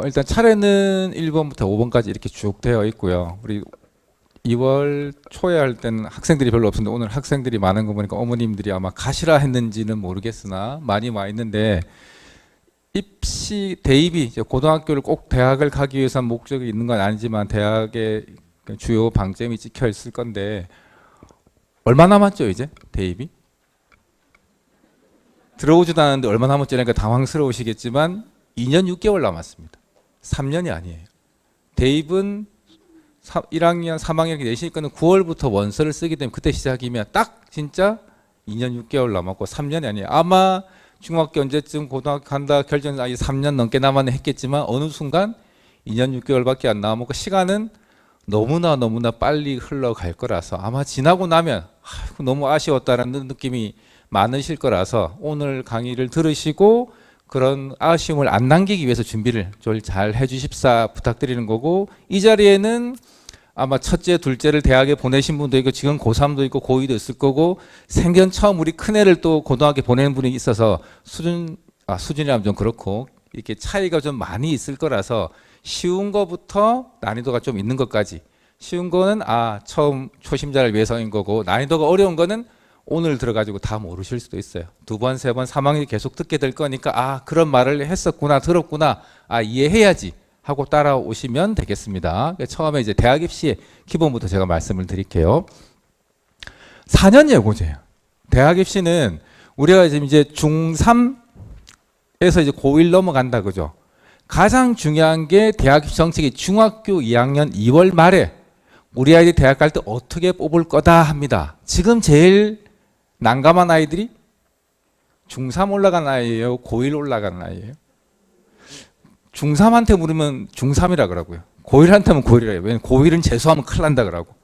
일단 차례는 1번부터 5번까지 이렇게 쭉 되어 있고요. 우리 2월 초에 할 때는 학생들이 별로 없었는데 오늘 학생들이 많은 거 보니까 어머님들이 아마 가시라 했는지는 모르겠으나 많이 와 있는데, 입시 대입이 이제 고등학교를 꼭 대학을 가기 위해서 목적이 있는 건 아니지만 대학의 주요 방점이 찍혀 있을 건데, 얼마 남았죠 이제 대입이? 들어오지도 않았는데 얼마 남았지? 그러니까 당황스러우시겠지만 2년 6개월 남았습니다. 3년이 아니에요. 대입은 1학년, 3학년 내시니까는 9월부터 원서를 쓰기 때문에 그때 시작이면 딱 진짜 2년 6개월 남았고 3년이 아니에요. 아마 중학교 언제쯤 고등학교 간다 결정해서 3년 넘게 남았네 했겠지만 어느 순간 2년 6개월밖에 안 남았고 시간은 너무나 빨리 흘러갈 거라서 아마 지나고 나면 너무 아쉬웠다라는 느낌이 많으실 거라서 오늘 강의를 들으시고 그런 아쉬움을 안 남기기 위해서 준비를 좀 잘 해주십사 부탁드리는 거고, 이 자리에는 아마 첫째, 둘째를 대학에 보내신 분도 있고 지금 고3도 있고 고2도 있을 거고 생전 처음 우리 큰애를 또 고등학교 보내는 분이 있어서 수준이라면 좀 그렇고 이렇게 차이가 좀 많이 있을 거라서 쉬운 거부터 난이도가 좀 있는 것까지, 쉬운 거는 처음 초심자를 위해서인 거고 난이도가 어려운 거는 오늘 들어가지고 다 모르실 수도 있어요. 2번, 3번, 3학년이 계속 듣게 될 거니까 그런 말을 했었구나, 들었구나, 이해해야지 하고 따라오시면 되겠습니다. 처음에 이제 대학 입시의 기본부터 제가 말씀을 드릴게요. 4년 예고제예요. 대학 입시는 우리가 지금 이제 중3에서 이제 고1 넘어간다 그죠? 가장 중요한 게 대학 입시 정책이 중학교 2학년 2월 말에 우리 아이들이 대학 갈 때 어떻게 뽑을 거다 합니다. 지금 제일 난감한 아이들이 중3 올라간 아이예요, 고1 올라간 아이예요? 중3한테 물으면 중3이라 그러고요. 고1한테 하면 고1이라 해요. 왜냐면 고1은 재수하면 큰일 난다 그러고.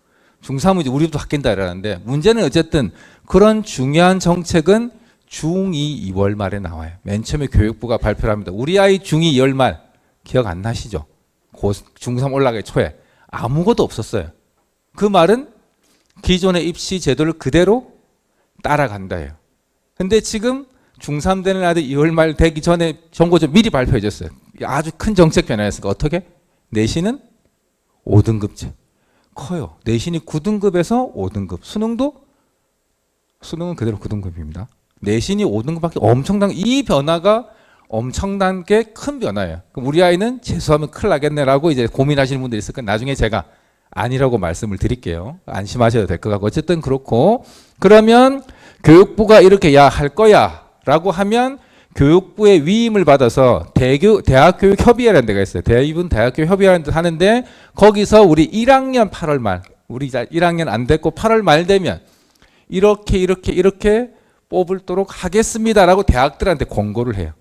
중3은 이제 우리도 바뀐다 이러는데, 문제는 어쨌든 그런 중요한 정책은 중2 2월 말에 나와요. 맨 처음에 교육부가 발표를 합니다. 우리 아이 중2 2월 말 기억 안 나시죠? 중3 올라가기 초에 아무것도 없었어요. 그 말은 기존의 입시 제도를 그대로 따라간다예요. 근데 지금 중3 되는 아들 2월 말 되기 전에 정보좀 미리 발표해 줬어요. 아주 큰 정책 변화였으니까 어떻게? 내신은 5등급제. 커요. 내신이 9등급에서 5등급. 수능은 그대로 9등급입니다. 내신이 5등급밖에 엄청난, 이 변화가 엄청나게 큰 변화예요. 그럼 우리 아이는 재수하면 큰일 나겠네라고 이제 고민하시는 분들이 있을 거예요. 나중에 제가 아니라고 말씀을 드릴게요. 안심하셔도 될 것 같고. 어쨌든 그렇고, 그러면 교육부가 이렇게 할 거야 라고 하면 교육부의 위임을 받아서 대학교육협의회라는 데가 있어요. 대입은 대학교육협의회라는 데 하는데 거기서 우리 1학년 8월 말, 우리 1학년 안 됐고 8월 말 되면 이렇게 뽑을도록 하겠습니다라고 대학들한테 권고를 해요.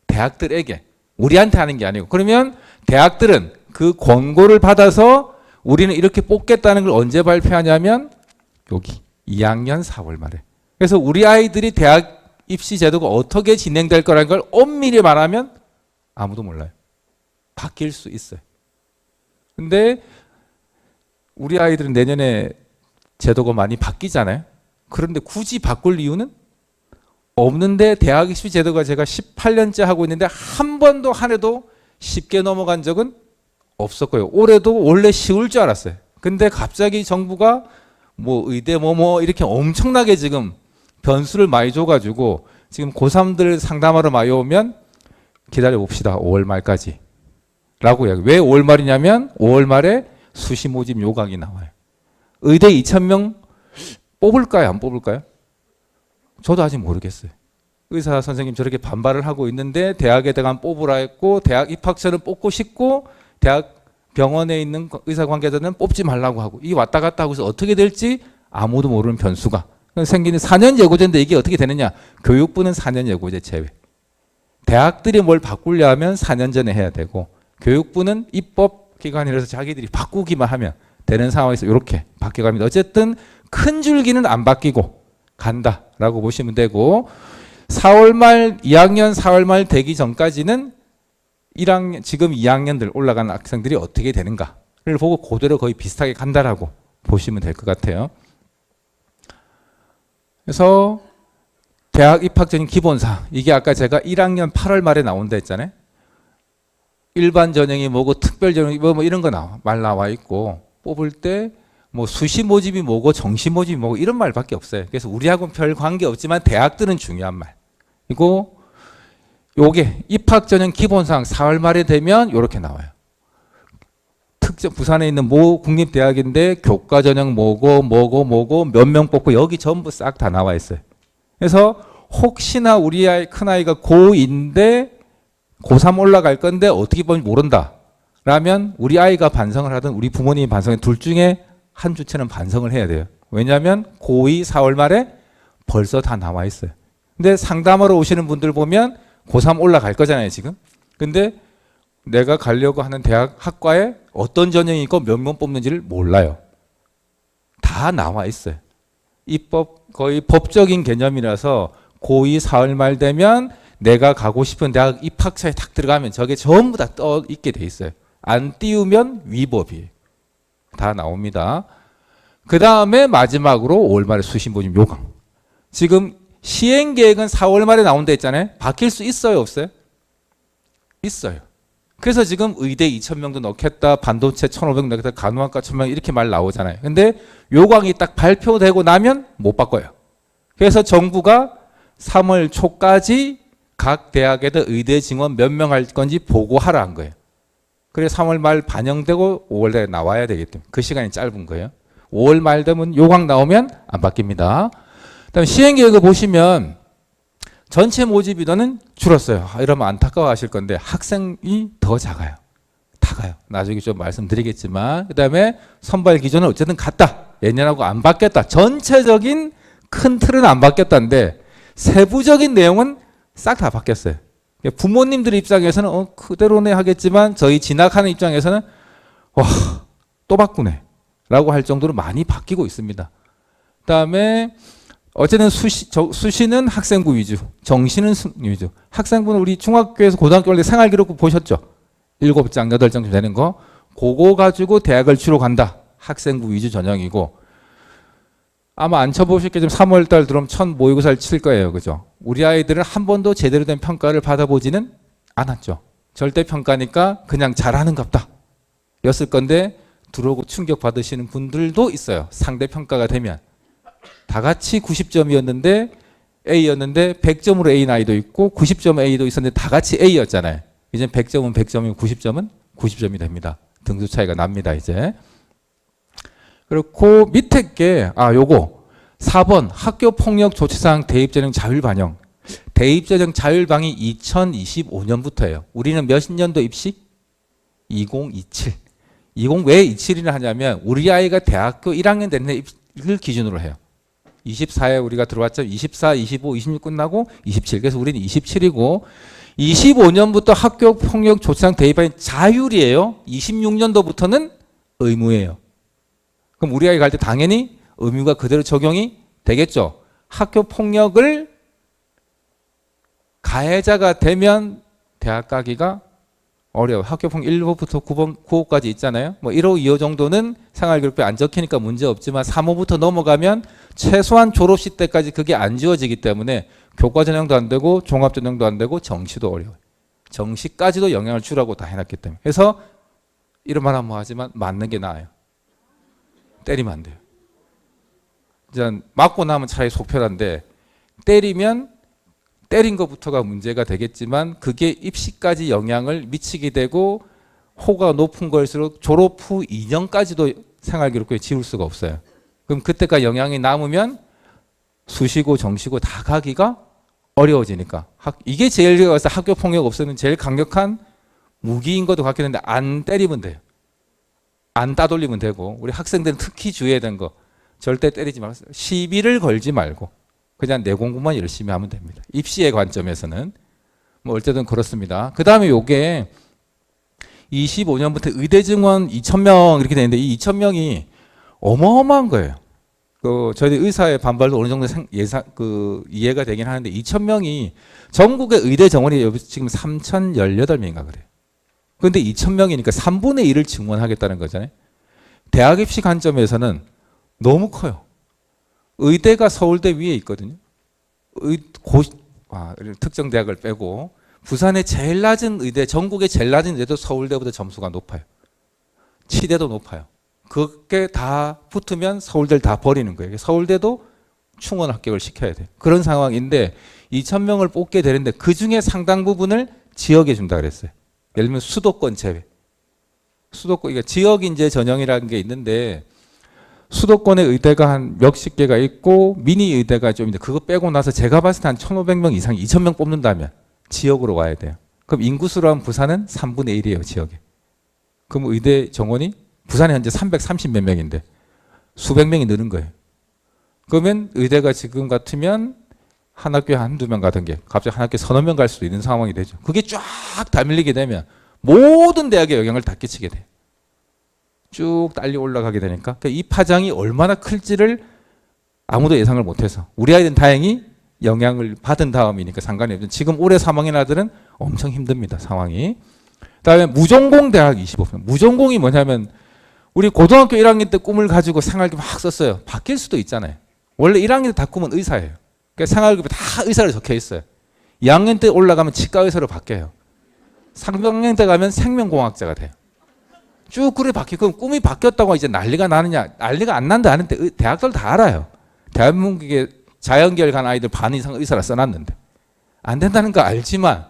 대학들에게, 우리한테 하는 게 아니고. 그러면 대학들은 그 권고를 받아서 우리는 이렇게 뽑겠다는 걸 언제 발표하냐면 여기 2학년 4월 말에. 그래서 우리 아이들이 대학 입시 제도가 어떻게 진행될 거라는 걸 엄밀히 말하면 아무도 몰라요. 바뀔 수 있어요. 근데 우리 아이들은 내년에 제도가 많이 바뀌잖아요. 그런데 굳이 바꿀 이유는 없는데, 대학 입시 제도가 제가 18년째 하고 있는데 한 번도 한 해도 쉽게 넘어간 적은 없었고요. 올해도 원래 쉬울 줄 알았어요. 근데 갑자기 정부가 의대 이렇게 엄청나게 지금 변수를 많이 줘가지고 지금 고3들 상담하러 많이 오면 기다려 봅시다. 5월 말까지 라고 이야기. 왜 5월 말이냐면 5월 말에 수시 모집 요강이 나와요. 의대 2,000명 뽑을까요? 안 뽑을까요? 저도 아직 모르겠어요. 의사 선생님 저렇게 반발을 하고 있는데 대학에 대한 뽑으라 했고 대학 입학처는 뽑고 싶고 대학 병원에 있는 의사 관계자는 뽑지 말라고 하고, 이 왔다 갔다 하고 있어 어떻게 될지 아무도 모르는 변수가 생기는 4년 예고제인데 이게 어떻게 되느냐? 교육부는 4년 예고제 제외. 대학들이 뭘 바꾸려 하면 4년 전에 해야 되고 교육부는 입법기관이라서 자기들이 바꾸기만 하면 되는 상황에서 이렇게 바뀌어갑니다. 어쨌든 큰 줄기는 안 바뀌고 간다라고 보시면 되고, 4월 말 2학년 4월 말 되기 전까지는 1학년 지금 2학년들 올라가는 학생들이 어떻게 되는가를 보고 그대로 거의 비슷하게 간다라고 보시면 될 것 같아요. 그래서 대학 입학적인 기본사항, 이게 아까 제가 1학년 8월 말에 나온다 했잖아요. 일반 전형이 뭐고 특별 전형이 뭐 이런 거 말 나와 있고 뽑을 때 뭐 수시 모집이 뭐고 정시 모집이 뭐고 이런 말밖에 없어요. 그래서 우리하고는 별 관계 없지만 대학들은 중요한 말. 그리고 요게 입학 전형 기본사항 4월 말에 되면 요렇게 나와요. 특정 부산에 있는 모 국립대학인데 교과 전형 뭐고 몇 명 뽑고 여기 전부 싹 다 나와 있어요. 그래서 혹시나 우리 아이 큰아이가 고2인데 고3 올라갈 건데 어떻게 보면 모른다 라면 우리 아이가 반성을 하든 우리 부모님이 반성해 둘 중에 한 주체는 반성을 해야 돼요. 왜냐하면 고2 4월 말에 벌써 다 나와 있어요. 근데 상담하러 오시는 분들 보면 고3 올라갈 거잖아요 지금. 근데 내가 가려고 하는 대학 학과에 어떤 전형이 있고 몇 명 뽑는지를 몰라요. 다 나와 있어요. 입법 거의 법적인 개념이라서 고2 4월 말 되면 내가 가고 싶은 대학 입학처에 탁 들어가면 저게 전부 다 떠 있게 돼 있어요. 안 띄우면 위법이에요. 다 나옵니다. 그 다음에 마지막으로 5월 말에 수시 모집 요강. 지금 시행 계획은 4월 말에 나온다 했잖아요. 바뀔 수 있어요, 없어요? 있어요. 그래서 지금 의대 2,000명도 넣겠다, 반도체 1,500 넣겠다, 간호학과 1,000명 이렇게 말 나오잖아요. 근데 요강이 딱 발표되고 나면 못 바꿔요. 그래서 정부가 3월 초까지 각 대학에다 의대 증원 몇 명 할 건지 보고하라 한 거예요. 그래서 3월 말 반영되고 5월 달에 나와야 되기 때문에 그 시간이 짧은 거예요. 5월 말 되면 요강 나오면 안 바뀝니다. 그다음 시행계획을 보시면 전체 모집 인원은 줄었어요. 이러면 안타까워 하실 건데 학생이 더 작아요. 작아요. 나중에 좀 말씀드리겠지만 그다음에 선발 기준은 어쨌든 같다. 예년하고 안 바뀌었다. 전체적인 큰 틀은 안 바뀌었다는데 세부적인 내용은 싹 다 바뀌었어요. 부모님들 입장에서는 그대로네 하겠지만 저희 진학하는 입장에서는 와, 또 바꾸네 라고 할 정도로 많이 바뀌고 있습니다. 그다음에 어쨌든 수시는 학생부 위주, 정시는 승리 위주. 학생부는 우리 중학교에서 고등학교 올 때 생활기록부 보셨죠? 7장, 8장쯤 되는 거. 그거 가지고 대학을 주로 간다. 학생부 위주 전형이고 아마 안 쳐보셨겠지만 3월달 들어오면 첫 모의고사를 칠 거예요. 그죠? 우리 아이들은 한 번도 제대로 된 평가를 받아보지는 않았죠. 절대평가니까 그냥 잘하는갑다 였을 건데 들어오고 충격받으시는 분들도 있어요. 상대평가가 되면. 다 같이 90점이었는데 A였는데 100점으로 A인 아이도 있고 90점 A도 있었는데 다 같이 A였잖아요. 이제 100점은 100점이고 90점은 90점이 됩니다. 등수 차이가 납니다. 이제. 그렇고 밑에 게 요거 4번 학교폭력 조치사항 대입전형 자율반영. 대입전형 자율반영이 2025년부터예요. 우리는 몇 년도 입시? 2027. 왜 27이나 하냐면 우리 아이가 대학교 1학년 되는 해를 기준으로 해요. 24에 우리가 들어왔죠. 24, 25, 26 끝나고 27. 그래서 우리는 27이고 25년부터 학교폭력 조치사항 대입반영 자율이에요. 26년도부터는 의무예요. 그럼 우리 아이 갈 때 당연히 의무가 그대로 적용이 되겠죠. 학교 폭력을 가해자가 되면 대학 가기가 어려워요. 학교 폭력 1호부터 9호까지 있잖아요. 뭐 1호, 2호 정도는 생활기록부에 안 적히니까 문제 없지만 3호부터 넘어가면 최소한 졸업식 때까지 그게 안 지워지기 때문에 교과 전형도 안 되고 종합 전형도 안 되고 정시도 어려워요. 정시까지도 영향을 주라고 다 해놨기 때문에. 그래서 이런 말 한번 하지만 맞는 게 나아요. 때리면 안 돼요. 이제 맞고 나면 차라리 속 편한데 때리면 때린 것부터가 문제가 되겠지만 그게 입시까지 영향을 미치게 되고 호가 높은 걸수록 졸업 후 2년까지도 생활기록부에 지울 수가 없어요. 그럼 그때까지 영향이 남으면 수시고 정시고 다 가기가 어려워지니까 이게 제일 학교 폭력 없애는 제일 강력한 무기인 것도 같긴 한데 안 때리면 돼요. 안 따돌리면 되고 우리 학생들은 특히 주의해야 되는 거 절대 때리지 말고 시비를 걸지 말고 그냥 내 공부만 열심히 하면 됩니다. 입시의 관점에서는 뭐 어쨌든 그렇습니다. 그 다음에 요게 25년부터 의대 증원 2,000명 이렇게 되는데 이 2,000명이 어마어마한 거예요. 저희 의사의 반발도 어느 정도 이해가 되긴 하는데 2,000명이 전국의 의대 정원이 지금 3,018명인가 그래요. 그런데 2,000명이니까 3분의 1을 증원하겠다는 거잖아요. 대학 입시 관점에서는 너무 커요. 의대가 서울대 위에 있거든요. 특정 대학을 빼고 부산의 제일 낮은 의대, 전국의 제일 낮은 의대도 서울대보다 점수가 높아요. 치대도 높아요. 그게 다 붙으면 서울대를 다 버리는 거예요. 서울대도 충원 합격을 시켜야 돼요. 그런 상황인데 2,000명을 뽑게 되는데 그중에 상당 부분을 지역에 준다 그랬어요. 예를 들면 수도권 제외. 수도권, 그러니까 지역 인재 전형이라는 게 있는데 수도권의 의대가 한 몇십 개가 있고 미니 의대가 좀 있는데 그거 빼고 나서 제가 봤을 때 한 1,500명 이상, 2,000명 뽑는다면 지역으로 와야 돼요. 그럼 인구수로 하면 부산은 3분의 1이에요, 지역에. 그럼 의대 정원이 부산에 현재 330 몇 명인데 수백 명이 느는 거예요. 그러면 의대가 지금 같으면 한 학교에 한두 명 가던 게 갑자기 한 학교에 서너 명 갈 수도 있는 상황이 되죠. 그게 쫙 다 밀리게 되면 모든 대학에 영향을 다 끼치게 돼요. 쭉 딸려 올라가게 되니까 이 파장이 얼마나 클지를 아무도 예상을 못해서 우리 아이들은 다행히 영향을 받은 다음이니까 상관이 없죠. 지금 올해 3학년 아들은 엄청 힘듭니다. 상황이. 그다음에 무전공 대학 25%. 무전공이 뭐냐면 우리 고등학교 1학년 때 꿈을 가지고 생활기 막 썼어요. 바뀔 수도 있잖아요. 원래 1학년 때 다 꿈은 의사예요. 그러니까 생활기에 다 의사로 적혀 있어요. 2학년 때 올라가면 치과 의사로 바뀌어요. 3학년 때 가면 생명공학자가 돼요. 쭉 그래 바뀌고 그럼 꿈이 바뀌었다고 이제 난리가 나느냐? 난리가 안 난다 하는데 대학들 다 알아요. 대한민국에 자연계열 간 아이들 반 이상 의사라 써놨는데 안 된다는 거 알지만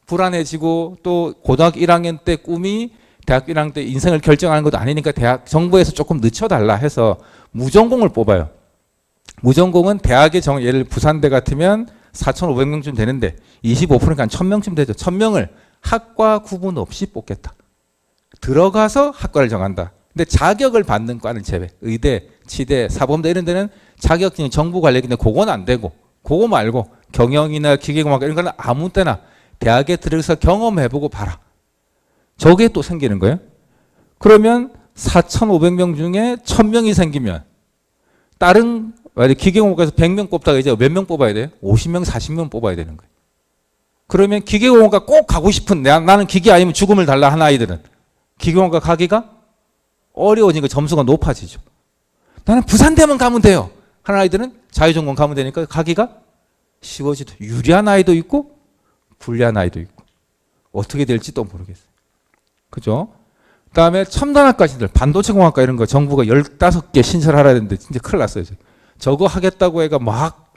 불안해지고 또 고등학교 1학년 때 꿈이 대학교 1학년 때 인생을 결정하는 것도 아니니까 대학 정부에서 조금 늦춰달라 해서 무전공을 뽑아요. 무전공은 대학의 예를 부산대 같으면 4,500명쯤 되는데 25%니까 한 1,000명쯤 되죠. 1,000명을 학과 구분 없이 뽑겠다. 들어가서 학과를 정한다. 근데 자격을 받는 과는 제외. 의대, 치대, 사범대 이런 데는 자격증이 정부 관리인데 그건 안 되고 그거 말고 경영이나 기계공학 이런 거는 아무 때나 대학에 들어서 경험해보고 봐라. 저게 또 생기는 거예요. 그러면 4,500명 중에 1,000명이 생기면 다른 기계공학에서 100명 뽑다가 이제 몇 명 뽑아야 돼요? 50명, 40명 뽑아야 되는 거예요. 그러면 기계공학과 꼭 가고 싶은 나는 기계 아니면 죽음을 달라 하는 아이들은 기계공학과 가기가 어려워지니까 점수가 높아지죠. 나는 부산대만 가면 돼요. 하는 아이들은 자유전공 가면 되니까 가기가 쉬워지죠. 유리한 아이도 있고 불리한 아이도 있고 어떻게 될지 또 모르겠어요. 그죠? 그다음에 첨단학과신들 반도체공학과 이런 거 정부가 15개 신설하라 했는데 진짜 큰일 났어요. 저거 하겠다고 해가 막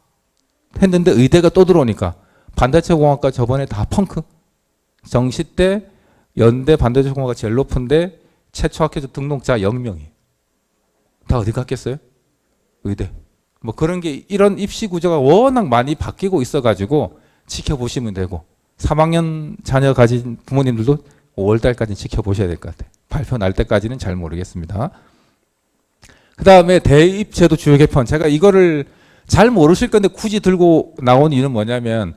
했는데 의대가 또 들어오니까 반도체공학과 저번에 다 펑크. 정시 때 연대 반도체공학과 제일 높은데 최초 학회자 등록자 0명이. 다 어디 갔겠어요? 의대. 뭐 그런 게 이런 입시 구조가 워낙 많이 바뀌고 있어가지고 지켜보시면 되고 3학년 자녀 가진 부모님들도 5월달까지 지켜보셔야 될 것 같아요. 발표 날 때까지는 잘 모르겠습니다. 그 다음에 대입제도 주요 개편. 제가 이거를 잘 모르실 건데 굳이 들고 나온 이유는 뭐냐면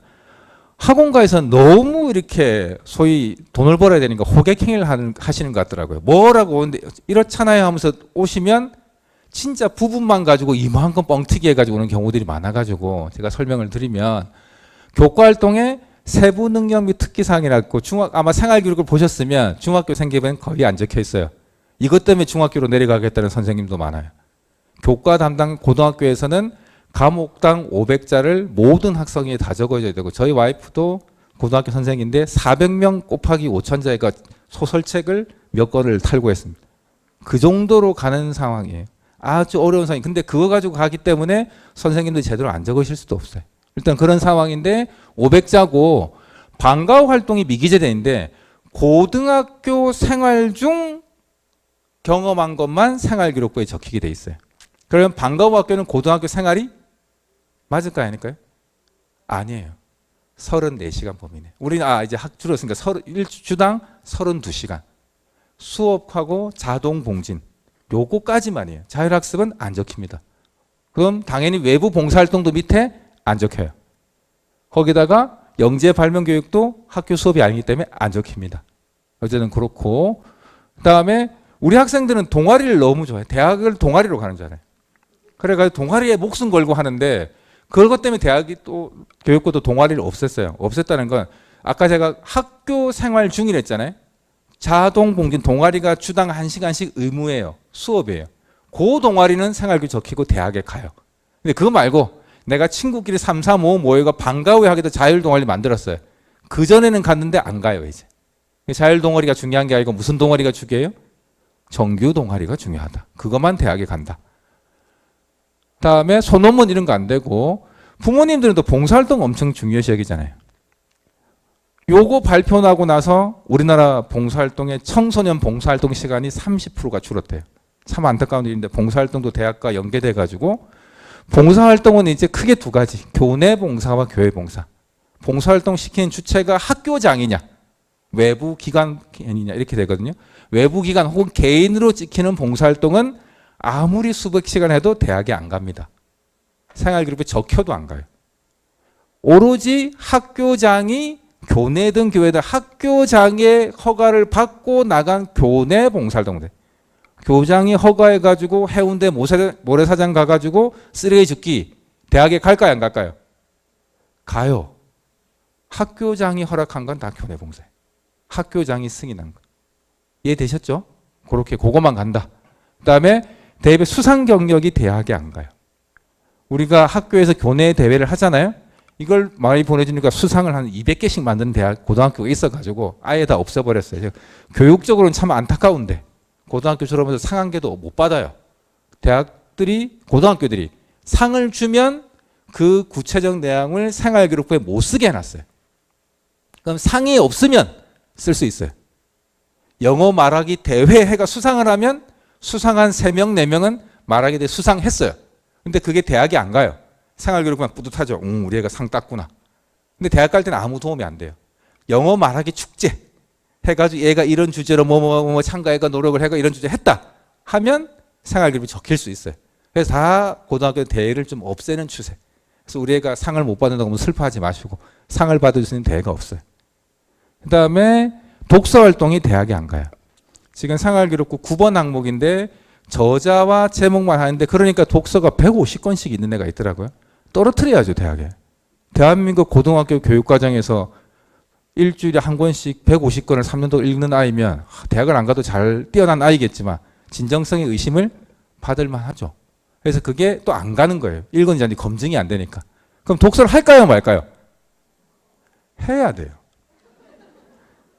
학원가에서는 너무 이렇게 소위 돈을 벌어야 되니까 호객행위를 하시는 것 같더라고요. 뭐라고 오는데 이렇잖아요 하면서 오시면 진짜 부분만 가지고 이만큼 뻥튀기 해가지고 오는 경우들이 많아가지고 제가 설명을 드리면 교과활동에 세부 능력 및 특기사항이라고 아마 생활교육을 보셨으면 중학교 생기면 거의 안 적혀 있어요. 이것 때문에 중학교로 내려가겠다는 선생님도 많아요. 교과 담당 고등학교에서는 과목당 500자를 모든 학생이 다 적어줘야 되고 저희 와이프도 고등학교 선생인데 400명 곱하기 5,000자가 소설책을 몇 권을 탈고했습니다. 그 정도로 가는 상황이에요. 아주 어려운 상황이. 근데 그거 가지고 가기 때문에 선생님들이 제대로 안 적으실 수도 없어요. 일단 그런 상황인데 500자고 방과후 활동이 미기재대인데 고등학교 생활 중 경험한 것만 생활기록부에 적히게 돼 있어요. 그러면 방과후 학교는 고등학교 생활이 맞을까요? 아닐까요? 아니에요. 34시간 범위네. 우리는 이제 줄었으니까 1주당 32시간. 수업하고 자동 봉진. 요거까지만이에요. 자율학습은 안 적힙니다. 그럼 당연히 외부 봉사활동도 밑에 안 적혀요. 거기다가 영재 발명 교육도 학교 수업이 아니기 때문에 안 적힙니다. 어쨌든 그렇고 그다음에 우리 학생들은 동아리를 너무 좋아해요. 대학을 동아리로 가는 줄 알아요. 그래가지고 동아리에 목숨 걸고 하는데 그것 때문에 대학이 또 교육부도 동아리를 없앴어요. 없앴다는 건 아까 제가 학교 생활 중이라 했잖아요. 자동 봉진 동아리가 주당 1시간씩 의무예요. 수업이에요. 그 동아리는 생활교육 적히고 대학에 가요. 근데 그거 말고 내가 친구끼리 3, 4, 5 모여가 방과 후에 하기도 자율 동아리 만들었어요. 그전에는 갔는데 안 가요, 이제. 자율 동아리가 중요한 게 아니고 무슨 동아리가 중요해요? 정규 동아리가 중요하다. 그것만 대학에 간다. 다음에 소논문 이런 거 안 되고 부모님들은 또 봉사활동 엄청 중요시 여기잖아요. 요거 발표 나고 나서 우리나라 봉사활동의 청소년 봉사활동 시간이 30%가 줄었대요. 참 안타까운 일인데 봉사활동도 대학과 연계돼 가지고 봉사활동은 이제 크게 두 가지. 교내 봉사와 교회 봉사. 봉사활동 시키는 주체가 학교장이냐 외부 기관이냐 이렇게 되거든요. 외부 기관 혹은 개인으로 찍히는 봉사활동은 아무리 수백 시간 해도 대학에 안 갑니다. 생활그룹에 적혀도 안 가요. 오로지 학교장이 교내든 교회든 학교장의 허가를 받고 나간 교내 봉사활동들. 교장이 허가해가지고 해운대 모래사장 가가지고 쓰레기 줍기 대학에 갈까요 안 갈까요? 가요. 학교장이 허락한 건 다 교내 봉사예요. 학교장이 승인한 거. 이해되셨죠? 그렇게 그거만 간다. 그 다음에 대외 수상 경력이 대학에 안 가요. 우리가 학교에서 교내 대회를 하잖아요. 이걸 많이 보내주니까 수상을 한 200개씩 만드는 대학 고등학교가 있어가지고 아예 다 없애버렸어요. 교육적으로는 참 안타까운데 고등학교 졸업해서 상 한 개도 못 받아요. 대학들이 고등학교들이 상을 주면 그 구체적 내용을 생활기록부에 못 쓰게 해놨어요. 그럼 상이 없으면 쓸 수 있어요. 영어 말하기 대회 해가 수상을 하면 수상한 3명, 4명은 말하기 대회 수상했어요. 근데 그게 대학에 안 가요. 생활기록부만 뿌듯하죠. 우리 애가 상 땄구나. 근데 대학 갈 때는 아무 도움이 안 돼요. 영어 말하기 축제 해가지고 얘가 이런 주제로 뭐 참가해가 노력을 해가 이런 주제 했다 하면 생활기록이 적힐 수 있어요. 그래서 다 고등학교 대회를 좀 없애는 추세. 그래서 우리 애가 상을 못 받는다고 하면 슬퍼하지 마시고 상을 받을 수 있는 대회가 없어요. 그 다음에 독서활동이 대학에 안 가요. 지금 생활기록부 9번 항목인데 저자와 제목만 하는데 그러니까 독서가 150권씩 있는 애가 있더라고요. 떨어뜨려야죠 대학에. 대한민국 고등학교 교육과정에서 일주일에 한 권씩 150권을 3년 동안 읽는 아이면 대학을 안 가도 잘 뛰어난 아이겠지만 진정성의 의심을 받을 만하죠. 그래서 그게 또 안 가는 거예요. 읽은지 아닌지 검증이 안 되니까. 그럼 독서를 할까요 말까요? 해야 돼요.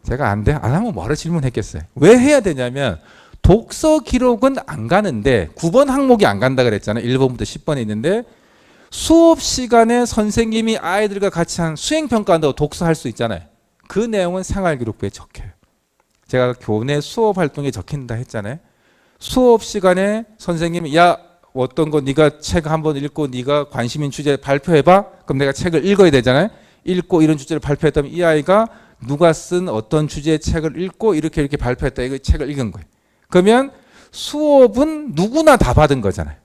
제가 안 하면 뭐하러 질문했겠어요. 왜 해야 되냐면 독서 기록은 안 가는데 9번 항목이 안 간다 그랬잖아요. 1번부터 10번에 있는데 수업 시간에 선생님이 아이들과 같이 한 수행평가한다고 독서할 수 있잖아요. 그 내용은 생활기록부에 적혀요. 제가 교내 수업 활동에 적힌다 했잖아요. 수업 시간에 선생님이 야 어떤 거 네가 책 한번 읽고 네가 관심 있는 주제 발표해봐. 그럼 내가 책을 읽어야 되잖아요. 읽고 이런 주제를 발표했다면 이 아이가 누가 쓴 어떤 주제의 책을 읽고 이렇게 발표했다. 이거 책을 읽은 거예요. 그러면 수업은 누구나 다 받은 거잖아요.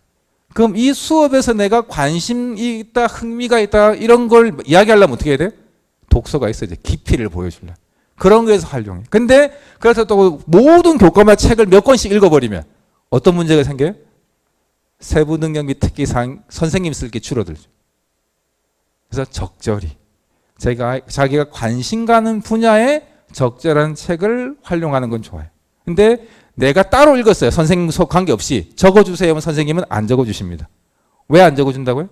그럼 이 수업에서 내가 관심이 있다, 흥미가 있다 이런 걸 이야기하려면 어떻게 해야 돼요? 독서가 있어야지. 깊이를 보여주려면. 그런 거에서 활용해. 근데 그래서 또 모든 교과마다 책을 몇 권씩 읽어버리면 어떤 문제가 생겨요? 세부 능력 및 특기사항 선생님 쓸 게 줄어들죠. 그래서 적절히 자기가 관심 가는 분야에 적절한 책을 활용하는 건 좋아요. 근데 내가 따로 읽었어요. 선생님 수업 관계없이 적어주세요 하면 선생님은 안 적어주십니다. 왜 안 적어준다고요?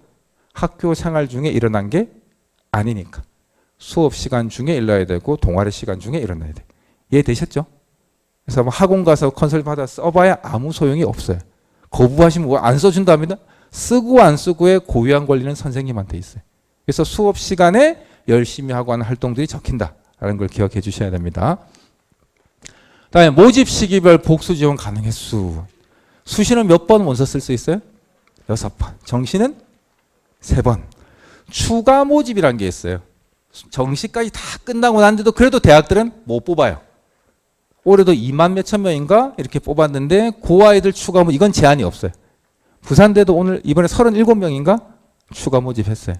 학교 생활 중에 일어난 게 아니니까. 수업 시간 중에 일어나야 되고 동아리 시간 중에 일어나야 돼. 이해되셨죠? 그래서 학원 가서 컨설팅 받아 써봐야 아무 소용이 없어요. 거부하시면 안 써준답니다. 쓰고 안 쓰고의 고유한 권리는 선생님한테 있어요. 그래서 수업 시간에 열심히 하고 하는 활동들이 적힌다라는 걸 기억해 주셔야 됩니다. 다음에 모집 시기별 복수 지원 가능 횟수. 수시는 몇 번 원서 쓸 수 있어요? 6번. 정시는 3번. 추가 모집이라는 게 있어요. 정시까지 다 끝나고 난데도 그래도 대학들은 못 뽑아요. 올해도 2만 몇천 명인가 이렇게 뽑았는데 그 아이들 추가 모집 이건 제한이 없어요. 부산대도 오늘 이번에 37명인가 추가 모집했어요.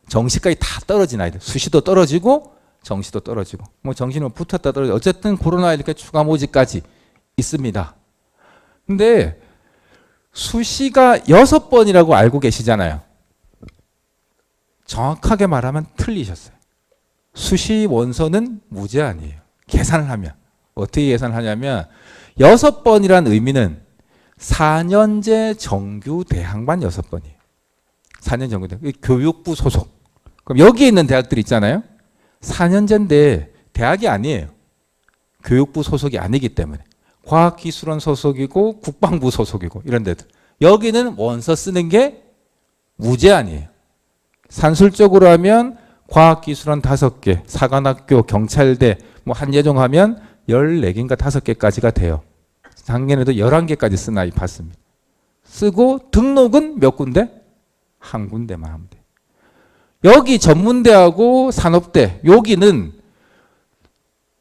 정시까지 다 떨어진 아이들. 수시도 떨어지고 정시도 떨어지고 뭐 정시는 붙었다 떨어지고 어쨌든 코로나 이렇게 추가 모집까지 있습니다. 근데 수시가 6번이라고 알고 계시잖아요. 정확하게 말하면 틀리셨어요. 수시 원서는 무제한이에요. 계산을 하면. 어떻게 계산하냐면 6번이란 의미는 4년제 정규 대학만 6번이에요. 4년 정규 대학. 교육부 소속. 그럼 여기에 있는 대학들 있잖아요. 4년제인데 대학이 아니에요. 교육부 소속이 아니기 때문에. 과학기술원 소속이고 국방부 소속이고 이런 데들. 여기는 원서 쓰는 게 무제한이에요. 산술적으로 하면 과학기술원 5개, 사관학교, 경찰대, 뭐 한예종 하면 14개인가 5개까지가 돼요. 작년에도 11개까지 쓴 아이 봤습니다. 쓰고 등록은 몇 군데? 한 군데만 하면 돼요. 여기 전문대하고 산업대, 여기는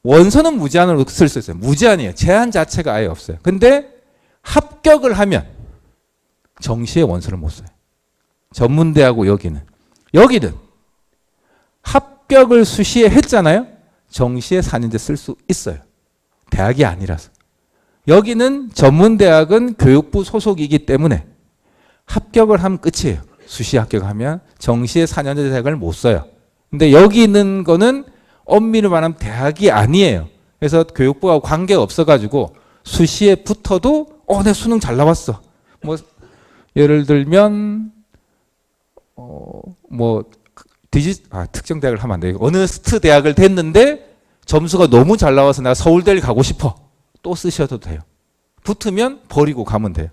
원서는 무제한으로 쓸 수 있어요. 무제한이에요. 제한 자체가 아예 없어요. 근데 합격을 하면 정시에 원서를 못 써요. 전문대하고 여기는 합격을 수시에 했잖아요. 정시에 4년제 쓸 수 있어요. 대학이 아니라서. 여기는 전문대학은 교육부 소속이기 때문에 합격을 하면 끝이에요. 수시 합격하면 정시에 4년제 대학을 못 써요. 근데 여기 있는 거는 엄밀히 말하면 대학이 아니에요. 그래서 교육부하고 관계가 없어가지고 수시에 붙어도 내 수능 잘 나왔어. 뭐 예를 들면 특정 대학을 하면 안 돼요. 어느 스트 대학을 됐는데 점수가 너무 잘 나와서 나 서울대를 가고 싶어. 또 쓰셔도 돼요. 붙으면 버리고 가면 돼요.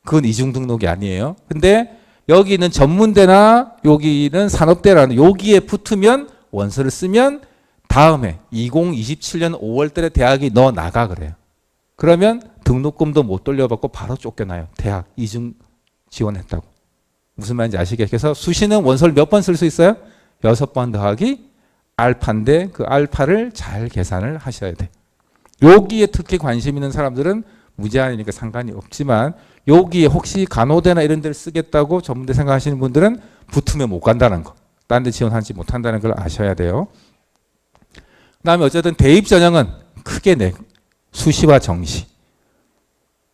그건 이중 등록이 아니에요. 근데 여기는 전문대나 여기는 산업대라는 여기에 붙으면 원서를 쓰면 다음에 2027년 5월달에 대학이 너 나가 그래요. 그러면 등록금도 못 돌려받고 바로 쫓겨나요. 대학 이중 지원했다고. 무슨 말인지 아시겠어요? 그래서 수시는 원서를 몇 번 쓸 수 있어요? 6번 더하기 알파인데 그 알파를 잘 계산을 하셔야 돼요. 여기에 특히 관심 있는 사람들은 무제한이니까 상관이 없지만 여기에 혹시 간호대나 이런 데를 쓰겠다고 전문대 생각하시는 분들은 붙으면 못 간다는 거. 딴 데 지원하지 못한다는 걸 아셔야 돼요. 그 다음에 어쨌든 대입 전형은 크게 수시와 정시.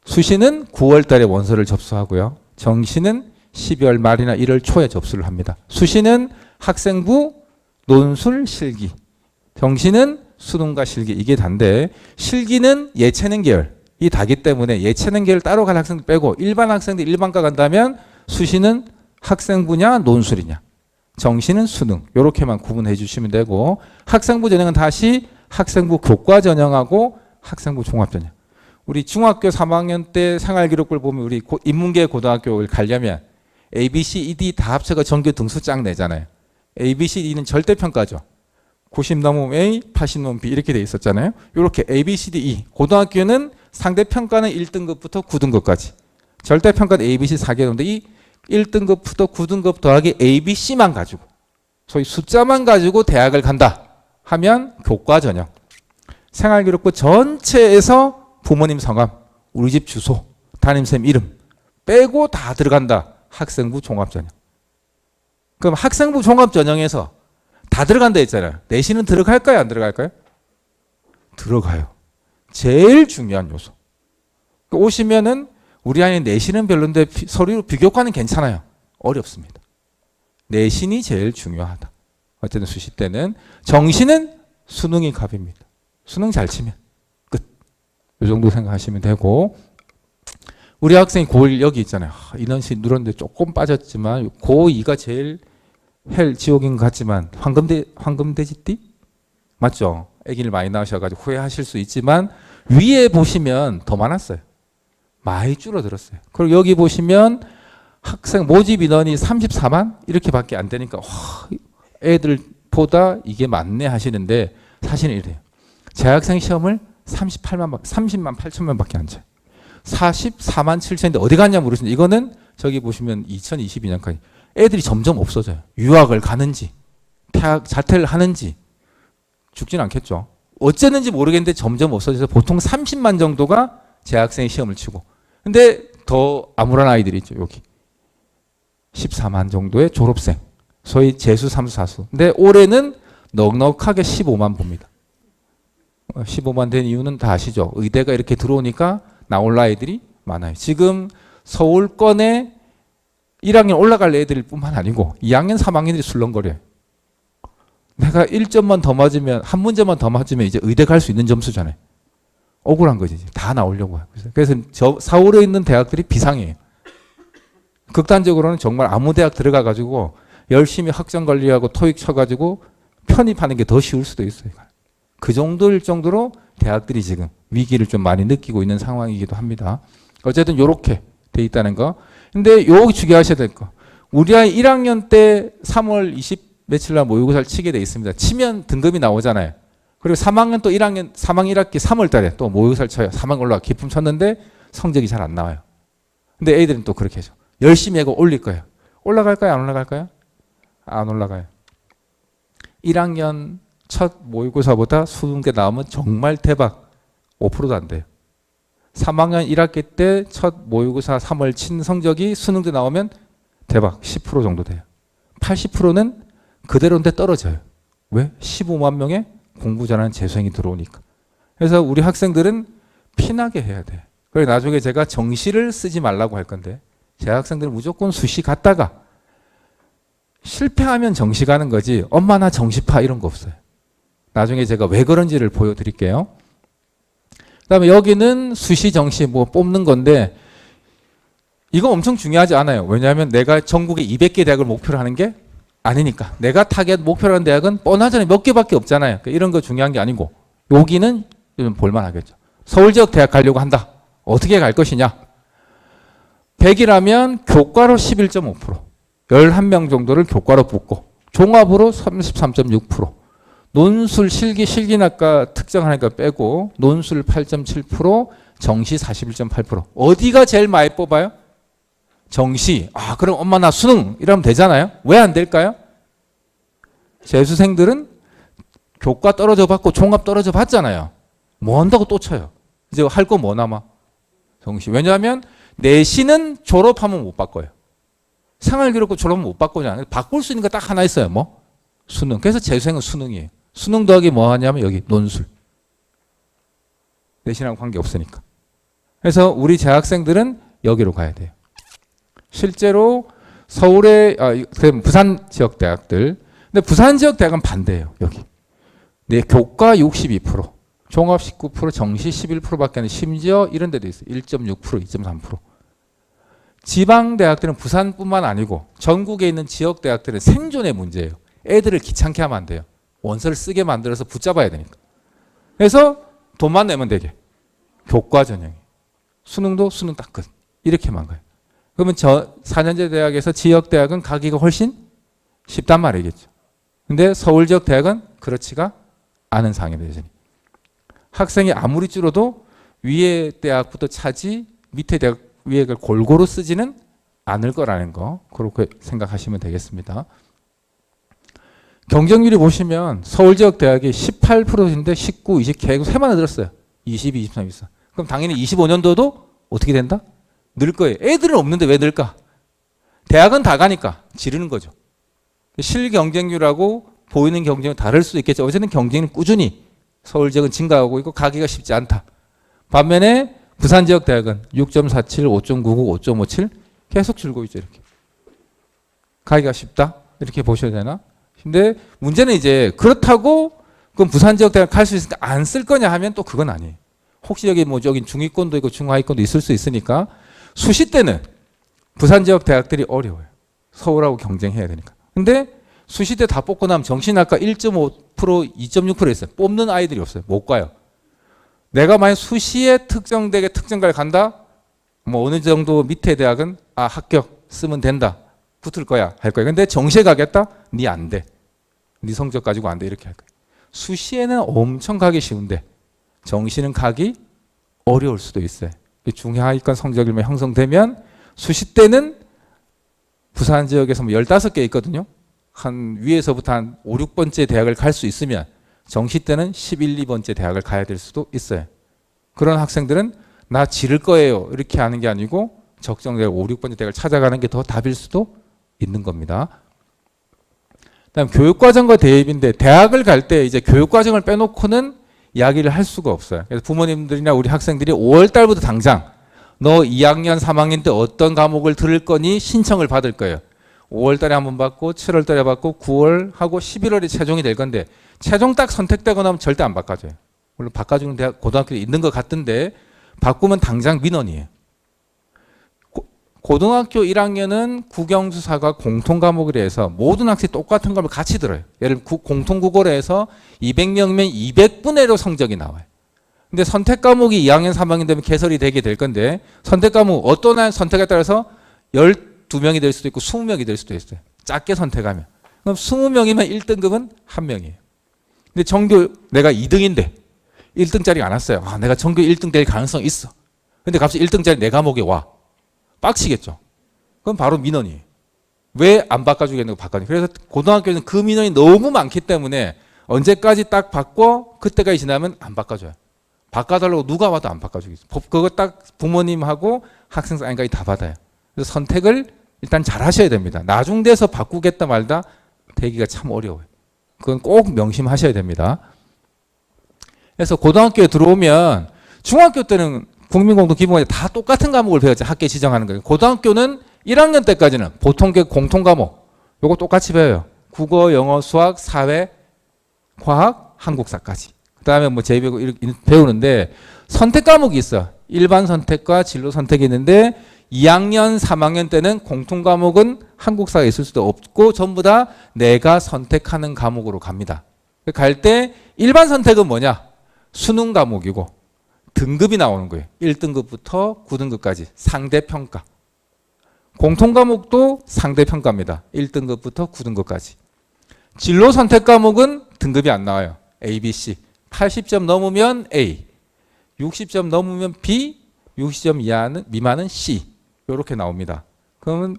수시는 9월 달에 원서를 접수하고요. 정시는 12월 말이나 1월 초에 접수를 합니다. 수시는 학생부, 논술, 실기. 정시는 수능과 실기. 이게 단데 실기는 예체능 계열이 다기 때문에 예체능 계열 따로 갈 학생들 빼고 일반 학생들 일반과 간다면 수시는 학생부냐 논술이냐. 정시는 수능. 이렇게만 구분해 주시면 되고 학생부 전형은 다시 학생부 교과 전형하고 학생부 종합 전형. 우리 중학교 3학년 때 생활기록부를 보면 우리 인문계 고등학교를 가려면 A, B, C, E, D 다 합쳐가 전교 등수 쫙 내잖아요. A, B, C, D는 절대평가죠. 90 넘으면 A, 80 넘으면 B 이렇게 돼 있었잖아요. 이렇게 A, B, C, D, E. 고등학교는 상대평가는 1등급부터 9등급까지. 절대평가는 A, B, C 4개 있는데 이 1등급부터 9등급 더하기 A, B, C만 가지고 소위 숫자만 가지고 대학을 간다 하면 교과 전형. 생활기록부 전체에서 부모님 성함, 우리 집 주소, 담임쌤 이름 빼고 다 들어간다. 학생부 종합전형. 그럼 학생부 종합전형에서 다 들어간다 했잖아요. 내신은 들어갈까요? 안 들어갈까요? 들어가요. 제일 중요한 요소. 오시면은 우리 아이 내신은 별론데 서류 비교과는 괜찮아요. 어렵습니다. 내신이 제일 중요하다. 어쨌든 수시 때는 정시는 수능이 갑입니다. 수능 잘 치면 끝. 이 정도 생각하시면 되고 우리 학생이 고1 여기 있잖아요. 인원수 늘었는데 조금 빠졌지만 고2가 제일 헬 지옥인 것 같지만 황금돼지띠? 맞죠? 아기를 많이 낳으셔가지고 후회하실 수 있지만 위에 보시면 더 많았어요. 많이 줄어들었어요. 그리고 여기 보시면 학생 모집 인원이 34만 이렇게밖에 안 되니까 애들보다 이게 많네 하시는데 사실은 이래요. 재학생 시험을 30만 8천만밖에 안 쳐요. 44만 7천인데 어디 갔냐 물으시는데 이거는 저기 보시면 2022년까지 애들이 점점 없어져요. 유학을 가는지 자퇴를 하는지 죽진 않겠죠. 어쨌는지 모르겠는데 점점 없어져서 보통 30만 정도가 재학생 시험을 치고 근데 더 암울한 아이들이 있죠. 여기 14만 정도의 졸업생 소위 재수 3수 4수 근데 올해는 넉넉하게 15만 봅니다. 15만 된 이유는 다 아시죠. 의대가 이렇게 들어오니까 나올 아이들이 많아요. 지금 서울권에 1학년 올라갈 애들 뿐만 아니고 2학년 3학년들이 술렁거려요. 내가 1점만 더 맞으면 한 문제만 더 맞으면 이제 의대 갈 수 있는 점수잖아요. 억울한 거지. 다 나오려고 해요. 그래서 서울에 있는 대학들이 비상이에요. 극단적으로는 정말 아무 대학 들어가가지고 열심히 학점 관리하고 토익 쳐가지고 편입하는 게 더 쉬울 수도 있어요. 그 정도일 정도로 대학들이 지금 위기를 좀 많이 느끼고 있는 상황이기도 합니다. 어쨌든 이렇게 돼 있다는 거. 근데 요 주의하셔야 될 거. 우리 아이 1학년 때 3월 20 며칠 날 모의고사를 치게 돼 있습니다. 치면 등급이 나오잖아요. 그리고 3학년 또 1학년 3학년 1학기 3월 달에 또 모의고사를 쳐요. 3학년 올라가 기품 쳤는데 성적이 잘 안 나와요. 근데 애들은 또 그렇게 해서 열심히 하고 올릴 거예요. 올라갈까요? 안 올라갈까요? 안 올라가요. 1학년 첫 모의고사보다 수능대 나오면 정말 대박. 5%도 안 돼요. 3학년 1학기 때 첫 모의고사 3월 친 성적이 수능대 나오면 대박 10% 정도 돼요. 80%는 그대로인데 떨어져요. 왜? 15만 명의 공부 잘하는 재수생이 들어오니까. 그래서 우리 학생들은 피나게 해야 돼. 그래서 나중에 제가 정시를 쓰지 말라고 할 건데 제 학생들은 무조건 수시 갔다가 실패하면 정시 가는 거지 엄마 나 정시파 이런 거 없어요. 나중에 제가 왜 그런지를 보여드릴게요. 그다음에 여기는 수시 정시 뭐 뽑는 건데 이거 엄청 중요하지 않아요. 왜냐하면 내가 전국에 200개 대학을 목표로 하는 게 아니니까. 내가 타겟 목표로 하는 대학은 뻔하잖아요. 몇 개밖에 없잖아요. 그러니까 이런 거 중요한 게 아니고 여기는 좀 볼만하겠죠. 서울 지역 대학 가려고 한다. 어떻게 갈 것이냐. 100이라면 교과로 11.5%. 11명 정도를 교과로 뽑고 종합으로 33.6%. 논술 실기학과 특정하니까 빼고 논술 8.7%, 정시 41.8%. 어디가 제일 많이 뽑아요? 정시. 아, 그럼 엄마 나 수능 이러면 되잖아요. 왜 안 될까요? 재수생들은 교과 떨어져 봤고 종합 떨어져 봤잖아요. 뭐 한다고 또 쳐요. 이제 할 거 뭐 남아? 정시. 왜냐하면 내신은 졸업하면 못 바꿔요. 생활기록부 졸업하면 못 바꾸잖아요. 바꿀 수 있는 거 딱 하나 있어요. 뭐? 수능. 그래서 재수생은 수능이에요. 수능 더하기 뭐 하냐면 여기 논술. 내신하고 관계없으니까. 그래서 우리 재학생들은 여기로 가야 돼요. 실제로 서울의 부산 지역 대학들. 근데 부산 지역 대학은 반대예요. 여기. 네, 교과 62%, 종합 19%, 정시 11%밖에 안 돼. 심지어 이런 데도 있어요. 1.6%, 2.3%. 지방 대학들은 부산뿐만 아니고 전국에 있는 지역 대학들은 생존의 문제예요. 애들을 귀찮게 하면 안 돼요. 원서를 쓰게 만들어서 붙잡아야 되니까. 그래서 돈만 내면 되게. 교과 전형이. 수능도 수능 딱 끝. 이렇게만 가요. 그러면 저 4년제 대학에서 지역 대학은 가기가 훨씬 쉽단 말이겠죠. 근데 서울 지역 대학은 그렇지가 않은 상황이 되죠. 학생이 아무리 줄어도 위에 대학부터 차지 밑에 대학 위에 걸 골고루 쓰지는 않을 거라는 거. 그렇게 생각하시면 되겠습니다. 경쟁률이 보시면 서울 지역 대학이 18%인데 19, 20 계속 3만 늘었어요. 22, 23, 24. 그럼 당연히 25년도도 어떻게 된다? 늘 거예요. 애들은 없는데 왜 늘까? 대학은 다 가니까 지르는 거죠. 실경쟁률하고 보이는 경쟁은 다를 수 있겠죠. 어쨌든 경쟁은 꾸준히 서울 지역은 증가하고 있고 가기가 쉽지 않다. 반면에 부산 지역 대학은 6.47, 5.99, 5.57 계속 줄고 있죠. 이렇게. 가기가 쉽다. 이렇게 보셔야 되나? 근데 문제는 이제 그렇다고 그럼 부산 지역 대학 갈 수 있으니까 안 쓸 거냐 하면 또 그건 아니에요. 혹시 여기 뭐 여기 중위권도 있고 중하위권도 있을 수 있으니까 수시 때는 부산 지역 대학들이 어려워요. 서울하고 경쟁해야 되니까. 근데 수시 때 다 뽑고 나면 정신학과 1.5%, 2.6% 있어요. 뽑는 아이들이 없어요. 못 가요. 내가 만약 수시에 특정대게 특정과를 간다? 뭐 어느 정도 밑에 대학은 아 합격 쓰면 된다. 붙을 거야 할 거야. 근데 정시에 가겠다? 니 안 돼. 니 성적 가지고 안 돼. 이렇게 할 거야. 수시에는 엄청 가기 쉬운데 정시는 가기 어려울 수도 있어요. 중하위권 성적이 형성되면 수시 때는 부산 지역에서 뭐 15개 있거든요. 한 위에서부터 한 5, 6번째 대학을 갈 수 있으면 정시 때는 11, 2번째 대학을 가야 될 수도 있어요. 그런 학생들은 나 지를 거예요. 이렇게 하는 게 아니고 적정대학 5, 6번째 대학을 찾아가는 게 더 답일 수도 있는 겁니다. 그다음 교육과정과 대입인데 대학을 갈 때 이제 교육과정을 빼놓고는 이야기를 할 수가 없어요. 그래서 부모님들이나 우리 학생들이 5월 달부터 당장 너 2학년, 3학년 때 어떤 과목을 들을 거니 신청을 받을 거예요. 5월 달에 한번 받고 7월 달에 받고 9월 하고 11월에 최종이 될 건데 최종 딱 선택되고 나면 절대 안 바꿔줘요. 물론 바꿔주는 대학 고등학교에 있는 것 같은데 바꾸면 당장 민원이에요. 고등학교 1학년은 국영수사가 공통과목이라 해서 모든 학생이 똑같은 걸 같이 들어요. 예를 들면 공통국어로 해서 200명이면 200분의 1로 성적이 나와요. 근데 선택 과목이 2학년, 3학년 되면 개설이 되게 될 건데 선택 과목 어떤 선택에 따라서 12명이 될 수도 있고 20명이 될 수도 있어요. 작게 선택하면. 그럼 20명이면 1등급은 1명이에요. 근데 전교 내가 2등인데 1등짜리 안 왔어요. 아, 내가 전교 1등 될 가능성이 있어. 근데 갑자기 1등짜리 내 과목에 와. 빡치겠죠. 그럼 바로 민원이에요. 왜 안 바꿔주겠냐고 바꿔줘. 그래서 고등학교에는 그 민원이 너무 많기 때문에 언제까지 딱 바꿔 그때까지 지나면 안 바꿔줘요. 바꿔달라고 누가 와도 안 바꿔주겠어요. 그거 딱 부모님하고 학생 사인까지 다 받아요. 그래서 선택을 일단 잘 하셔야 됩니다. 나중 돼서 바꾸겠다 말다 되기가 참 어려워요. 그건 꼭 명심하셔야 됩니다. 그래서 고등학교에 들어오면 중학교 때는 국민공동 기본과제 다 똑같은 과목을 배웠죠. 학교 지정하는 거예요. 고등학교는 1학년 때까지는 보통 공통 과목 요거 똑같이 배워요. 국어, 영어, 수학, 사회, 과학, 한국사까지. 그다음에 뭐 제외고 배우는데 선택 과목이 있어. 일반 선택과 진로 선택이 있는데 2학년, 3학년 때는 공통 과목은 한국사가 있을 수도 없고 전부 다 내가 선택하는 과목으로 갑니다. 갈 때 일반 선택은 뭐냐? 수능 과목이고 등급이 나오는 거예요. 1등급부터 9등급까지 상대평가. 공통 과목도 상대평가입니다. 1등급부터 9등급까지. 진로 선택 과목은 등급이 안 나와요. A, B, C. 80점 넘으면 A, 60점 넘으면 B, 60점 미만은 C. 이렇게 나옵니다. 그러면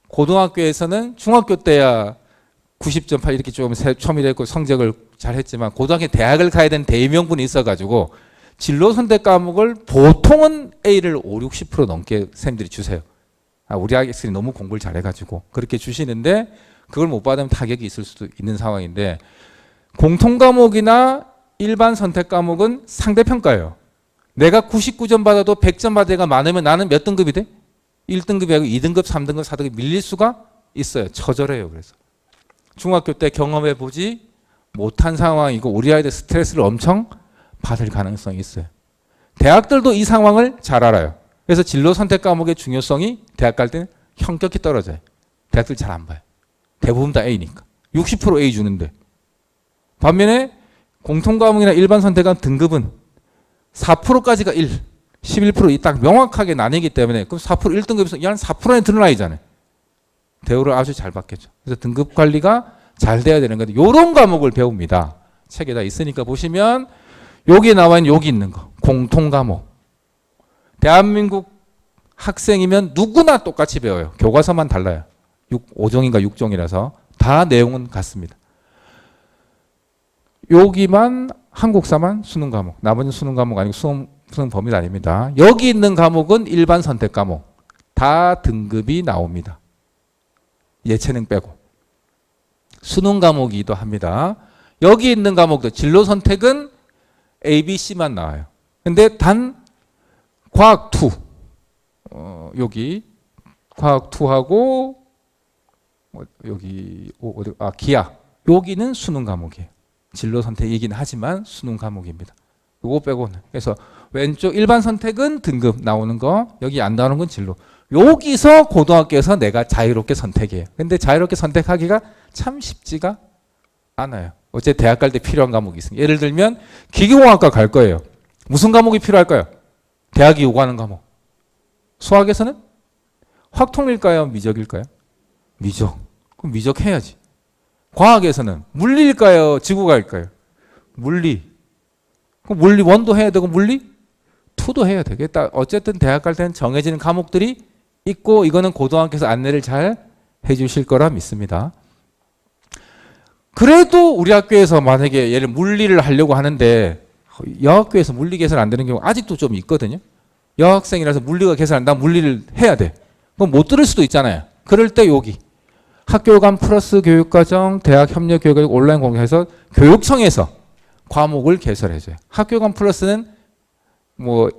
고등학교에서는 중학교 때야 90.8 이렇게 좀 첨예했고 성적을 잘했지만 고등학교 대학을 가야 되는 대명분이 있어가지고 진로 선택 과목을 보통은 A를 5, 60% 넘게 선생님들이 주세요. 아, 우리 학생이 너무 공부를 잘해가지고 그렇게 주시는데 그걸 못 받으면 타격이 있을 수도 있는 상황인데 공통 과목이나 일반 선택 과목은 상대평가예요. 내가 99점 받아도 100점 받을 애가 많으면 나는 몇 등급이 돼? 1등급이고 2등급, 3등급, 4등급 밀릴 수가 있어요. 처절해요. 그래서 중학교 때 경험해보지 못한 상황이고 우리 아이들 스트레스를 엄청 받을 가능성이 있어요. 대학들도 이 상황을 잘 알아요. 그래서 진로 선택 과목의 중요성이 대학 갈 때는 현격히 떨어져요. 대학들 잘 안 봐요. 대부분 다 A니까. 60% A 주는데. 반면에 공통 과목이나 일반 선택한 등급은 4%까지가 1, 11% 딱 명확하게 나뉘기 때문에 그럼 4% 1등급에서 한 4%에 드는 아이잖아요. 대우를 아주 잘 받겠죠. 그래서 등급 관리가 잘 돼야 되는 건데 이런 과목을 배웁니다. 책에 다 있으니까 보시면 여기 나와 있는 여기 있는 거 공통 과목. 대한민국 학생이면 누구나 똑같이 배워요. 교과서만 달라요. 5종인가 6종이라서 다 내용은 같습니다. 여기만 한국사만 수능 과목. 나머지는 수능 과목 아니고 수능 범위도 아닙니다. 여기 있는 과목은 일반 선택 과목. 다 등급이 나옵니다. 예체능 빼고. 수능 과목이기도 합니다. 여기 있는 과목도 진로 선택은 A, B, C만 나와요. 근데 단 과학 2 여기 과학 2하고 여기 기하 여기는 수능 과목이에요. 진로 선택이긴 하지만 수능 과목입니다. 요거 빼고는. 그래서 왼쪽 일반 선택은 등급 나오는 거 여기 안 나오는 건 진로. 여기서 고등학교에서 내가 자유롭게 선택해요. 근데 자유롭게 선택하기가 참 쉽지가 않아요. 어째 대학 갈 때 필요한 과목이 있습니다. 예를 들면 기계공학과 갈 거예요. 무슨 과목이 필요할까요? 대학이 요구하는 과목. 수학에서는 확통일까요? 미적일까요? 미적. 그럼 미적 해야지. 과학에서는 물리일까요? 지구과일까요? 물리. 그럼 물리 1도 해야 되고 물리 2도 해야 되겠다. 어쨌든 대학 갈 때는 정해지는 과목들이 있고 이거는 고등학교에서 안내를 잘 해주실 거라 믿습니다. 그래도 우리 학교에서 만약에 예를 물리를 하려고 하는데 여학교에서 물리 계산 안 되는 경우 아직도 좀 있거든요. 여학생이라서 물리가 계산 안 되면 물리를 해야 돼. 그럼 못 들을 수도 있잖아요. 그럴 때 여기 학교 간 플러스 교육과정, 대학 협력 교육과정 온라인 공개해서 교육청에서 과목을 개설해줘요. 학교 간 플러스는 뭐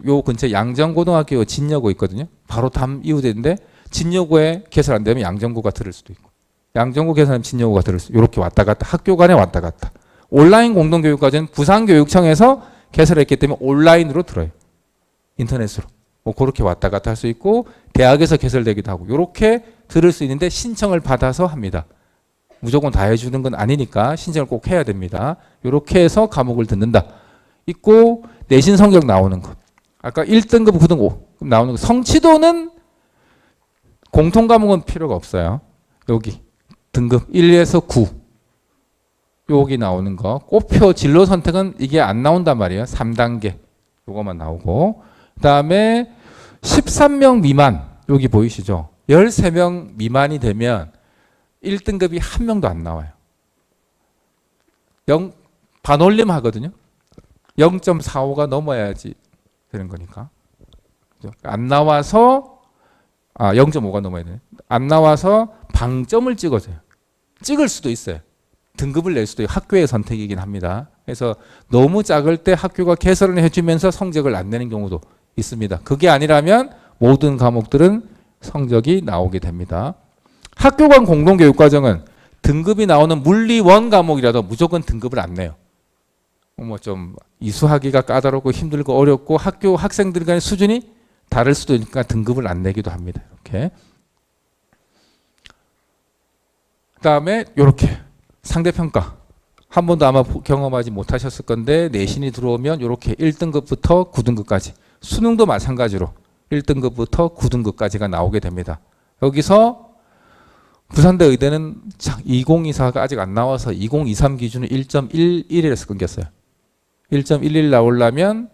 요 근처에 양정고등학교 진여고 있거든요. 바로 담 이웃인데 진여고에 개설 안 되면 양정고가 들을 수도 있고 양정고 개설하면 진여고가 들을 수 이렇게 왔다 갔다 학교 간에 왔다 갔다. 온라인 공동교육과정은 부산교육청에서 개설했기 때문에 온라인으로 들어요. 인터넷으로. 뭐 그렇게 왔다 갔다 할 수 있고 대학에서 개설되기도 하고 이렇게 들을 수 있는데 신청을 받아서 합니다. 무조건 다 해주는 건 아니니까 신청을 꼭 해야 됩니다. 이렇게 해서 과목을 듣는다. 있고 내신 성적 나오는 거. 아까 1등급, 9등급 나오는 거. 성취도는 공통 과목은 필요가 없어요. 여기 등급 1에서 9 여기 나오는 거. 꽃표 진로 선택은 이게 안 나온단 말이에요. 3단계 요거만 나오고 그 다음에 13명 미만 여기 보이시죠? 13명 미만이 되면 1등급이 한 명도 안 나와요. 반올림 하거든요. 0.45가 넘어야지 되는 거니까. 안 나와서 0.5가 넘어야 되네. 안 나와서 방점을 찍어줘요. 찍을 수도 있어요. 등급을 낼 수도 있고 학교의 선택이긴 합니다. 그래서 너무 작을 때 학교가 개설을 해주면서 성적을 안 내는 경우도 있습니다. 그게 아니라면 모든 과목들은 성적이 나오게 됩니다. 학교 간 공동교육과정은 등급이 나오는 물리 원 과목이라도 무조건 등급을 안 내요. 뭐 좀 이수하기가 까다롭고 힘들고 어렵고 학교 학생들 간의 수준이 다를 수도 있으니까 등급을 안 내기도 합니다. 이렇게. 그다음에 이렇게 상대평가. 한 번도 아마 경험하지 못하셨을 건데 내신이 들어오면 이렇게 1등급부터 9등급까지 수능도 마찬가지로 1등급부터 9등급까지가 나오게 됩니다. 여기서 부산대 의대는 2024가 아직 안 나와서 2023 기준은 1.11에서 끊겼어요. 1.11 나오려면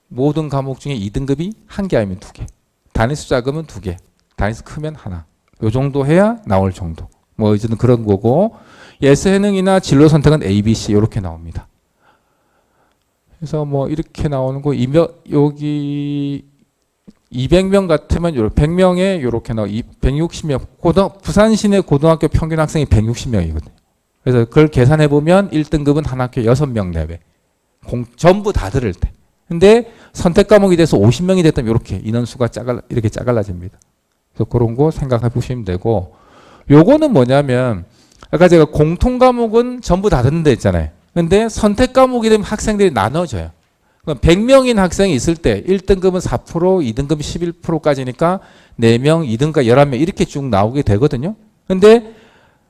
모든 과목 중에 2등급이 1개 아니면 2개. 단위수 작으면 2개. 단위수 크면 하나. 요 정도 해야 나올 정도. 뭐 이제는 그런 거고 예스해능이나 진로 선택은 A, B, C 이렇게 나옵니다. 그래서 뭐 이렇게 나오는 거 여기 200명 같으면 100명에 이렇게 나와 160명. 부산 시내 고등학교 평균 학생이 160명이거든요. 그래서 그걸 계산해 보면 1등급은 한 학교에 6명 내외. 전부 다 들을 때. 근데 선택 과목이 돼서 50명이 됐다면 이렇게 인원수가 이렇게 짜갈라집니다. 그래서 그런 거 생각해 보시면 되고 요거는 뭐냐면 아까 제가 공통 과목은 전부 다 듣는다 했잖아요. 근데 선택 과목이 되면 학생들이 나눠져요. 100명인 학생이 있을 때 1등급은 4%, 2등급이 11%까지니까 4명, 2등급 11명 이렇게 쭉 나오게 되거든요. 근데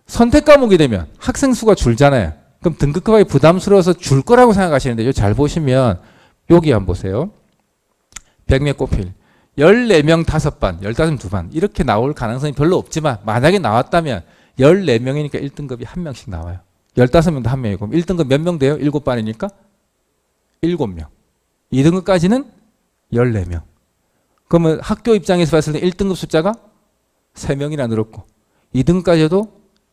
선택 과목이 되면 학생 수가 줄잖아요. 그럼 등급급하게 부담스러워서 줄 거라고 생각하시는데 잘 보시면 여기 한번 보세요. 100명 꼽힐 14명 5반, 15명 2반 이렇게 나올 가능성이 별로 없지만 만약에 나왔다면 14명이니까 1등급이 1명씩 나와요. 15명도 1명이고 그럼 1등급 몇 명 돼요? 7반이니까 7명. 2등급까지는 14명. 그러면 학교 입장에서 봤을 때 1등급 숫자가 3명이나 늘었고 2등급까지도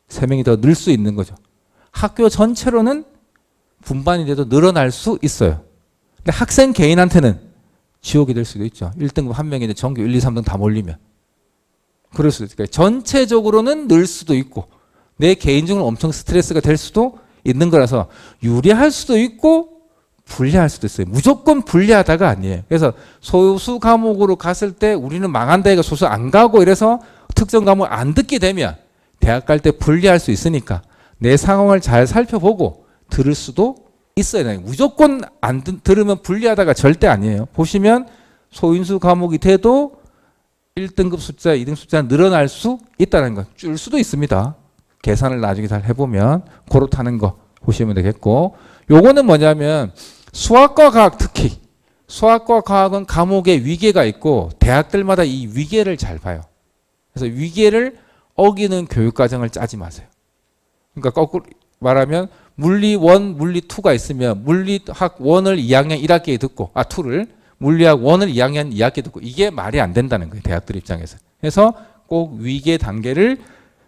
3명이 더 늘 수 있는 거죠. 학교 전체로는 분반이 돼도 늘어날 수 있어요. 근데 학생 개인한테는 지옥이 될 수도 있죠. 1등급 1명인데 전교 1, 2, 3등 다 몰리면. 그럴 수도 있으니까 전체적으로는 늘 수도 있고 내 개인적으로 엄청 스트레스가 될 수도 있는 거라서 유리할 수도 있고 불리할 수도 있어요. 무조건 불리하다가 아니에요. 그래서 소수 과목으로 갔을 때 우리는 망한다 해가 소수 안 가고 이래서 특정 과목을 안 듣게 되면 대학 갈 때 불리할 수 있으니까 내 상황을 잘 살펴보고 들을 수도 있어요. 무조건 안 들으면 불리하다가 절대 아니에요. 보시면 소인수 과목이 돼도 1등급 숫자, 2등급 숫자 늘어날 수 있다는 거. 줄 수도 있습니다. 계산을 나중에 잘 해보면 그렇다는 거 보시면 되겠고 요거는 뭐냐면 수학과 과학 특히 수학과 과학은 과목에 위계가 있고 대학들마다 이 위계를 잘 봐요. 그래서 위계를 어기는 교육과정을 짜지 마세요. 그러니까 거꾸로 말하면 물리 1, 물리 2가 있으면 물리학 1을 2학년 1학기에 듣고 2를 물리학 1을 2학년 2학기에 듣고 이게 말이 안 된다는 거예요. 대학들 입장에서. 그래서 꼭 위계 단계를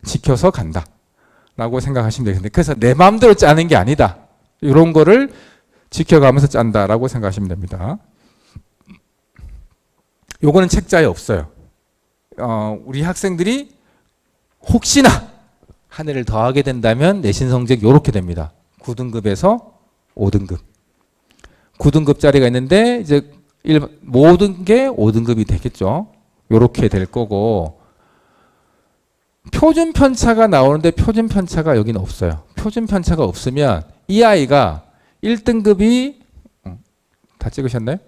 지켜서 간다 라고 생각하시면 되겠는데 그래서 내 마음대로 짜는 게 아니다. 이런 거를 지켜가면서 짠다라고 생각하시면 됩니다. 요거는 책자에 없어요. 우리 학생들이 혹시나 한 해를 더하게 된다면 내신 성적이 이렇게 됩니다. 9등급에서 5등급. 9등급짜리가 있는데 이제 모든 게 5등급이 되겠죠. 이렇게 될 거고 표준 편차가 나오는데 표준 편차가 여기는 없어요. 표준 편차가 없으면 이 아이가 1등급이 다 찍으셨나요?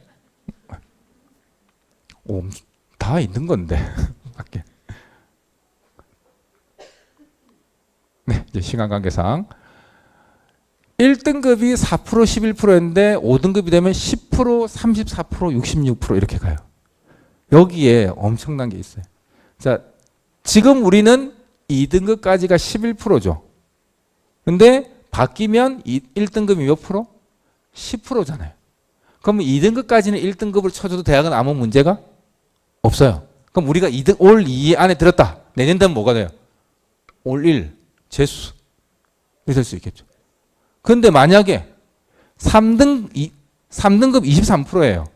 오, 다 있는 건데. 밖에. 네, 이제 시간 관계상 1등급이 4%, 11%였는데 5등급이 되면 10%, 34%, 66% 이렇게 가요. 여기에 엄청난 게 있어요. 자, 지금 우리는 2등급까지가 11%죠. 근데 바뀌면 1등급이 몇 프로? 10%잖아요. 그러면 2등급까지는 1등급을 쳐줘도 대학은 아무 문제가 없어요. 그럼 우리가 올 2 안에 들었다. 내년 되면 뭐가 돼요? 올 1, 재수. 이렇게 될 수 있겠죠. 근데 만약에 3등급 23%예요.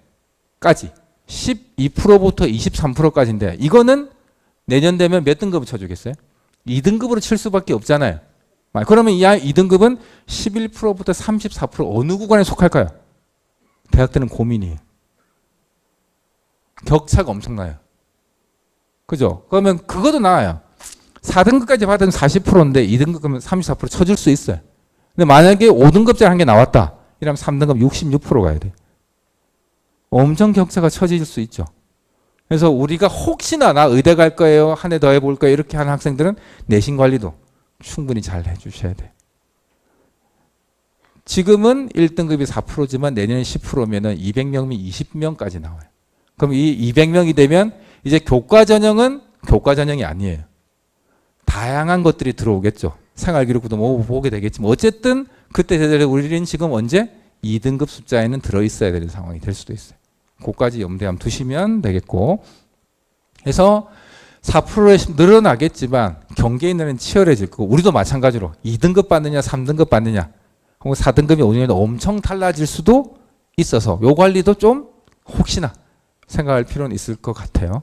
까지. 12%부터 23%까지인데 이거는 내년 되면 몇 등급을 쳐주겠어요? 2등급으로 칠 수밖에 없잖아요. 그러면 이 2등급은 11%부터 34% 어느 구간에 속할까요? 대학들은 고민이에요. 격차가 엄청나요. 그죠? 그러면 그것도 나아요. 4등급까지 받으면 40%인데 2등급은 34% 쳐줄 수 있어요. 근데 만약에 5등급짜리 한 개 나왔다. 이러면 3등급 66% 가야 돼. 엄청 격차가 처질 수 있죠. 그래서 우리가 혹시나 나 의대 갈 거예요. 한 해 더 해볼 거예요. 이렇게 하는 학생들은 내신 관리도 충분히 잘 해주셔야 돼요. 지금은 1등급이 4%지만 내년에 10%면은 200명이면 20명까지 나와요. 그럼 이 200명이 되면 이제 교과 전형은 교과 전형이 아니에요. 다양한 것들이 들어오겠죠. 생활기록부도 뭐 보게 되겠지만 어쨌든 그때 우리는 지금 언제 2등급 숫자에는 들어있어야 되는 상황이 될 수도 있어요. 그것까지 염두에 한번 두시면 되겠고 그래서 4%에 늘어나겠지만 경계인들은 치열해질 거고 우리도 마찬가지로 2등급 받느냐 3등급 받느냐 혹은 4등급이 오늘은 엄청 달라질 수도 있어서 요 관리도 좀 혹시나 생각할 필요는 있을 것 같아요.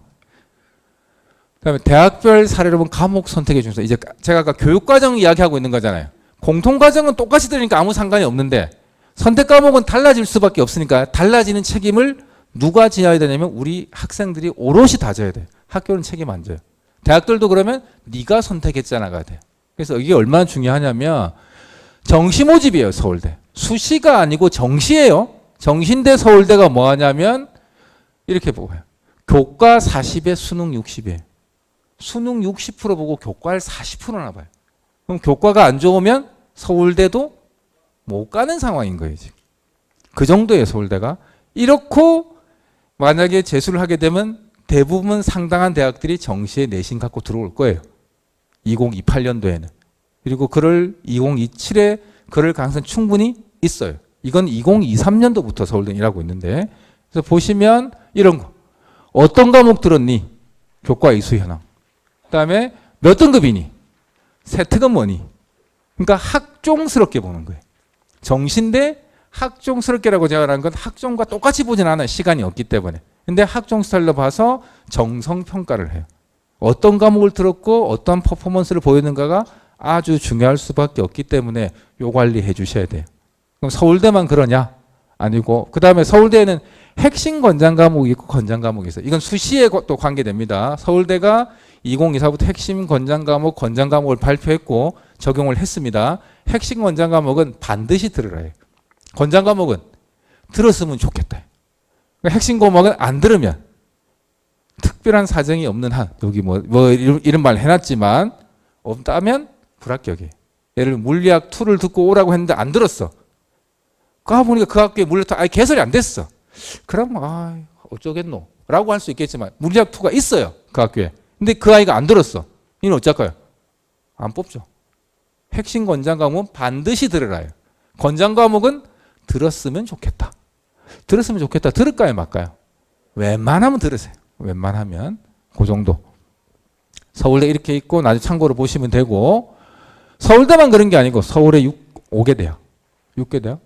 그다음에 대학별 사례로 본 과목 선택의 중요성. 이제 제가 아까 교육과정 이야기하고 있는 거잖아요. 공통과정은 똑같이 들으니까 아무 상관이 없는데 선택 과목은 달라질 수밖에 없으니까 달라지는 책임을 누가 져야 되냐면 우리 학생들이 오롯이 다 져야 돼요. 학교는 책임 안 져요. 대학들도 그러면 네가 선택했잖아가 돼요. 그래서 이게 얼마나 중요하냐면 정시 모집이에요. 서울대. 수시가 아니고 정시예요. 정시인데 서울대가 뭐 하냐면 이렇게 보고요. 교과 40에 수능 60이에요. 수능 60% 보고 교과를 40%나 봐요. 그럼 교과가 안 좋으면 서울대도 못 가는 상황인 거예요. 지금. 그 정도예요. 서울대가. 이렇고 만약에 재수를 하게 되면 대부분 상당한 대학들이 정시에 내신 갖고 들어올 거예요. 2028년도에는. 그리고 그럴 2027에 그럴 가능성이 충분히 있어요. 이건 2023년도부터 서울대는 일하고 있는데 그래서 보시면 이런 거. 어떤 과목 들었니? 교과 이수 현황. 그다음에 몇 등급이니? 세특은 뭐니? 그러니까 학종스럽게 보는 거예요. 정시인데 학종스럽게라고 제가 말하는 건 학종과 똑같이 보진 않아요. 시간이 없기 때문에. 근데 학종 스타일로 봐서 정성평가를 해요. 어떤 과목을 들었고 어떤 퍼포먼스를 보이는가가 아주 중요할 수밖에 없기 때문에 요 관리해 주셔야 돼요. 그럼 서울대만 그러냐? 아니고 그 다음에 서울대에는 핵심 권장 과목이 있고 권장 과목이 있어요. 이건 수시에 또 관계됩니다. 서울대가 2024부터 핵심 권장 과목, 권장 과목을 발표했고 적용을 했습니다. 핵심 권장 과목은 반드시 들으라 해요. 권장 과목은 들었으면 좋겠다. 핵심 과목은 안 들으면 특별한 사정이 없는 한 여기 뭐 이런 말 해놨지만 없다면 불합격이에요. 예를 들면 물리학 2를 듣고 오라고 했는데 안 들었어. 가보니까 그 학교에 물리학 2 개설이 안 됐어. 그럼 어쩌겠노 라고 할 수 있겠지만 물리학 2가 있어요. 그 학교에. 근데 그 아이가 안 들었어. 이는 어쩔까요? 안 뽑죠. 핵심 권장 과목은 반드시 들으라 해요. 권장 과목은 들었으면 좋겠다. 들었으면 좋겠다. 들을까요? 말까요? 웬만하면 들으세요. 웬만하면 그 정도. 서울대 이렇게 있고 나중에 참고로 보시면 되고 서울대만 그런 게 아니고 서울에 5개 대학. 6개 대학?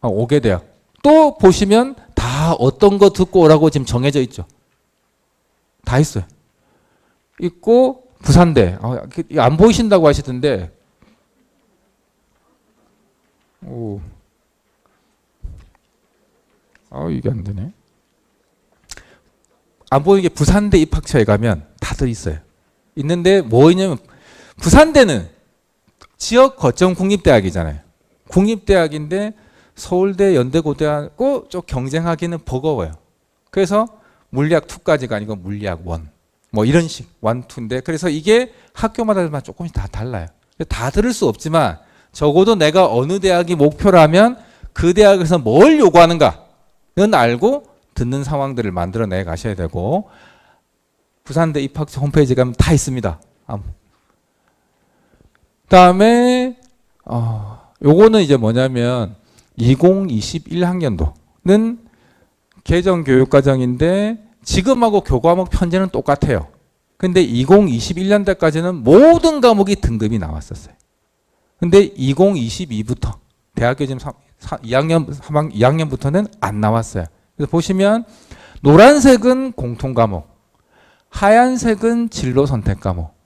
5개 대학. 또 보시면 다 어떤 거 듣고 오라고 지금 정해져 있죠. 다 있어요. 있고 부산대. 안 보이신다고 하시던데 이게 안 되네. 안 보이게 부산대 입학처에 가면 다들 있어요. 있는데 뭐 있냐면 부산대는 지역 거점 국립대학이잖아요. 국립대학인데 서울대, 연대, 고대하고 좀 경쟁하기는 버거워요. 그래서 물리학 2까지가 아니고 물리학 1. 뭐 이런 식 1, 2인데 그래서 이게 학교마다 조금씩 다 달라요. 다 들을 수 없지만 적어도 내가 어느 대학이 목표라면 그 대학에서 뭘 요구하는가는 알고 듣는 상황들을 만들어내 가셔야 되고 부산대 입학처 홈페이지 가면 다 있습니다. 그다음에 요거는 이제 뭐냐면 2021학년도는 개정 교육과정인데 지금하고 교과목 편제는 똑같아요. 근데 2021년도까지는 모든 과목이 등급이 나왔었어요. 근데 2022부터 대학교 지금 2학년부터는 안 나왔어요. 그래서 보시면 노란색은 공통 과목, 하얀색은 진로 선택 과목,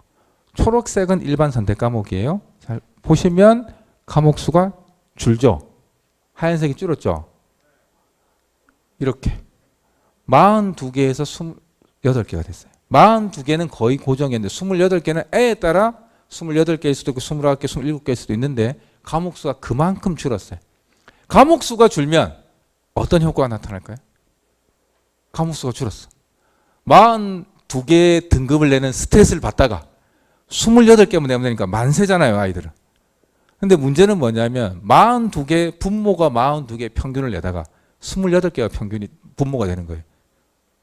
초록색은 일반 선택 과목이에요. 잘 보시면 과목 수가 줄죠. 하얀색이 줄었죠. 이렇게 42개에서 28개가 됐어요. 42개는 거의 고정이었는데 28개는 애에 따라 28개일 수도 있고 29개, 27개일 수도 있는데 과목 수가 그만큼 줄었어요. 과목 수가 줄면 어떤 효과가 나타날까요? 과목 수가 줄었어. 42개 등급을 내는 스트레스를 받다가 28개만 내면 되니까 만세잖아요, 아이들은. 근데 문제는 뭐냐면 42개 분모가 42개 평균을 내다가 28개가 평균이 분모가 되는 거예요.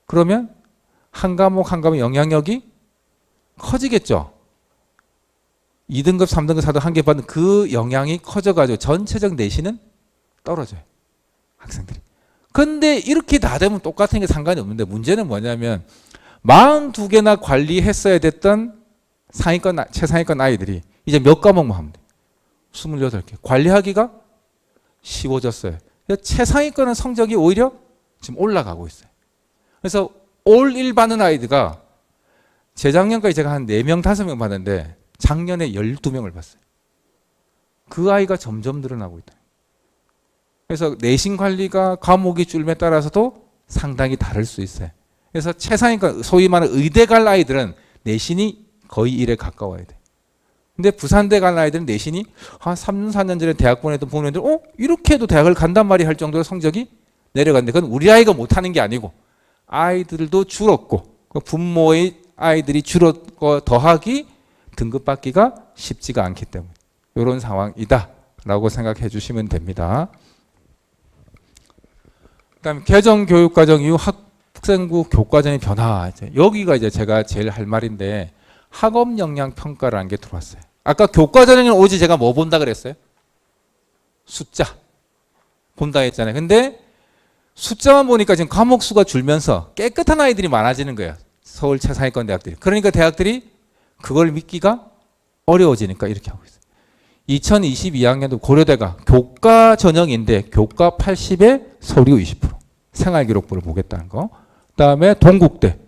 그러면 한 과목 한 과목 영향력이 커지겠죠. 2등급, 3등급, 4등급 한 개 받는 그 영향이 커져가지고 전체적 내신은 떨어져요. 학생들이. 근데 이렇게 다 되면 똑같은 게 상관이 없는데 문제는 뭐냐면 42개나 관리했어야 됐던 상위권, 최상위권 아이들이 이제 몇 과목만 하면 돼요. 28개. 관리하기가 쉬워졌어요. 최상위권은 성적이 오히려 지금 올라가고 있어요. 그래서 올 1 받는 아이들가 재작년까지 제가 한 4명, 5명 봤는데 작년에 12명을 봤어요. 그 아이가 점점 늘어나고 있다. 그래서 내신 관리가 과목이 줄에 따라서도 상당히 다를 수 있어요. 그래서 최상위권, 소위 말하는 의대 갈 아이들은 내신이 거의 1에 가까워야 돼. 근데 부산대 간 아이들은 내신이 한 3년, 4년 전에 대학 보냈던 부모님들 이렇게 해도 대학을 간단 말이 할 정도로 성적이 내려갔는데 그건 우리 아이가 못하는 게 아니고 아이들도 줄었고 부모의 아이들이 줄었고 더하기 등급 받기가 쉽지가 않기 때문에 이런 상황이다 라고 생각해 주시면 됩니다. 그다음에 개정 교육과정 이후 학생부 교과정의 변화, 여기가 이제 제가 제일 할 말인데 학업 역량 평가라는 게 들어왔어요. 아까 교과정에는 오직 제가 뭐 본다 그랬어요? 숫자 본다 했잖아요. 근데 숫자만 보니까 지금 과목 수가 줄면서 깨끗한 아이들이 많아지는 거예요. 서울 최상위권 대학들이. 그러니까 대학들이 그걸 믿기가 어려워지니까 이렇게 하고 있어요. 2022학년도 고려대가 교과 전형인데 교과 80에 서류 20%. 생활기록부를 보겠다는 거. 그다음에 동국대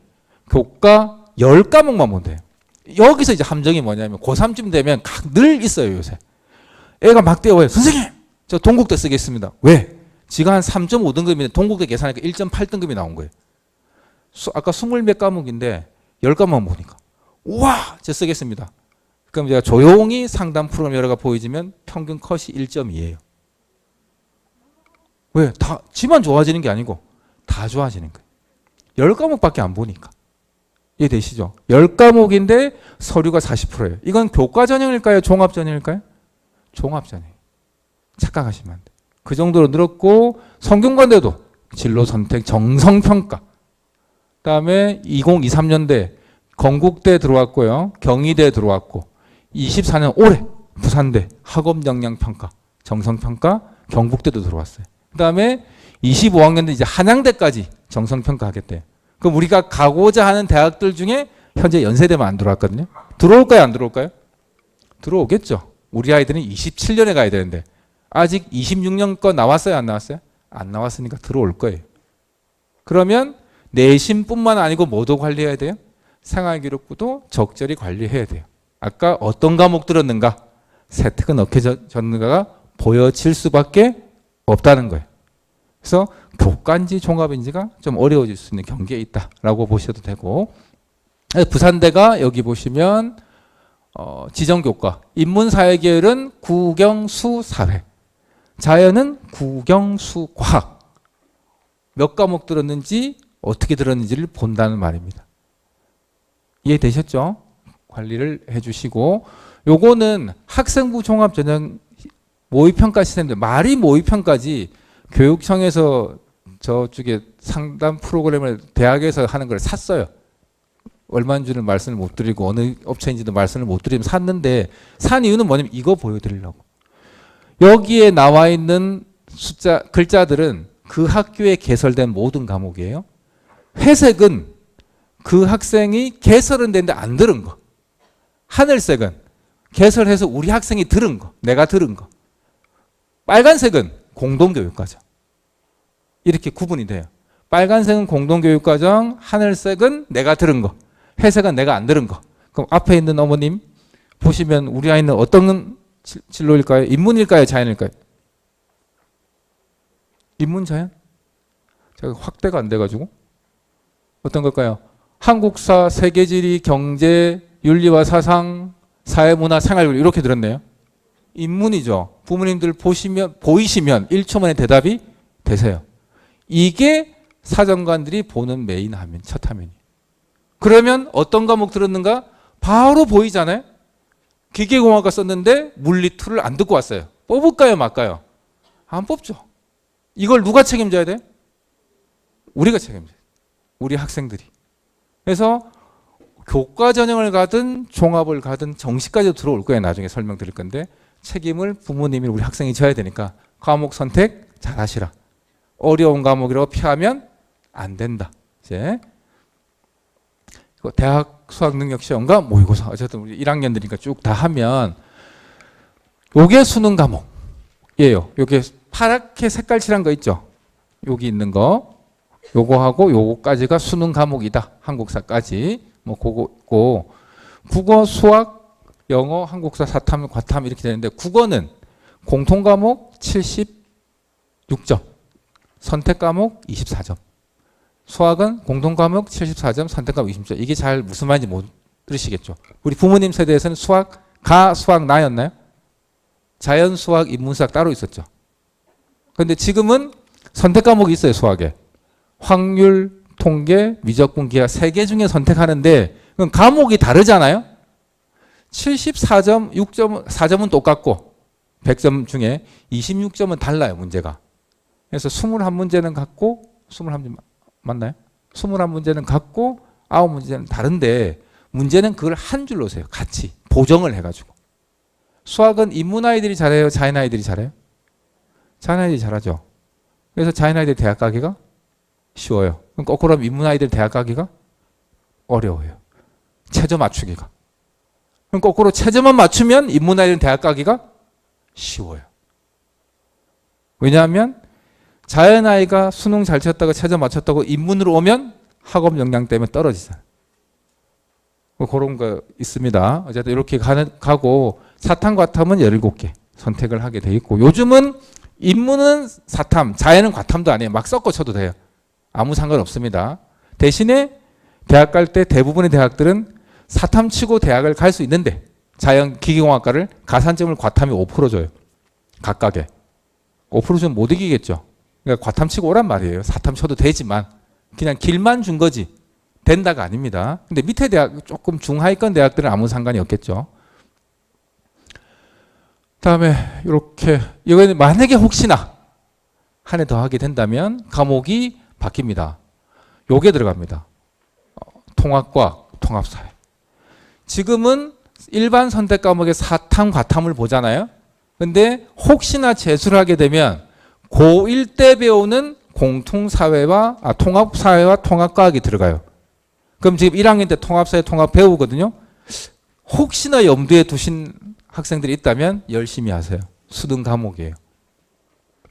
교과 10과목만 본대요. 여기서 이제 함정이 뭐냐면 고3쯤 되면 늘 있어요, 요새. 애가 막 뛰어와요. 선생님, 저 동국대 쓰겠습니다. 왜? 지가 한 3.5등급인데 동국대 계산하니까 1.8등급이 나온 거예요. 아까 20몇 과목인데 10과목만 보니까. 우와, 저 쓰겠습니다. 그럼 제가 조용히 상담 프로그램 여러 가 보여주면 평균 컷이 1.2예요. 왜? 다 지만 좋아지는 게 아니고 다 좋아지는 거예요. 10과목밖에 안 보니까. 이해되시죠? 10과목인데 서류가 40%예요. 이건 교과 전형일까요? 종합 전형일까요? 종합 전형. 착각하시면 안 돼요. 그 정도로 늘었고 성균관대도 진로 선택 정성평가. 그다음에 2023년대 건국대 들어왔고요. 경희대 들어왔고 24년 올해 부산대 학업 역량 평가, 정성평가, 경북대도 들어왔어요. 그다음에 25학년대 이제 한양대까지 정성평가 하겠대요. 그럼 우리가 가고자 하는 대학들 중에 현재 연세대만 안 들어왔거든요. 들어올까요? 안 들어올까요? 들어오겠죠. 우리 아이들은 27년에 가야 되는데 아직 26년 거 나왔어요? 안 나왔어요? 안 나왔으니까 들어올 거예요. 그러면 내신뿐만 아니고 뭐도 관리해야 돼요? 생활기록부도 적절히 관리해야 돼요. 아까 어떤 과목 들었는가? 세특은 어떻게 졌는가가 보여질 수밖에 없다는 거예요. 그래서 교과인지 종합인지가 좀 어려워질 수 있는 경계에 있다라고 보셔도 되고, 부산대가 여기 보시면 지정교과, 인문사회계열은 국영수사회, 자연은 국영수과학. 몇 과목 들었는지 어떻게 들었는지를 본다는 말입니다. 이해되셨죠? 관리를 해주시고, 요거는 학생부 종합전형 모의평가 시스템인데, 말이 모의평가지 교육청에서 저쪽에 상담 프로그램을 대학에서 하는 걸 샀어요. 얼마인지는 말씀을 못 드리고 어느 업체인지도 말씀을 못 드리면 샀는데, 산 이유는 뭐냐면 이거 보여드리려고. 여기에 나와 있는 숫자 글자들은 그 학교에 개설된 모든 과목이에요. 회색은 그 학생이 개설은 됐는데 안 들은 거. 하늘색은 개설해서 우리 학생이 들은 거, 내가 들은 거. 빨간색은 공동교육과정. 이렇게 구분이 돼요. 빨간색은 공동교육과정, 하늘색은 내가 들은 거, 회색은 내가 안 들은 거. 그럼 앞에 있는 어머님 보시면 우리 아이는 어떤 진로일까요? 인문일까요? 자연일까요? 인문 자연? 제가 확대가 안 돼가지고 어떤 걸까요? 한국사, 세계지리, 경제, 윤리와 사상, 사회문화, 생활 이렇게 들었네요. 인문이죠. 부모님들 보이시면 1초 만에 대답이 되세요. 이게 사정관들이 보는 메인 화면, 첫 화면이에요. 그러면 어떤 과목 들었는가? 바로 보이잖아요. 기계공학과 썼는데 물리2를 안 듣고 왔어요. 뽑을까요? 말까요? 안 뽑죠. 이걸 누가 책임져야 돼? 우리가 책임져요. 우리 학생들이. 그래서 교과 전형을 가든 종합을 가든 정시까지도 들어올 거예요. 나중에 설명드릴 건데 책임을 부모님이 우리 학생이 져야 되니까 과목 선택 잘 하시라. 어려운 과목이라고 피하면 안 된다. 이제 대학 수학능력시험과 모의고사 어쨌든 우리 1학년들이니까 쭉 다 하면 요게 수능 과목이에요. 요게 파랗게 색깔 칠한 거 있죠. 여기 있는 거 요거하고 요거까지가 수능 과목이다. 한국사까지 뭐 그거 국어, 수학, 영어, 한국사, 사탐, 과탐 이렇게 되는데 국어는 공통 과목 76점, 선택 과목 24점. 수학은 공통 과목 74점, 선택 과목 20점. 이게 잘 무슨 말인지 못 들으시겠죠. 우리 부모님 세대에서는 수학, 수학, 나였나요? 자연, 수학, 인문, 수학 따로 있었죠. 그런데 지금은 선택 과목이 있어요. 수학에. 확률, 통계, 미적분, 기하 3개 중에 선택하는데 그럼 과목이 다르잖아요. 74점, 6점, 4점은 똑같고 100점 중에 26점은 달라요. 문제가. 그래서 21문제는 같고 21문제 맞나요? 21문제는 같고 9문제는 다른데 문제는 그걸 한 줄로 세요. 같이 보정을 해가지고. 수학은 인문 아이들이 잘해요? 자연 아이들이 잘해요? 자연 아이들이 잘하죠. 그래서 자연 아이들 대학 가기가 쉬워요. 그럼 거꾸로 하면 인문 아이들 대학 가기가 어려워요. 최저 맞추기가. 그럼 거꾸로 최저만 맞추면 인문 아이들 대학 가기가 쉬워요. 왜냐하면 자연 아이가 수능 잘 쳤다고 최저 맞췄다고 인문으로 오면 학업 역량 때문에 떨어지잖아요. 뭐 그런 거 있습니다. 어쨌든 이렇게 가고 사탐, 과탐은 17개 선택을 하게 돼 있고 요즘은 인문은 사탐, 자연은 과탐도 아니에요. 막 섞어 쳐도 돼요. 아무 상관없습니다. 대신에 대학 갈 때 대부분의 대학들은 사탐 치고 대학을 갈 수 있는데 자연 기계공학과를 가산점을 과탐이 5% 줘요. 각각에. 5% 주면 못 이기겠죠. 그러니까 과탐 치고 오란 말이에요. 사탐 쳐도 되지만 그냥 길만 준 거지 된다가 아닙니다. 근데 밑에 대학 조금 중하위권 대학들은 아무 상관이 없겠죠. 다음에 이렇게 이거는 만약에 혹시나 한 해 더 하게 된다면 과목이 바뀝니다. 요게 들어갑니다. 통합과학, 통합사회. 지금은 일반 선택 과목의 사탐, 과탐을 보잖아요. 근데 혹시나 재수를 하게 되면 고1 때 배우는 공통사회와 통합사회와 통합과학이 들어가요. 그럼 지금 1학년 때 통합사회, 통합 배우거든요. 혹시나 염두에 두신 학생들이 있다면 열심히 하세요. 수능 과목이에요.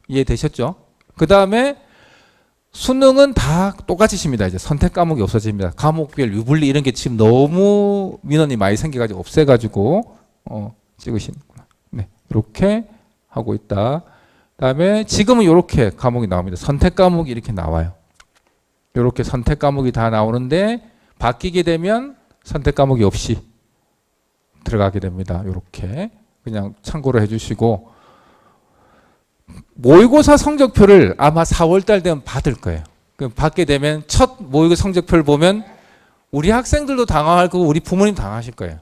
이해되셨죠? 그 다음에 수능은 다 똑같이십니다. 이제 선택 과목이 없어집니다. 과목별 유불리 이런 게 지금 너무 민원이 많이 생겨가지고 없애가지고 찍으시는구나. 네, 이렇게 하고 있다. 그다음에 지금은 이렇게 과목이 나옵니다. 선택 과목이 이렇게 나와요. 이렇게 선택 과목이 다 나오는데 바뀌게 되면 선택 과목이 없이 들어가게 됩니다. 이렇게 그냥 참고로 해주시고 모의고사 성적표를 아마 4월달 되면 받을 거예요. 받게 되면 첫 모의고사 성적표를 보면 우리 학생들도 당황할 거고 우리 부모님 당하실 거예요.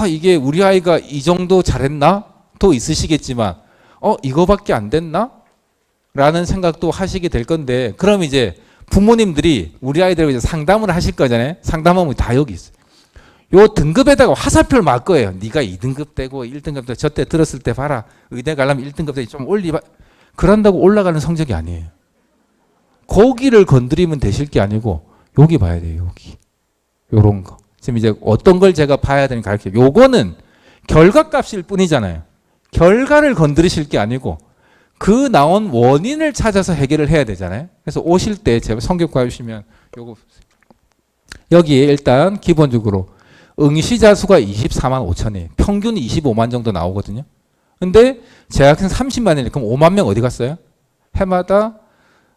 이게 우리 아이가 이 정도 잘했나? 또 있으시겠지만 이거밖에 안 됐나? 라는 생각도 하시게 될 건데, 그럼 이제 부모님들이 우리 아이들하고 이제 상담을 하실 거잖아요. 상담하면 다 여기 있어요. 요 등급에다가 화살표를 막 거예요. 네가 2등급 되고 1등급 되고 저때 들었을 때 봐라. 의대 가려면 1등급 되고 좀 올리봐. 그런다고 올라가는 성적이 아니에요. 거기를 건드리면 되실 게 아니고 여기 봐야 돼요. 여기. 요런 거. 지금 이제 어떤 걸 제가 봐야 되는지 가르쳐요. 요거는 결과값일 뿐이잖아요. 결과를 건드리실 게 아니고 그 나온 원인을 찾아서 해결을 해야 되잖아요. 그래서 오실 때 제가 성격 봐주시면 요거 여기에 일단 기본적으로 응시자 수가 24만 5천이에요. 평균 25만 정도 나오거든요. 근데 재학생 30만이니까 그럼 5만 명 어디 갔어요? 해마다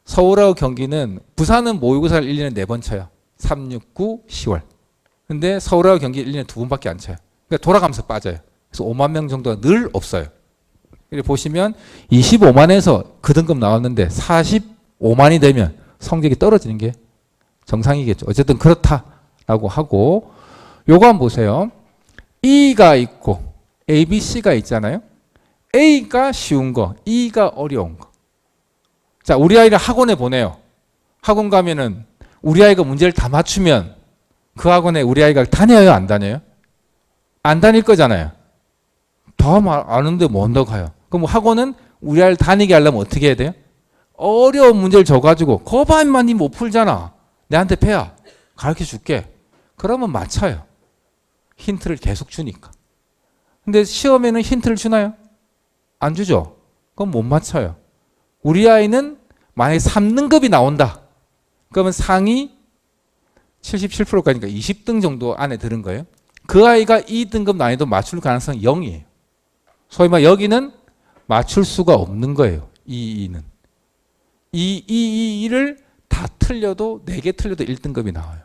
서울하고 경기는, 부산은 모의고사를 1년에 4번 쳐요. 3, 6, 9, 10월. 근데 서울하고 경기 1년에 2번밖에 안 쳐요. 그러니까 돌아가면서 빠져요. 그래서 5만 명 정도가 늘 없어요. 보시면 25만에서 그 등급 나왔는데 45만이 되면 성적이 떨어지는 게 정상이겠죠. 어쨌든 그렇다라고 하고, 요거 한번 보세요. E가 있고 A, B, C가 있잖아요. A가 쉬운 거, E가 어려운 거. 자, 우리 아이를 학원에 보내요. 학원 가면은 우리 아이가 문제를 다 맞추면 그 학원에 우리 아이가 다녀요, 안 다녀요? 안 다닐 거잖아요. 다 아는데 먼저 가요. 그럼 학원은 우리 아이를 다니게 하려면 어떻게 해야 돼요? 어려운 문제를 줘가지고 거반만 니 못 풀잖아. 내한테 패야. 가르쳐 줄게. 그러면 맞춰요. 힌트를 계속 주니까. 근데 시험에는 힌트를 주나요? 안 주죠. 그럼 못 맞춰요. 우리 아이는 만약에 3등급이 나온다. 그러면 상위 77%까지니까 20등 정도 안에 들은 거예요. 그 아이가 2등급 난이도 맞출 가능성이 0이에요. 소위 말 여기는 맞출 수가 없는 거예요. 이는. 이를 다 틀려도 4개 틀려도 1등급이 나와요.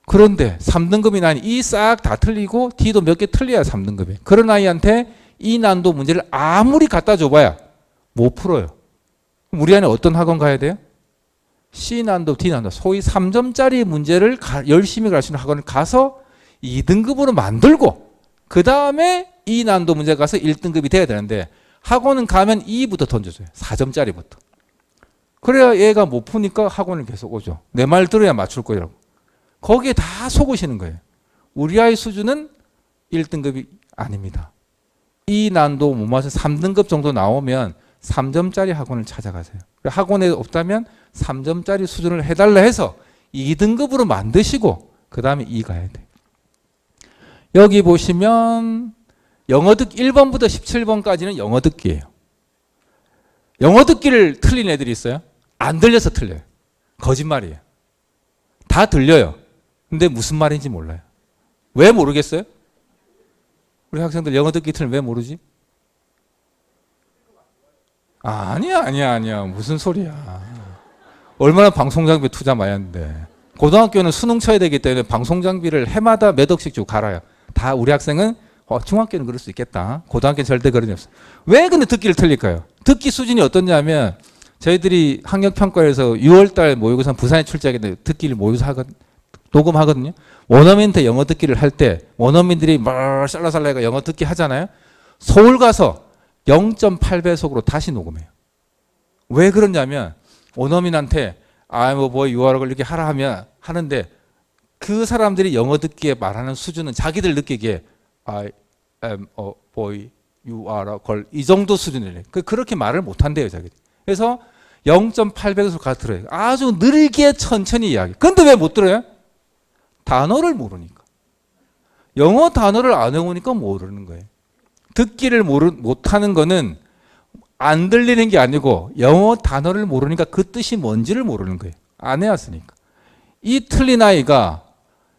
그런데 3등급이 나니 이 싹 다 틀리고 D도 몇 개 틀려야 3등급이에요. 그런 아이한테 이 난도 문제를 아무리 갖다 줘봐야 못 풀어요. 그럼 우리 아이는 어떤 학원 가야 돼요? C 난도, D 난도, 소위 3점짜리 문제를 열심히 가르치는 학원을 가서 2등급으로 만들고 그 다음에 이 난도 문제 가서 1등급이 돼야 되는데, 학원은 가면 2부터 던져줘요. 4점짜리부터. 그래야 얘가 못 푸니까 학원을 계속 오죠. 내 말 들어야 맞출 거라고. 거기에 다 속으시는 거예요. 우리 아이 수준은 1등급이 아닙니다. 이 난도 못 맞춰 3등급 정도 나오면 3점짜리 학원을 찾아가세요. 학원에 없다면 3점짜리 수준을 해달라 해서 2등급으로 만드시고 그 다음에 2 가야 돼요. 여기 보시면 영어 듣기 1번부터 17번까지는 영어 듣기예요. 영어 듣기를 틀린 애들이 있어요. 안 들려서 틀려요. 거짓말이에요. 다 들려요. 근데 무슨 말인지 몰라요. 왜 모르겠어요? 우리 학생들 영어 듣기 틀면 왜 모르지? 아니야. 무슨 소리야. 얼마나 방송 장비 투자 많이 하는데. 고등학교는 수능 쳐야 되기 때문에 방송 장비를 해마다 몇 억씩 주고 갈아요. 다 우리 학생은 중학교는 그럴 수 있겠다. 고등학교는 절대 그런 일 없어요. 왜 근데 듣기를 틀릴까요? 듣기 수준이 어떻냐면 저희들이 학력평가에서 6월달 모의고사 부산에 출제하겠는데 듣기를 모의고사 녹음하거든요. 원어민한테 영어 듣기를 할 때 원어민들이 막 살라살라가 영어 듣기 하잖아요. 서울 가서 0.8배속으로 다시 녹음해요. 왜 그러냐면 원어민한테 I'm a boy, you are a girl 이렇게 하라 하면 하는데 그 사람들이 영어 듣기에 말하는 수준은 자기들 느끼기에 I am a boy, you are a girl 이 정도 수준이래요. 그렇게 말을 못한대요, 자기들. 그래서 0.8배속으로 가 들어요. 아주 느리게 천천히 이야기. 그런데 왜 못 들어요? 단어를 모르니까. 영어 단어를 안 외우니까 모르는 거예요. 듣기를 못하는 거는 안 들리는 게 아니고 영어 단어를 모르니까 그 뜻이 뭔지를 모르는 거예요. 안 해왔으니까. 이 틀린 아이가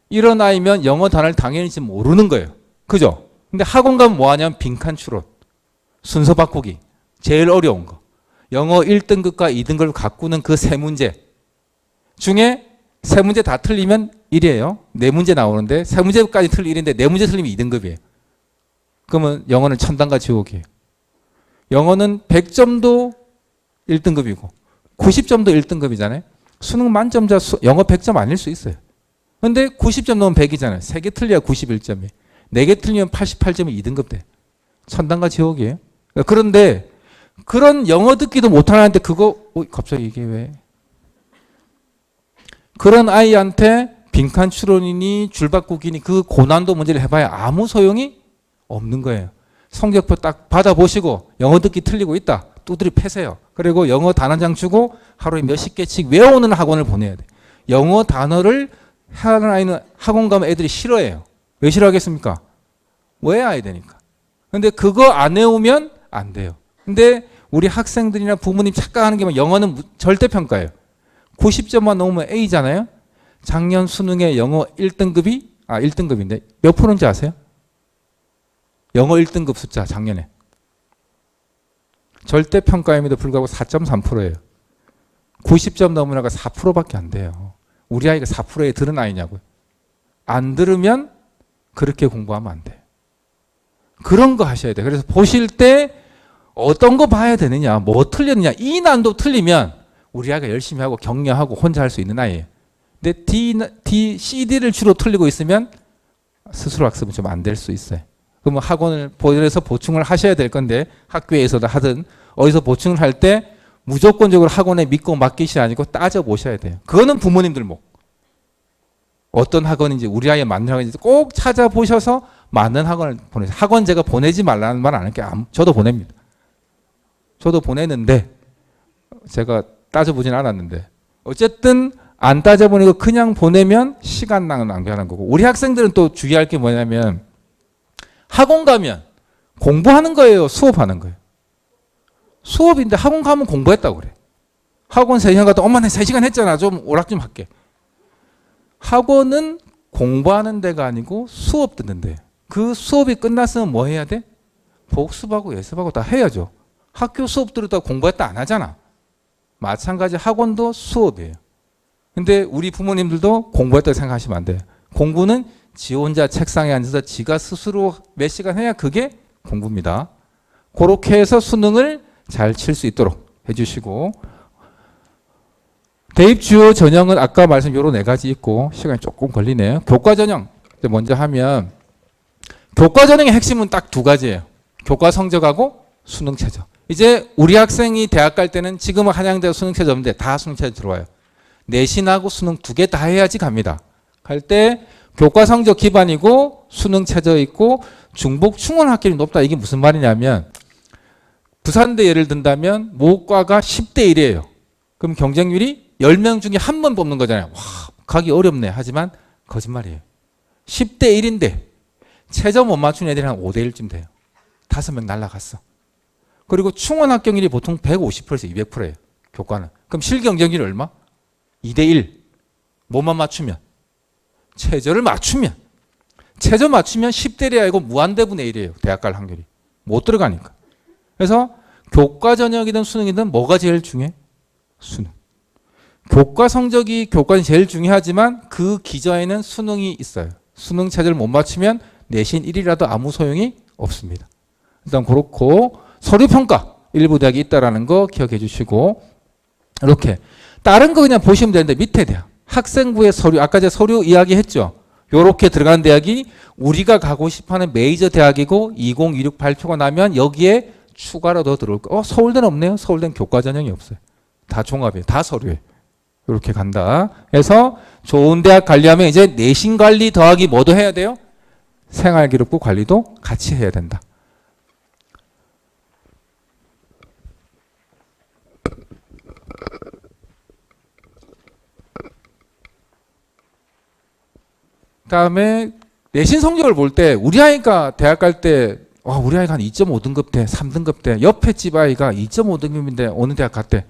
이런 아이면 영어 단어를 당연히 모르는 거예요. 그죠? 근데 학원 가면 뭐 하냐면 빈칸 추론, 순서 바꾸기, 제일 어려운 거. 영어 1등급과 2등급을 가꾸는 그 세 문제 중에 세 문제 다 틀리면 1이에요. 네 문제 나오는데 세 문제까지 틀리면 1인데 네 문제 틀리면 2등급이에요. 그러면 영어는 천당과 지옥이에요. 영어는 100점도 1등급이고 90점도 1등급이잖아요. 수능 만점자 영어 100점 아닐 수 있어요. 근데 90점 넘으면 100이잖아요. 3개 틀려야 91점이에요. 4개 틀리면 88점이 2등급 돼. 천당과 지옥이에요. 그런데 그런 영어 듣기도 못하는데 그거 갑자기 이게 왜? 그런 아이한테 빈칸 추론이니 줄바꾸기니 그 고난도 문제를 해봐야 아무 소용이 없는 거예요. 성적표 딱 받아보시고 영어 듣기 틀리고 있다. 두드려 패세요. 그리고 영어 단원장 주고 하루에 몇십 개씩 외우는 학원을 보내야 돼. 영어 단어를 하는 아이는 학원 가면 애들이 싫어해요. 왜 싫어하겠습니까? 외워야 되니까. 근데 그거 안 외우면 안 돼요. 근데 우리 학생들이나 부모님 착각하는 게 영어는 절대평가예요. 90점만 넘으면 A잖아요. 작년 수능에 영어 1등급이 1등급인데 몇 프로인지 아세요? 영어 1등급 숫자 작년에. 절대평가임에도 불구하고 4.3%예요. 90점 넘은 아이가 4%밖에 안 돼요. 우리 아이가 4%에 들은 아이냐고요. 안 들으면 그렇게 공부하면 안 돼요. 그런 거 하셔야 돼요. 그래서 보실 때 어떤 거 봐야 되느냐, 뭐 틀렸느냐, 이 난도 틀리면 우리 아이가 열심히 하고 격려하고 혼자 할 수 있는 아이예요. 근데 CD를 주로 틀리고 있으면 스스로 학습은 좀 안 될 수 있어요. 그러면 학원을 보내서 보충을 하셔야 될 건데 학교에서도 하든 어디서 보충을 할 때 무조건적으로 학원에 믿고 맡기시 아니고 따져보셔야 돼요. 그거는 부모님들 목. 어떤 학원인지 우리 아이에 맞는 학원인지 꼭 찾아보셔서 맞는 학원을 보내세요. 학원 제가 보내지 말라는 말 안 할게요. 저도 보냅니다. 저도 보내는데 제가 따져보진 않았는데 어쨌든 안 따져보내고 그냥 보내면 시간 낭비하는 거고 우리 학생들은 또 주의할 게 뭐냐면 학원 가면 공부하는 거예요? 수업하는 거예요? 수업인데 학원 가면 공부했다고 그래. 학원 3시간 갔다 엄마 나 3시간 했잖아. 좀 오락 좀 할게. 학원은 공부하는 데가 아니고 수업 듣는 데. 그 수업이 끝났으면 뭐 해야 돼? 복습하고 예습하고 다 해야죠. 학교 수업 들었다고 공부했다 안 하잖아. 마찬가지 학원도 수업이에요. 근데 우리 부모님들도 공부했다고 생각하시면 안 돼요. 공부는 지 혼자 책상에 앉아서 지가 스스로 몇 시간 해야 그게 공부입니다. 그렇게 해서 수능을 잘 칠 수 있도록 해주시고 대입 주요 전형은 아까 말씀 요런 4가지 있고 시간이 조금 걸리네요. 교과 전형 먼저 하면 교과 전형의 핵심은 딱 2가지예요. 교과 성적하고 수능 최저. 이제 우리 학생이 대학 갈 때는 지금은 한양대가 수능 최저 없는데 다 수능 최저 들어와요. 내신하고 수능 2개 다 해야지 갑니다. 갈 때 교과 성적 기반이고 수능 최저 있고 중복 충원 합격률이 높다. 이게 무슨 말이냐면 부산대 예를 든다면 모과가 10대 1이에요. 그럼 경쟁률이 10명 중에 한 번 뽑는 거잖아요. 와, 가기 어렵네. 하지만 거짓말이에요. 10대 1인데 최저 못 맞춘 애들이 한 5대 1쯤 돼요. 5명 날라갔어. 그리고 충원 합격률이 보통 150%에서 200%예요. 교과는. 그럼 실경쟁률이 얼마? 2대 1. 뭐만 맞추면? 최저를 맞추면. 최저 맞추면 10대 1이 아니고 무한대분의 1이에요. 대학 갈 확률이. 못 들어가니까. 그래서 교과 전형이든 수능이든 뭐가 제일 중요해? 수능. 교과 성적이 교과는 제일 중요하지만 그 기저에는 수능이 있어요. 수능 최저를 못 맞추면 내신 1이라도 아무 소용이 없습니다. 일단 그렇고 서류평가 일부 대학이 있다는 거 기억해 주시고 이렇게 다른 거 그냥 보시면 되는데 밑에 대학 학생부의 서류 아까 제가 서류 이야기했죠. 이렇게 들어가는 대학이 우리가 가고 싶어하는 메이저 대학이고 2026 발표가 나면 여기에 추가로 더 들어올 거. 서울대는 없네요. 서울대는 교과 전형이 없어요. 다 종합이에요. 다 서류에. 이렇게 간다. 그래서 좋은 대학 관리하면 이제 내신 관리 더하기 뭐도 해야 돼요? 생활기록부 관리도 같이 해야 된다. 그다음에 내신 성적을 볼 때 우리 아이가 대학 갈 때 우리 아이가 한 2.5등급 돼, 3등급 돼. 옆에 집 아이가 2.5등급인데 어느 대학 갔대.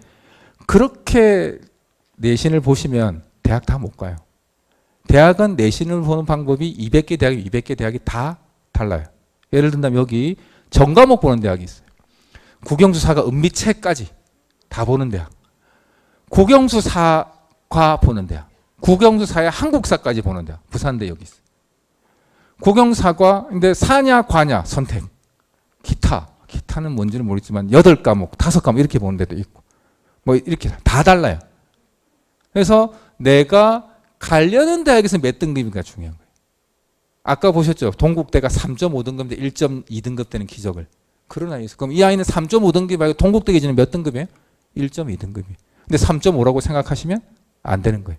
그렇게 내신을 보시면 대학 다 못 가요. 대학은 내신을 보는 방법이 200개 대학이 200개 대학이 다 달라요. 예를 든다면 여기 전과목 보는 대학이 있어요. 국영수사가 은미체까지 다 보는 대학. 국영수사과 보는 대학. 국영수사의 한국사까지 보는 대학. 부산대 여기 있어요. 국영사과 근데 사냐 과냐 선택. 기타는 뭔지는 모르겠지만 8과목, 5과목 이렇게 보는 데도 있고 뭐 이렇게 다 달라요. 그래서 내가 가려는 대학에서 몇 등급인가 중요한 거예요. 아까 보셨죠? 동국대가 3.5등급인데 1.2등급 되는 기적을. 그런 아이 있어요. 그럼 이 아이는 3.5등급이 말고 동국대 기준은 몇 등급이에요? 1.2등급이에요. 근데 3.5라고 생각하시면 안 되는 거예요.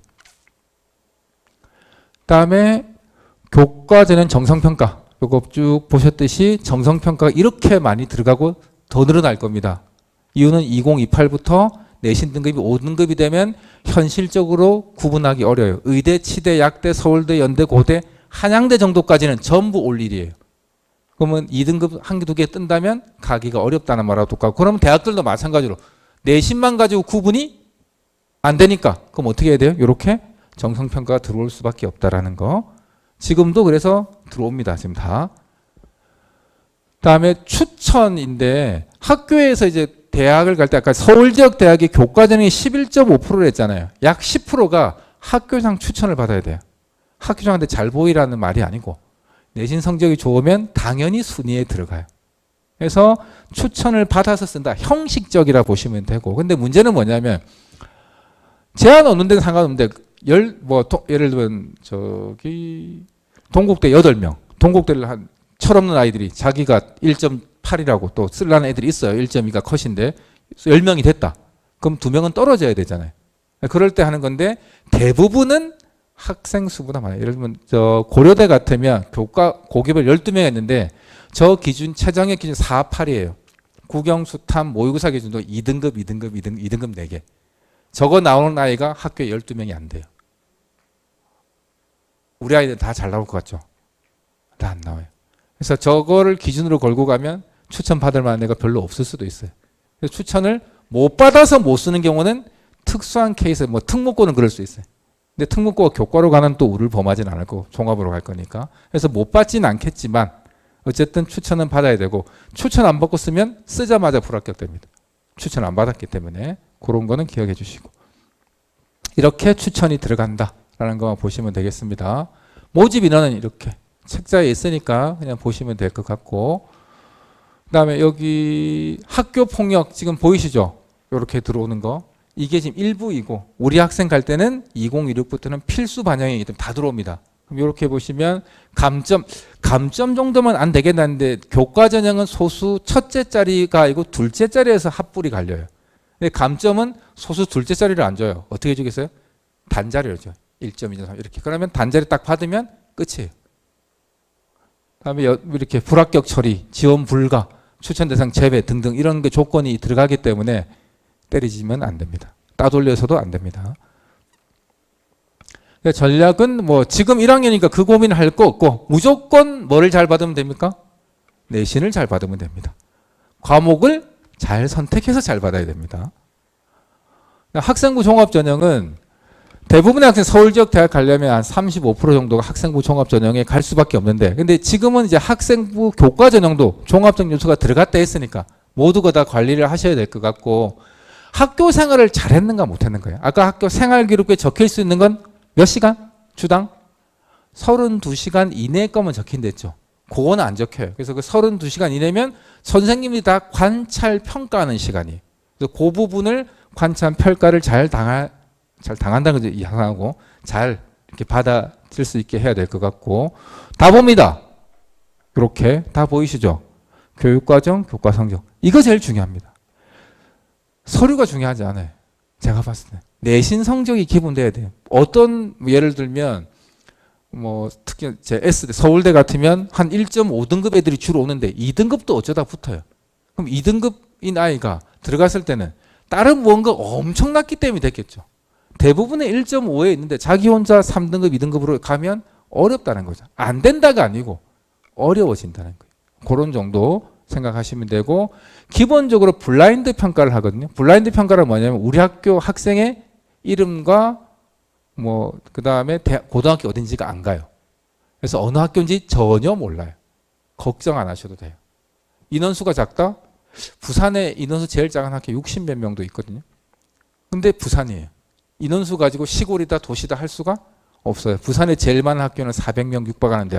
다음에 교과제는 정성평가. 요거 쭉 보셨듯이 정성평가가 이렇게 많이 들어가고 더 늘어날 겁니다. 이유는 2028부터 내신 등급이 5등급이 되면 현실적으로 구분하기 어려워요. 의대, 치대, 약대, 서울대, 연대, 고대, 한양대 정도까지는 전부 올 일이에요. 그러면 2등급 한 개, 두 개 뜬다면 가기가 어렵다는 말하고 똑같고, 그러면 대학들도 마찬가지로 내신만 가지고 구분이 안 되니까 그럼 어떻게 해야 돼요? 이렇게 정성평가가 들어올 수밖에 없다라는 거. 지금도 그래서 들어옵니다. 지금 다. 다음에 추천인데 학교에서 이제 대학을 갈 때 아까 서울 지역 대학의 교과 전형이 11.5%를 했잖아요. 약 10%가 학교장 추천을 받아야 돼요. 학교장한테 잘 보이라는 말이 아니고 내신 성적이 좋으면 당연히 순위에 들어가요. 그래서 추천을 받아서 쓴다. 형식적이라 보시면 되고. 근데 문제는 뭐냐면 제한 없는 데는 상관없는데 예를 들면 동국대 8명, 동국대를 한 철없는 아이들이 자기가 1.8이라고 또 쓰려는 애들이 있어요. 1.2가 컷인데 10명이 됐다. 그럼 2명은 떨어져야 되잖아요. 그럴 때 하는 건데 대부분은 학생 수보다 많아요. 예를 들면 고려대 같으면 고기별 12명 했는데 저 기준 최저의 기준 4, 8이에요. 국영수, 탐, 모의고사 기준도 2등급 4개. 저거 나오는 아이가 학교에 12명이 안 돼요. 우리 아이들 다 잘 나올 것 같죠? 다 안 나와요. 그래서 저거를 기준으로 걸고 가면 추천 받을 만한 애가 별로 없을 수도 있어요. 그래서 추천을 못 받아서 못 쓰는 경우는 특수한 케이스, 뭐 특목고는 그럴 수 있어요. 근데 특목고가 교과로 가는 또 우를 범하진 않을 거고 종합으로 갈 거니까. 그래서 못 받진 않겠지만 어쨌든 추천은 받아야 되고 추천 안 받고 쓰면 쓰자마자 불합격됩니다. 추천 안 받았기 때문에 그런 거는 기억해 주시고. 이렇게 추천이 들어간다라는 거 보시면 되겠습니다. 모집 인원은 이렇게 책자에 있으니까 그냥 보시면 될 것 같고, 그 다음에 여기 학교 폭력 지금 보이시죠? 이렇게 들어오는 거. 이게 지금 일부이고 우리 학생 갈 때는 2016부터는 필수 반영이기 때문에 다 들어옵니다. 그럼 이렇게 보시면 감점 정도면 안 되겠는데 교과 전형은 소수 첫째 자리가 아니고 둘째 자리에서 합불이 갈려요. 근데 감점은 소수 둘째 자리를 안 줘요. 어떻게 주겠어요? 단자리를 줘요. 1.2.3 이렇게. 그러면 단자리 딱 받으면 끝이에요. 다음에 이렇게 불합격 처리, 지원 불가, 추천 대상 제외 등등 이런 게 조건이 들어가기 때문에 때리지면 안 됩니다. 따돌려서도 안 됩니다. 전략은 뭐 지금 1학년이니까 그 고민을 할 거 없고 무조건 뭐를 잘 받으면 됩니까? 내신을 잘 받으면 됩니다. 과목을 잘 선택해서 잘 받아야 됩니다. 학생부 종합전형은 대부분의 학생 서울 지역 대학 가려면 한 35% 정도가 학생부 종합전형에 갈 수밖에 없는데, 근데 지금은 이제 학생부 교과전형도 종합적 요소가 들어갔다 했으니까 모두가 다 관리를 하셔야 될 것 같고, 학교 생활을 잘했는가 못했는가요? 아까 학교 생활기록부에 적힐 수 있는 건 몇 시간? 주당? 32시간 이내 거만 적힌댔죠. 그거는 안 적혀요. 그래서 그 32시간 이내면 선생님이 다 관찰 평가하는 시간이에요. 그래서 그 부분을 관찰 평가를 잘 당한다는 거죠. 이해하고 잘 이렇게 받아들일 수 있게 해야 될 것 같고, 다 봅니다. 이렇게 다 보이시죠? 교육과정, 교과성적. 이거 제일 중요합니다. 서류가 중요하지 않아요. 제가 봤을 때. 내신 성적이 기본돼야 돼요. 어떤 예를 들면 뭐 특히 제 S대 서울대 같으면 한 1.5등급 애들이 주로 오는데 2등급도 어쩌다 붙어요. 그럼 2등급인 아이가 들어갔을 때는 다른 무언가 엄청났기 때문에 됐겠죠. 대부분의 1.5에 있는데 자기 혼자 3등급, 2등급으로 가면 어렵다는 거죠. 안 된다가 아니고 어려워진다는 거예요. 그런 정도 생각하시면 되고, 기본적으로 블라인드 평가를 하거든요. 블라인드 평가는 뭐냐면 우리 학교 학생의 이름과 뭐 그다음에 고등학교 어딘지가 안 가요. 그래서 어느 학교인지 전혀 몰라요. 걱정 안 하셔도 돼요. 인원수가 작다? 부산에 인원수 제일 작은 학교 60몇 명도 있거든요. 근데 부산이에요. 인원수 가지고 시골이다 도시다 할 수가 없어요. 부산에 제일 많은 학교는 400명 육박하는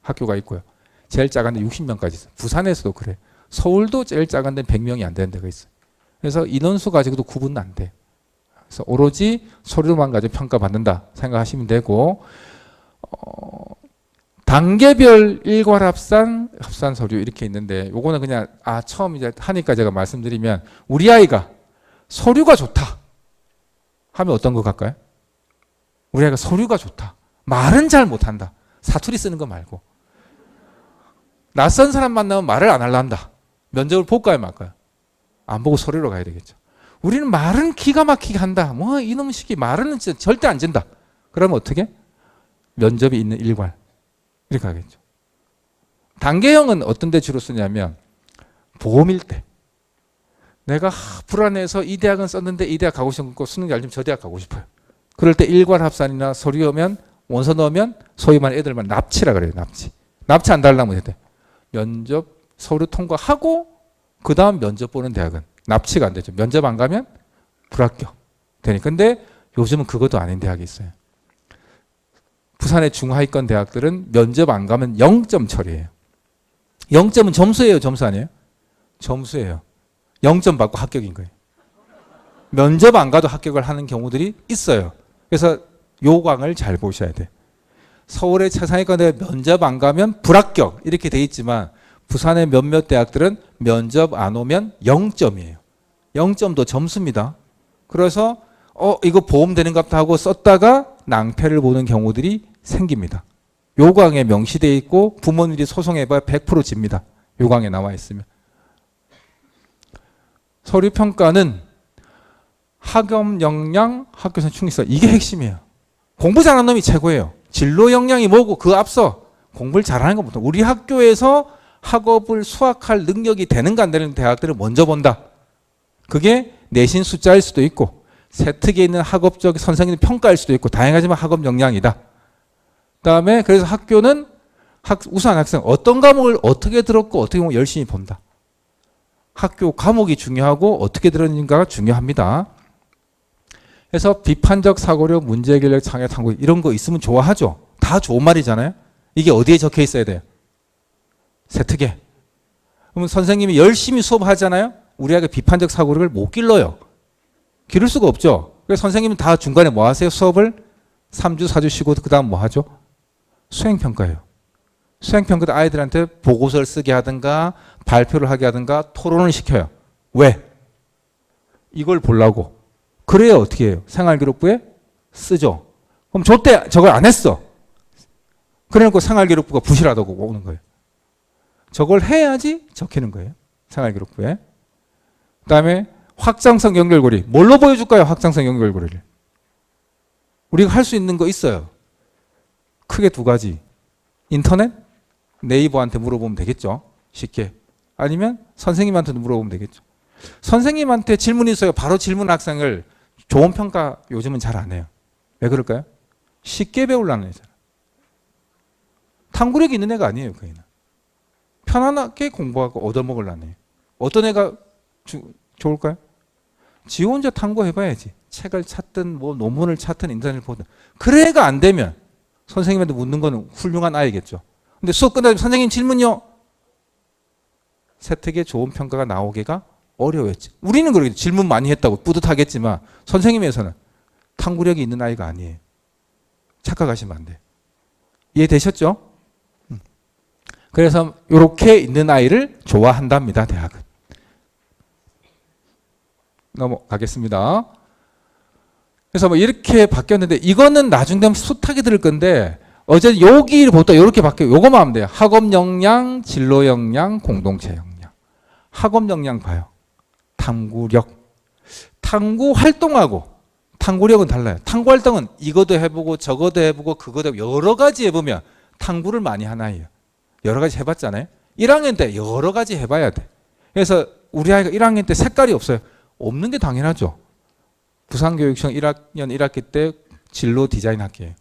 학교가 있고요. 제일 작은 데 60명까지 있어요. 부산에서도 그래요. 서울도 제일 작은 데 100명이 안 되는 데가 있어요. 그래서 인원수 가지고도 구분은 안 돼요. 그래서 오로지 서류만 가지고 평가받는다 생각하시면 되고, 단계별 일괄 합산 서류 이렇게 있는데, 요거는 그냥 처음 이제 하니까 제가 말씀드리면, 우리 아이가 서류가 좋다 하면 어떤 것 같까요? 우리 아이가 서류가 좋다. 말은 잘 못한다. 사투리 쓰는 거 말고. 낯선 사람 만나면 말을 안 하려 한다. 면접을 볼까요 말까요? 안 보고 서류로 가야 되겠죠. 우리는 말은 기가 막히게 한다. 뭐 이놈 시기 말은 진짜 절대 안 진다. 그러면 어떻게? 면접이 있는 일괄. 이렇게 하겠죠. 단계형은 어떤 데 주로 쓰냐면 보험일 때. 내가 불안해서 이 대학은 썼는데 이 대학 가고 싶고 수능 잘 좀 저 대학 가고 싶어요. 그럴 때 일괄 합산이나 서류 오면 원서 넣으면 소위 말하는 애들만 납치라 그래요. 납치 안 달라면 돼. 면접 서류 통과하고 그 다음 면접 보는 대학은 납치가 안 되죠. 면접 안 가면 불합격 되니. 근데 요즘은 그것도 아닌 대학이 있어요. 부산의 중하위권 대학들은 면접 안 가면 0점 처리해요. 0점은 점수예요, 점수 아니에요? 점수예요. 0점 받고 합격인 거예요. 면접 안 가도 합격을 하는 경우들이 있어요. 그래서 요강을 잘 보셔야 돼. 서울의 최상위권에 면접 안 가면 불합격 이렇게 돼 있지만 부산의 몇몇 대학들은 면접 안 오면 0점이에요. 0점도 점수입니다. 그래서 이거 보험 되는 것 같다 하고 썼다가 낭패를 보는 경우들이 생깁니다. 요강에 명시되어 있고 부모님들이 소송해봐야 100% 집니다. 요강에 나와 있으면. 서류평가는 학업 역량, 학교생 충실성 이게 핵심이에요. 공부 잘하는 놈이 최고예요. 진로 역량이 뭐고 그 앞서 공부를 잘하는 것부터. 우리 학교에서 학업을 수학할 능력이 되는가 안 되는 대학들을 먼저 본다. 그게 내신 숫자일 수도 있고 세특에 있는 학업적 선생님 평가일 수도 있고 다양하지만 학업 역량이다. 그다음에 그래서 학교는 우수한 학생 어떤 과목을 어떻게 들었고 어떻게 보면 열심히 본다. 학교 과목이 중요하고 어떻게 들었는가가 중요합니다. 그래서 비판적 사고력, 문제해결력, 창의 탐구 이런 거 있으면 좋아하죠. 다 좋은 말이잖아요. 이게 어디에 적혀 있어야 돼요? 세특에. 그러면 선생님이 열심히 수업하잖아요. 우리 아이가 비판적 사고력을 못 길러요. 기를 수가 없죠. 그래서 선생님은 다 중간에 뭐 하세요? 수업을 3주, 4주 쉬고 그 다음 뭐 하죠? 수행평가예요. 수행평가도 아이들한테 보고서를 쓰게 하든가 발표를 하게 하든가 토론을 시켜요. 왜? 이걸 보려고. 그래야 어떻게 해요? 생활기록부에 쓰죠. 그럼 저때 저걸 안 했어. 그래놓고 생활기록부가 부실하다고 오는 거예요. 저걸 해야지 적히는 거예요. 생활기록부에. 그 다음에 확장성 연결고리. 뭘로 보여줄까요? 확장성 연결고리를. 우리가 할 수 있는 거 있어요. 크게 두 가지. 인터넷? 네이버한테 물어보면 되겠죠. 쉽게. 아니면 선생님한테도 물어보면 되겠죠. 선생님한테 질문이 있어요. 바로 질문 학생을 좋은 평가 요즘은 잘 안 해요. 왜 그럴까요? 쉽게 배우려는 애잖아요. 탐구력이 있는 애가 아니에요. 그 애는. 편안하게 공부하고 얻어먹으려는 애예요. 어떤 애가 좋을까요? 지 혼자 탐구해봐야지. 책을 찾든 뭐 논문을 찾든 인터넷을 보든. 그래 애가 안 되면 선생님한테 묻는 거는 훌륭한 아이겠죠. 근데 수업 끝나면 선생님 질문요. 세특에 좋은 평가가 나오기가 어려웠지. 우리는 그렇게 질문 많이 했다고 뿌듯하겠지만 선생님에서는 탐구력이 있는 아이가 아니에요. 착각하시면 안 돼. 이해되셨죠? 그래서 이렇게 있는 아이를 좋아한답니다. 대학은. 넘어가겠습니다. 그래서 뭐 이렇게 바뀌었는데 이거는 나중 되면 숱하게 들을 건데 어제 여기부터 이렇게 바뀌어요. 요거만 하면 돼요. 학업 역량, 진로 역량, 공동체 역량. 학업 역량 봐요. 탐구력. 탐구 활동하고 탐구력은 달라요. 탐구 활동은 이것도 해보고 저것도 해보고 그것도 해보고 여러 가지 해보면 탐구를 많이 하는 아이예요. 여러 가지 해봤잖아요. 1학년 때 여러 가지 해봐야 돼. 그래서 우리 아이가 1학년 때 색깔이 없어요. 없는 게 당연하죠. 부산교육청 1학년 1학기 때 진로 디자인 학기예요.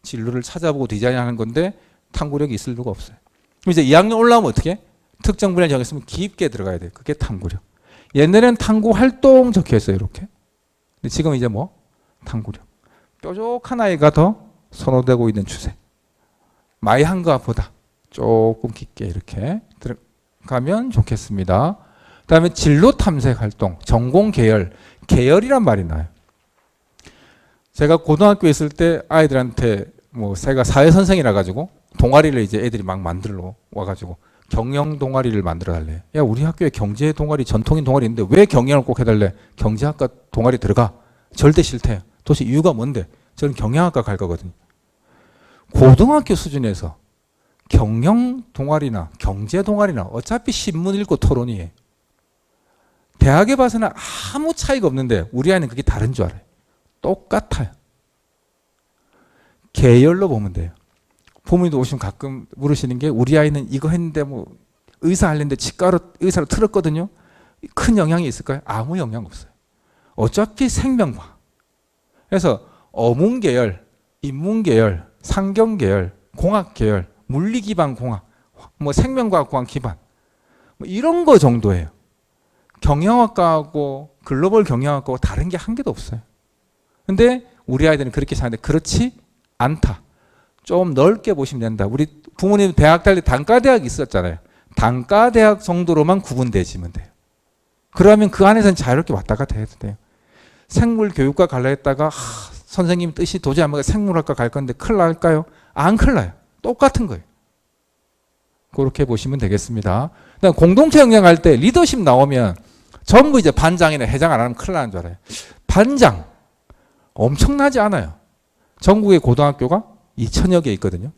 진로를 찾아보고 디자인하는 건데 탐구력이 있을 리가 없어요. 그럼 이제 2학년 올라오면 어떻게? 특정 분야를 정했으면 깊게 들어가야 돼요. 그게 탐구력. 옛날에는 탐구 활동 적혀 있어요. 이렇게. 근데 지금 이제 뭐? 탐구력. 뾰족한 아이가 더 선호되고 있는 추세. 마이한 것보다 조금 깊게 이렇게 들어가면 좋겠습니다. 그 다음에 진로 탐색 활동, 전공 계열. 계열이란 말이 나요. 제가 고등학교에 있을 때 아이들한테 뭐 제가 사회선생이라 가지고 동아리를 이제 애들이 막 만들러 와가지고 경영 동아리를 만들어 달래. 야, 우리 학교에 경제 동아리, 전통인 동아리 있는데 왜 경영을 꼭 해달래? 경제학과 동아리 들어가. 절대 싫대. 도대체 이유가 뭔데? 저는 경영학과 갈 거거든요. 고등학교 수준에서 경영 동아리나 경제 동아리나 어차피 신문 읽고 토론이에요. 대학에 봐서는 아무 차이가 없는데 우리 아이는 그게 다른 줄 알아요. 똑같아요. 계열로 보면 돼요. 부모님도 오시면 가끔 물으시는 게 우리 아이는 이거 했는데 뭐 의사 하려는데 치과로 의사로 틀었거든요. 큰 영향이 있을까요? 아무 영향 없어요. 어차피 생명과. 그래서 어문계열, 인문계열, 상경계열, 공학계열, 물리기반 공학, 뭐 생명과학공학 기반 뭐 이런 거 정도예요. 경영학과하고 글로벌 경영학과하고 다른 게 한 개도 없어요. 근데 우리 아이들은 그렇게 사는데 그렇지 않다. 좀 넓게 보시면 된다. 우리 부모님 대학 다닐 때 단과대학 있었잖아요. 단과대학 정도로만 구분되시면 돼요. 그러면 그 안에서는 자유롭게 왔다 갔다 해도 돼요. 생물교육과 갈라 했다가 선생님 뜻이 도저히 안 맞아 생물학과 갈 건데 큰일 날까요? 안 큰일 나요. 똑같은 거예요. 그렇게 보시면 되겠습니다. 그다음 공동체 역량할 때 리더십 나오면 전부 이제 반장이나 회장 안 하면 큰일 나는 줄 알아요. 반장 엄청나지 않아요. 전국의 고등학교가 2천여 개 있거든요.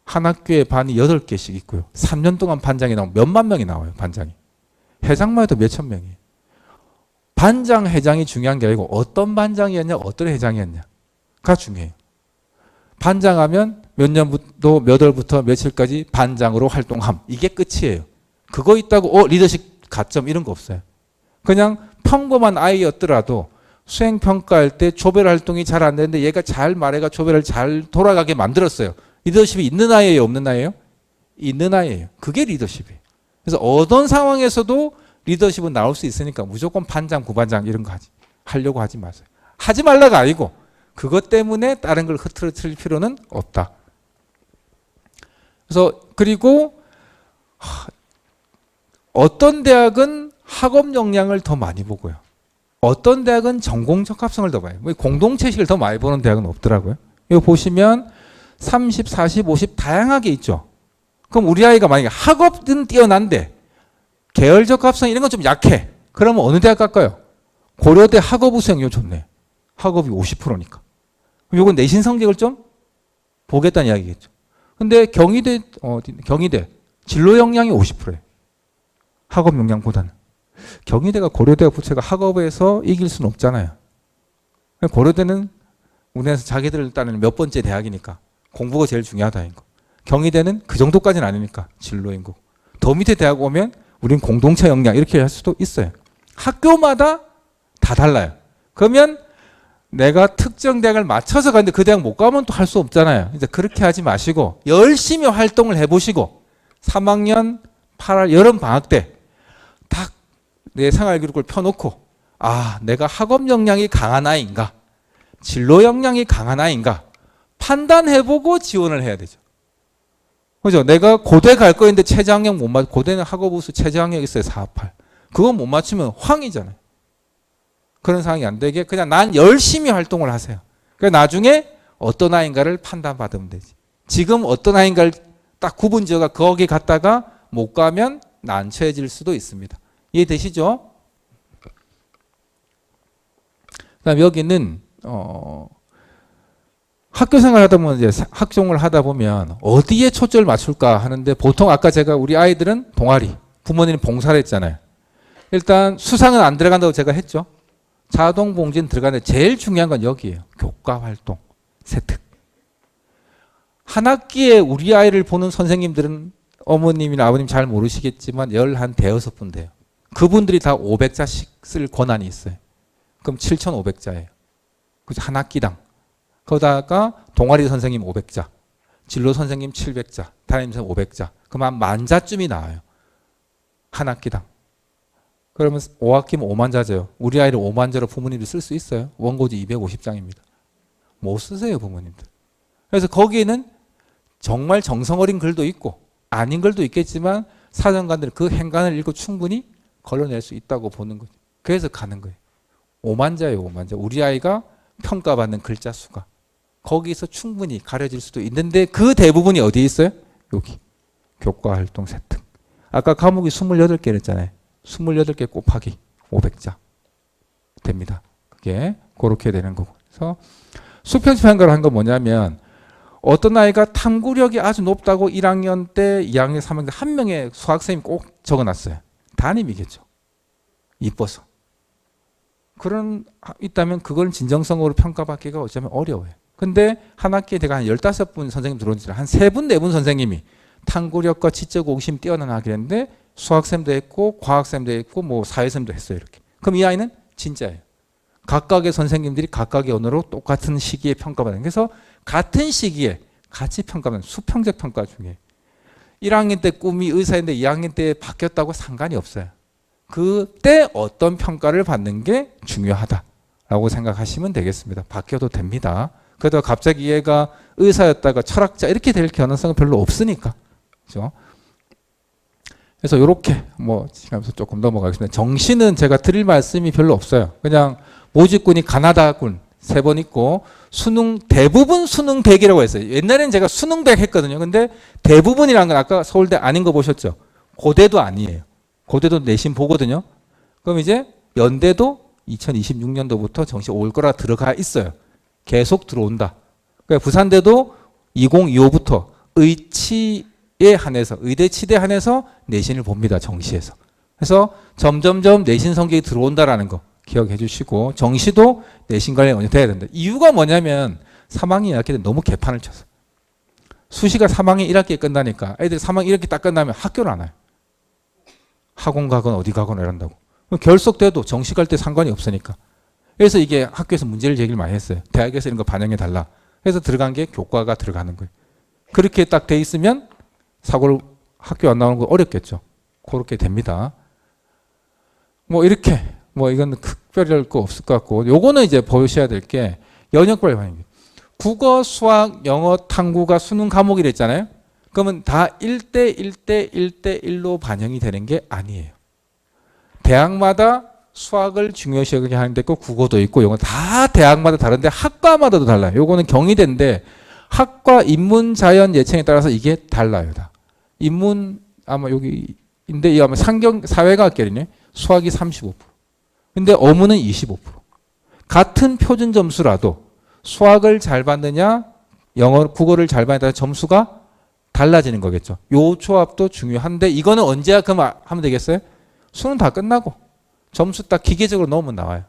한 학교에 반이 8개씩 있고요. 3년 동안 반장이 나오면 몇만 명이 나와요. 반장이. 회장만 해도 몇천 명이에요. 반장, 회장이 중요한 게 아니고 어떤 반장이었냐, 어떤 회장이었냐가 중요해요. 반장하면 몇 년부터 몇 월부터 며칠까지 반장으로 활동함. 이게 끝이에요. 그거 있다고 리더십 가점 이런 거 없어요. 그냥 평범한 아이였더라도 수행평가할 때 조별 활동이 잘 안 되는데 얘가 잘 말해가 조별을 잘 돌아가게 만들었어요. 리더십이 있는 아이예요? 없는 아이예요? 있는 아이예요. 그게 리더십이에요. 그래서 어떤 상황에서도 리더십은 나올 수 있으니까 무조건 반장, 부반장 이런 거 하려고 하지 마세요. 하지 말라가 아니고 그것 때문에 다른 걸 흐트러뜨릴 필요는 없다. 그래서 그리고 어떤 대학은 학업 역량을 더 많이 보고요. 어떤 대학은 전공 적합성을 더 많이 보고 공동체식을 더 많이 보는 대학은 없더라고요. 이거 보시면 30, 40, 50 다양하게 있죠. 그럼 우리 아이가 만약에 학업은 뛰어난데 계열 적합성 이런 건 좀 약해. 그러면 어느 대학 갈까요? 고려대 학업우 수행료 좋네. 학업이 50%니까. 그럼 이건 내신 성적을 좀 보겠다는 이야기겠죠. 근데 경희대 진로 역량이 50%예요. 학업 역량보다는. 경희대가 고려대와 부채가 학업에서 이길 수는 없잖아요. 고려대는 우리나라에서 자기들을 따르는 몇 번째 대학이니까 공부가 제일 중요하다는 거. 경희대는 그 정도까지는 아니니까 진로인 거고. 더 밑에 대학 오면 우린 공동체 역량 이렇게 할 수도 있어요. 학교마다 다 달라요. 그러면 내가 특정 대학을 맞춰서 가는데 그 대학 못 가면 또 할 수 없잖아요. 이제 그렇게 하지 마시고 열심히 활동을 해보시고 3학년 8월 여름 방학 때 딱 내 생활기록을 펴놓고 내가 학업 역량이 강한 아이인가 진로 역량이 강한 아이인가 판단해보고 지원을 해야 되죠. 그죠? 내가 고대 갈 거인데 최저학력 못 맞, 고대는 학업우수 최저학력 있어요. 4, 8. 그거 못 맞추면 황이잖아요. 그런 상황이 안 되게 그냥 난 열심히 활동을 하세요. 그러니까 나중에 어떤 아이인가를 판단받으면 되지. 지금 어떤 아이인가를 딱 구분 지어가 거기 갔다가 못 가면 난처해질 수도 있습니다. 이해되시죠? 그다음 여기는 학교 생활 하다 보면 이제 학종을 하다 보면 어디에 초점을 맞출까 하는데 보통 아까 제가 우리 아이들은 동아리, 부모님 봉사를 했잖아요. 일단 수상은 안 들어간다고 제가 했죠. 자동 봉진 들어가는데 제일 중요한 건 여기예요. 교과 활동, 세특. 한 학기에 우리 아이를 보는 선생님들은 어머님이나 아버님 잘 모르시겠지만 11대여섯 돼요. 그분들이 다 500자씩 쓸 권한이 있어요. 그럼 7,500자예요. 그죠? 한 학기당. 거기다가 동아리 선생님 500자, 진로 선생님 700자, 담임 선생님 500자. 그럼 한 10,000자쯤이 나와요. 한 학기당. 그러면 5학기면 50,000자죠. 우리 아이를 50,000자로 부모님들이 쓸 수 있어요? 원고지 250장입니다. 못 쓰세요, 부모님들. 그래서 거기에는 정말 정성 어린 글도 있고 아닌 글도 있겠지만 사정관들은 그 행간을 읽고 충분히 걸러낼 수 있다고 보는 거죠. 그래서 가는 거예요. 50,000자예요, 50,000자. 우리 아이가 평가받는 글자 수가. 거기서 충분히 가려질 수도 있는데 그 대부분이 어디에 있어요? 여기. 교과활동 세특. 아까 과목이 28개 했잖아요. 28개 곱하기 500자 됩니다. 그게 그렇게 되는 거고. 그래서 수평적 평가를 한 건 뭐냐면 어떤 아이가 탐구력이 아주 높다고 1학년 때, 2학년, 3학년 때 한 명의 수학생님이 꼭 적어놨어요. 담임이겠죠. 이뻐서. 그런 있다면 그걸 진정성으로 평가받기가 어쩌면 어려워요. 근데 한 학기에 제가 한 15분 선생님 들어오는지 한 3분, 4분 선생님이 탐구력과 지적 호기심이 뛰어난 학기인데 수학쌤도 했고 과학쌤도 했고 뭐 사회쌤도 했어요. 이렇게. 그럼 이 아이는 진짜예요. 각각의 선생님들이 각각의 언어로 똑같은 시기에 평가받는. 그래서 같은 시기에 같이 평가받는 수평적 평가 중에 1학년 때 꿈이 의사인데 2학년 때 바뀌었다고 상관이 없어요. 그때 어떤 평가를 받는 게 중요하다라고 생각하시면 되겠습니다. 바뀌어도 됩니다. 그래도 갑자기 얘가 의사였다가 철학자 이렇게 될 가능성은 별로 없으니까. 그렇죠? 그래서 이렇게 뭐 하면서 조금 넘어가겠습니다. 정시는 제가 드릴 말씀이 별로 없어요. 그냥 모집군이 가나다군 3번 있고 수능 대부분 수능 100이라고 했어요. 옛날에는 제가 수능 100 했거든요. 근데 대부분이라는 건 아까 서울대 아닌 거 보셨죠? 고대도 아니에요. 고대도 내신 보거든요. 그럼 이제 연대도 2026년도부터 정시 올 거라 들어가 있어요. 계속 들어온다. 그러니까 부산대도 2025부터 의치에 한해서 의대 치대 한해서 내신을 봅니다. 정시에서. 그래서 점점점 내신 성적이 들어온다라는 거 기억해 주시고 정시도 내신 관련 돼야 된다. 이유가 뭐냐면 3학년 1학기 때 너무 개판을 쳤어. 수시가 3학년 1학기에 끝나니까 애들이 3학년 1학기 딱 끝나면 학교를 안 와요. 학원 가거나 어디 가거나 이런다고. 결석돼도 정시 갈 때 상관이 없으니까. 그래서 이게 학교에서 문제를 제기를 많이 했어요. 대학에서 이런 거 반영해 달라. 그래서 들어간 게 교과가 들어가는 거예요. 그렇게 딱 돼 있으면 사고를 학교 안 나오는 거 어렵겠죠. 그렇게 됩니다. 뭐 이렇게 뭐 이건 특별히 할 거 없을 것 같고 요거는 이제 보셔야 될 게 연역별 반영입니다. 국어, 수학, 영어, 탐구가 수능 과목이라 했잖아요. 그러면 다 1대 1대 1대 1로 반영이 되는 게 아니에요. 대학마다 수학을 중요시 하는데 있고 국어도 있고 영어 다 대학마다 다른데 학과마다도 달라요. 요거는 경희대인데 학과 인문 자연 예체능에 따라서 이게 달라요. 다. 인문 아마 여기인데 이 아마 상경 사회과학계이네. 수학이 35%. 근데 어문은 25%. 같은 표준 점수라도 수학을 잘 받느냐 영어 국어를 잘 받느냐 점수가 달라지는 거겠죠. 요 조합도 중요한데 이거는 언제 그럼 하면 되겠어요? 수능 다 끝나고 점수 딱 기계적으로 넣으면 나와요.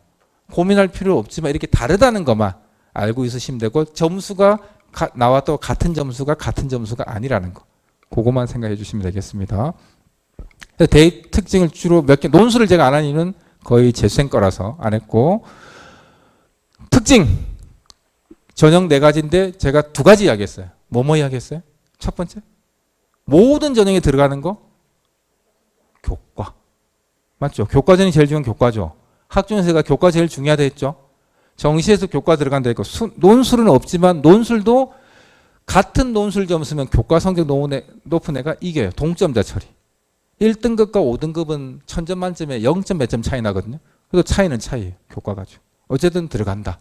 고민할 필요 없지만 이렇게 다르다는 것만 알고 있으시면 되고 점수가 나와도 같은 점수가 아니라는 거. 그것만 생각해 주시면 되겠습니다. 대입 특징을 주로 몇 개, 논술을 제가 안 한 이유는 거의 재수생 거라서 안 했고 특징 전형 4가지인데 제가 2가지 이야기했어요. 뭐뭐 이야기했어요? 첫 번째 모든 전형에 들어가는 거 교과 맞죠? 교과 전형이 제일 중요한 교과죠. 학중에서가 교과 제일 중요하다 했죠. 정시에서 교과 들어간다 했고 논술은 없지만 논술도 같은 논술 점수면 교과 성적 높은 애가 이겨요. 동점자 처리. 1등급과 5등급은 1000점 만점에 0점 몇 점 차이 나거든요. 그래도 차이는 차이예요. 교과 가지고. 어쨌든 들어간다.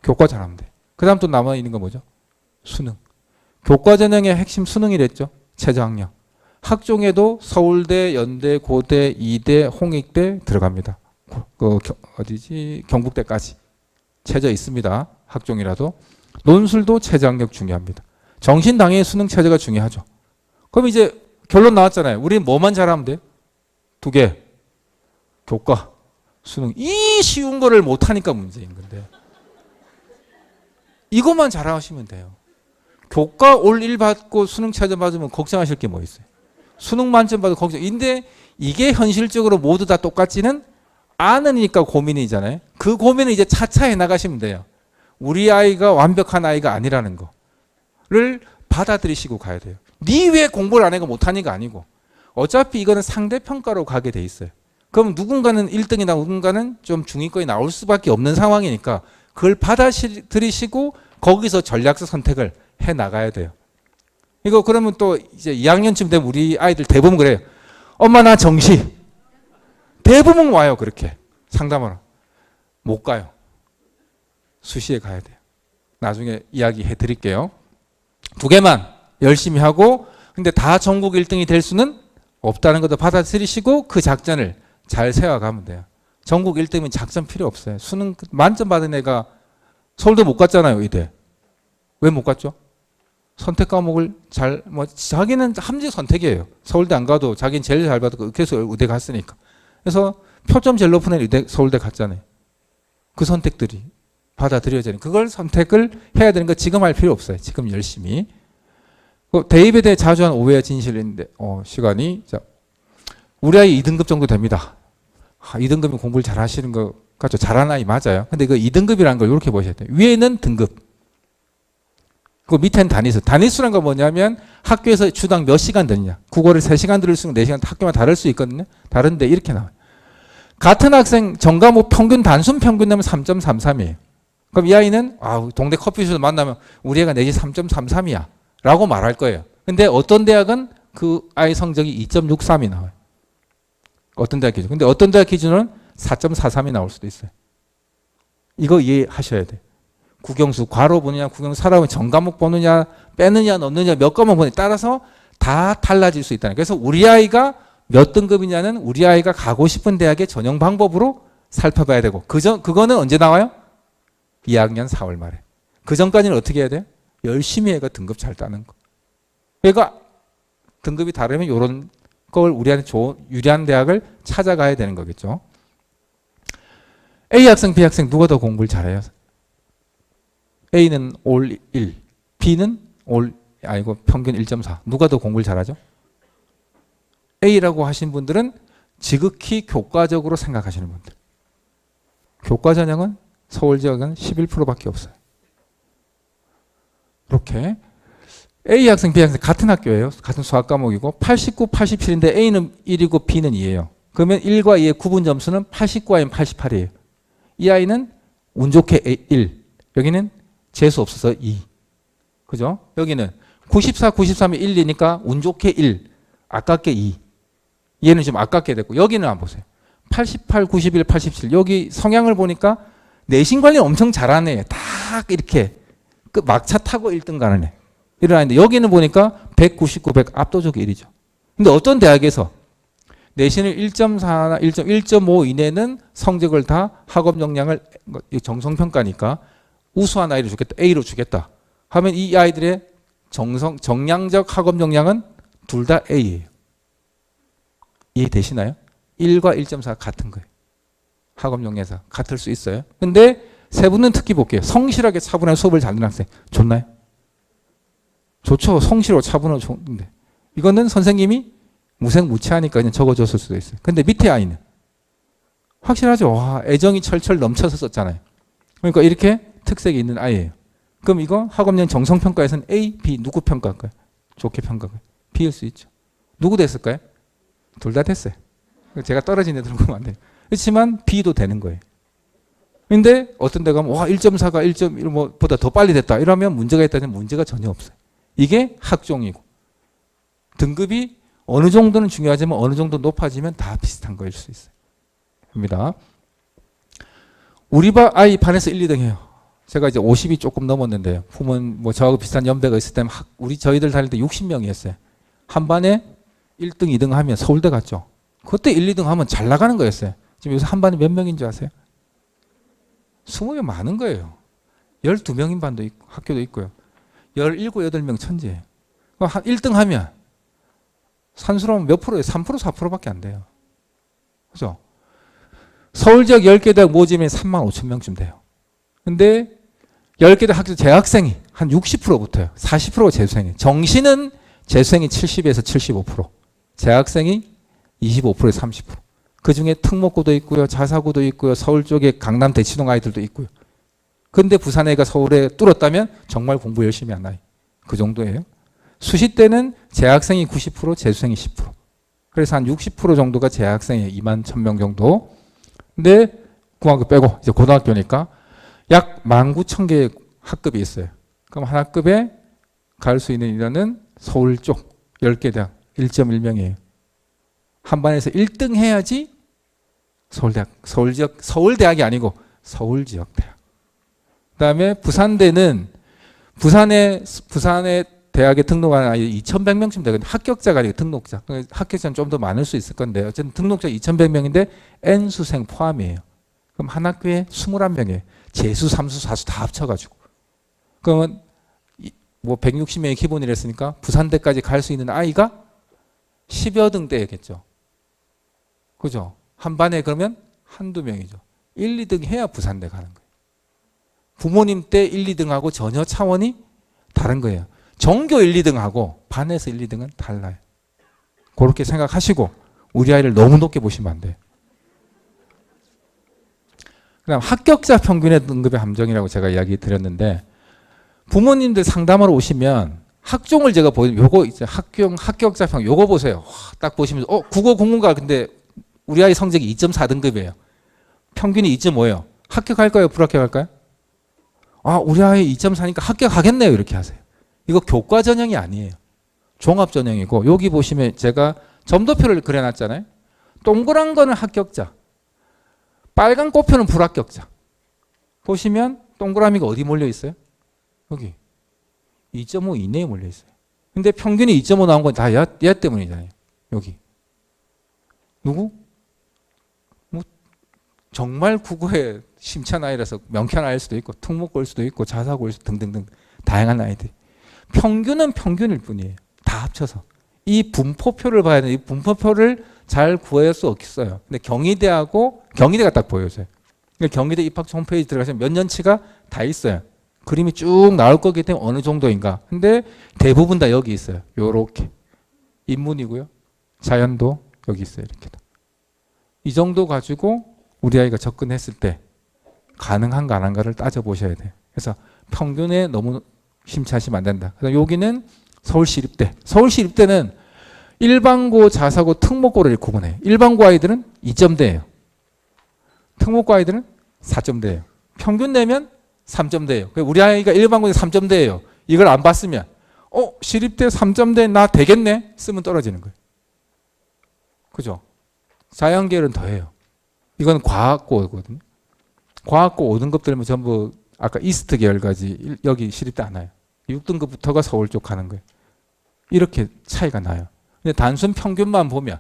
교과 잘하면 돼. 그 다음 또 남아있는 건 뭐죠? 수능. 교과 전형의 핵심 수능이랬죠. 최저학력. 학종에도 서울대, 연대, 고대, 이대, 홍익대 들어갑니다. 경북대까지. 최저 있습니다. 학종이라도. 논술도 최저학력 중요합니다. 정신당연히 수능 최저가 중요하죠. 그럼 이제 결론 나왔잖아요. 우리는 뭐만 잘하면 돼? 2개. 교과, 수능. 이 쉬운 거를 못하니까 문제인 건데. 이것만 잘하시면 돼요. 교과 올 1 받고 수능 최저 받으면 걱정하실 게 뭐 있어요? 수능 만점 받고 걱정인데 이게 현실적으로 모두 다 똑같지는 않으니까 고민이잖아요. 그 고민을 이제 차차 해나가시면 돼요. 우리 아이가 완벽한 아이가 아니라는 거를 받아들이시고 가야 돼요. 니 왜 공부를 안 해가 못하니까 아니고 어차피 이거는 상대평가로 가게 돼 있어요. 그럼 누군가는 1등이나 누군가는 좀 중위권이 나올 수밖에 없는 상황이니까 그걸 받아들이시고 거기서 전략적 선택을 해 나가야 돼요. 이거 그러면 또 이제 2학년쯤 되면 우리 아이들 대부분 그래요. 엄마 나 정시. 대부분 와요 그렇게 상담하러. 못 가요. 수시에 가야 돼요. 나중에 이야기해 드릴게요. 두 개만 열심히 하고 근데 다 전국 1등이 될 수는 없다는 것도 받아들이시고 그 작전을 잘 세워가면 돼요. 전국 1등이면 작전 필요 없어요. 수능 만점 받은 애가 서울대 못 갔잖아요. 의대. 왜 못 갔죠? 선택 과목을 자기는 함지 선택이에요. 서울대 안 가도 자기는 제일 잘 받고 계속 의대 갔으니까. 그래서 표점 제일 높은 애는 서울대 갔잖아요. 그 선택들이 받아들여야 되는 그걸 선택을 해야 되는 거 지금 할 필요 없어요. 지금 열심히. 대입에 대해 자주 한 오해와 진실인데 시간이 자, 우리 아이 2등급 정도 됩니다. 2등급이면 공부를 잘 하시는 것 같죠. 잘하는 아이 맞아요. 근데 그 2등급이라는 걸 이렇게 보셔야 돼요. 위에는 등급. 그 밑에는 단위수. 단위수란 건 뭐냐면 학교에서 주당 몇 시간 듣느냐. 국어를 3시간 들을 수 있는 4시간 학교마다 다를 수 있거든요. 다른데 이렇게 나와요. 같은 학생 전과목 평균 단순 평균 내면 3.33이에요. 그럼 이 아이는 동네 커피숍에서 만나면 우리 애가 내지 3.33이야 라고 말할 거예요. 근데 어떤 대학은 그 아이 성적이 2.63이 나와요. 어떤 대학 기준. 근데 어떤 대학 기준은 4.43이 나올 수도 있어요. 이거 이해하셔야 돼요. 국영수 괄호 보느냐 국영수 사람은 전과목 보느냐 빼느냐 넣느냐 몇 과목 보느냐에 따라서 다 달라질 수 있다는. 그래서 우리 아이가 몇 등급이냐는 우리 아이가 가고 싶은 대학의 전형 방법으로 살펴봐야 되고 그거는 언제 나와요? 2학년 4월 말에. 그 전까지는 어떻게 해야 돼요? 열심히 해가 등급 잘 따는 거. 그러니까 등급이 다르면 이런 걸 우리한테 유리한 대학을 찾아가야 되는 거겠죠. A 학생, B 학생 누가 더 공부를 잘해요? A는 올 1, B는 평균 1.4. 누가 더 공부를 잘하죠? A라고 하신 분들은 지극히 교과적으로 생각하시는 분들. 교과 전형은 서울 지역은 11%밖에 없어요. 이렇게 A 학생, B 학생 같은 학교예요. 같은 수학 과목이고 89, 87인데 A는 1이고 B는 2예요. 그러면 1과 2의 구분 점수는 89아니면 88이에요. 이 아이는 운 좋게 1, 여기는 재수 없어서 2. 그죠? 여기는 94, 93이 1이니까 운 좋게 1, 아깝게 2. 얘는 좀 아깝게 됐고 여기는 안 보세요. 88, 91, 87. 여기 성향을 보니까 내신 관리 엄청 잘하는 애. 딱 이렇게 막차 타고 1등 가는 애. 이러는데 여기는 보니까 199, 100 압도적 1이죠. 근데 어떤 대학에서 내신을 1.4나 1.5 이내는 성적을 다 학업 역량을 정성평가니까 우수한 아이를 주겠다. A로 주겠다. 하면 이 아이들의 정량적 학업 역량은 둘 다 A예요. 이해되시나요? 1과 1.4 같은 거예요. 학업 역량에서 같을 수 있어요. 근데 세 분은 특히 볼게요. 성실하게 차분하게 수업을 잘 듣는 학생 좋나요? 좋죠. 성실하고 차분하고 좋은데 이거는 선생님이 무색무취하니까 그냥 적어줬을 수도 있어요. 근데 밑에 아이는 확실하죠. 와, 애정이 철철 넘쳐서 썼잖아요. 그러니까 이렇게 특색이 있는 아이예요. 그럼 이거 학업력 정성평가에서는 A, B 누구 평가할까요? 좋게 평가할까요? B일 수 있죠. 누구 됐을까요? 둘 다 됐어요. 제가 떨어진 애들은 보면 안 돼요. 그렇지만 B도 되는 거예요. 근데 어떤 데 가면 와 1.4가 1.1보다 더 빨리 됐다. 이러면 문제가 있다면 문제가 전혀 없어요. 이게 학종이고 등급이 어느 정도는 중요하지만 어느 정도 높아지면 다 비슷한 거일 수 있어요. 입니다. 우리 아이 반에서 1, 2등 해요. 제가 이제 50이 조금 넘었는데요. 부모는 저하고 비슷한 연배가 있을 때는 저희들 다닐 때 60명이었어요. 한 반에 1등, 2등 하면 서울대 갔죠. 그때 1, 2등 하면 잘 나가는 거였어요. 지금 요새 한 반에 몇 명인 줄 아세요? 20명 많은 거예요. 12명인 반도 있고, 학교도 있고요. 17, 8명 천재예요. 한 1등 하면 산수로는 몇 프로예요? 3%, 4%밖에 안 돼요. 그죠? 서울 지역 10개 대학 모집에 3만 5천 명쯤 돼요. 근데 10개 대학 학교 재학생이 한 60% 붙어요. 40%가 재수생이에요. 정시는 재수생이 70에서 75%, 재학생이 25%에서 30%. 그중에 특목고도 있고요. 자사고도 있고요. 서울 쪽에 강남 대치동 아이들도 있고요. 근데 부산 애가 서울에 뚫었다면 정말 공부 열심히 한 아이. 그 정도예요. 수시 때는 재학생이 90%, 재수생이 10%. 그래서 한 60% 정도가 재학생이에요. 2만 1,000명 정도. 근데 중학교 빼고 이제 고등학교니까 약 19,000개의 학급이 있어요. 그럼 한 학급에 갈 수 있는 인원은 서울 쪽 10개 대학 1.1명이에요. 한 반에서 1등 해야지 서울대학, 서울대학이 아니고 서울지역대학. 그다음에 부산대는 부산의 대학에 등록한 아이 2,100명쯤 되거든요. 합격자가 아니고 등록자. 합격자는 좀 더 많을 수 있을 건데 어쨌든 등록자 2,100명인데 N수생 포함이에요. 그럼 한 학교에 21명이에요. 재수, 삼수, 사수 다 합쳐가지고. 그러면 뭐 160명이 기본이랬으니까 부산대까지 갈 수 있는 아이가 10여 등대겠죠. 그죠? 한 반에 그러면 한두 명이죠. 1, 2등 해야 부산대 가는 거예요. 부모님 때 1, 2등하고 전혀 차원이 다른 거예요. 전교 1, 2등하고 반에서 1, 2등은 달라요. 그렇게 생각하시고 우리 아이를 너무 높게 보시면 안 돼요. 그다음 합격자 평균의 등급의 함정이라고 제가 이야기 드렸는데 부모님들 상담하러 오시면 학종을 제가 보여드리면 요거 이제 합격자 평균 요거 보세요. 와, 딱 보시면서 국어 국문과 근데 우리 아이 성적이 2.4등급이에요. 평균이 2.5예요. 합격할까요? 불합격할까요? 아, 우리 아이 2.4니까 합격하겠네요. 이렇게 하세요. 이거 교과 전형이 아니에요. 종합 전형이고 여기 보시면 제가 점도표를 그려놨잖아요. 동그란 거는 합격자, 빨간 꽃표는 불합격자. 보시면 동그라미가 어디 몰려 있어요? 여기 2.5 이내에 몰려 있어요. 근데 평균이 2.5 나온 건 다 얘 때문이잖아요. 여기 누구? 뭐 정말 국어에 심찬 아이라서 명쾌한 아이일 수도 있고 특목고일 수도 있고 자사고일 수도 등등등 다양한 아이들. 평균은 평균일 뿐이에요. 다 합쳐서. 이 분포표를 봐야 되는데 이 분포표를 잘 구할 수 없어요. 근데 경희대가 딱 보여져요. 경희대 입학처 홈페이지 들어가시면 몇 년치가 다 있어요. 그림이 쭉 나올 거기 때문에 어느 정도인가. 근데 대부분 다 여기 있어요. 요렇게. 인문이고요. 자연도 여기 있어요. 이렇게. 이 정도 가지고 우리 아이가 접근했을 때 가능한가 안 한가를 따져보셔야 돼요. 그래서 평균에 너무 심취하시면 안 된다. 그래서 여기는 서울시립대. 서울시립대는 일반고, 자사고, 특목고를 구분해요. 일반고 아이들은 2점대예요. 특목고 아이들은 4점대예요. 평균 내면 3점대예요. 우리 아이가 일반고에 3점대예요. 이걸 안 봤으면 시립대 3점대 나 되겠네? 쓰면 떨어지는 거예요. 그죠? 자연계열은 더해요. 이건 과학고거든요. 과학고 5등급들면 전부 아까 이스트 계열까지 여기 시립대 안 와요. 6등급부터가 서울 쪽 가는 거예요. 이렇게 차이가 나요. 근데 단순 평균만 보면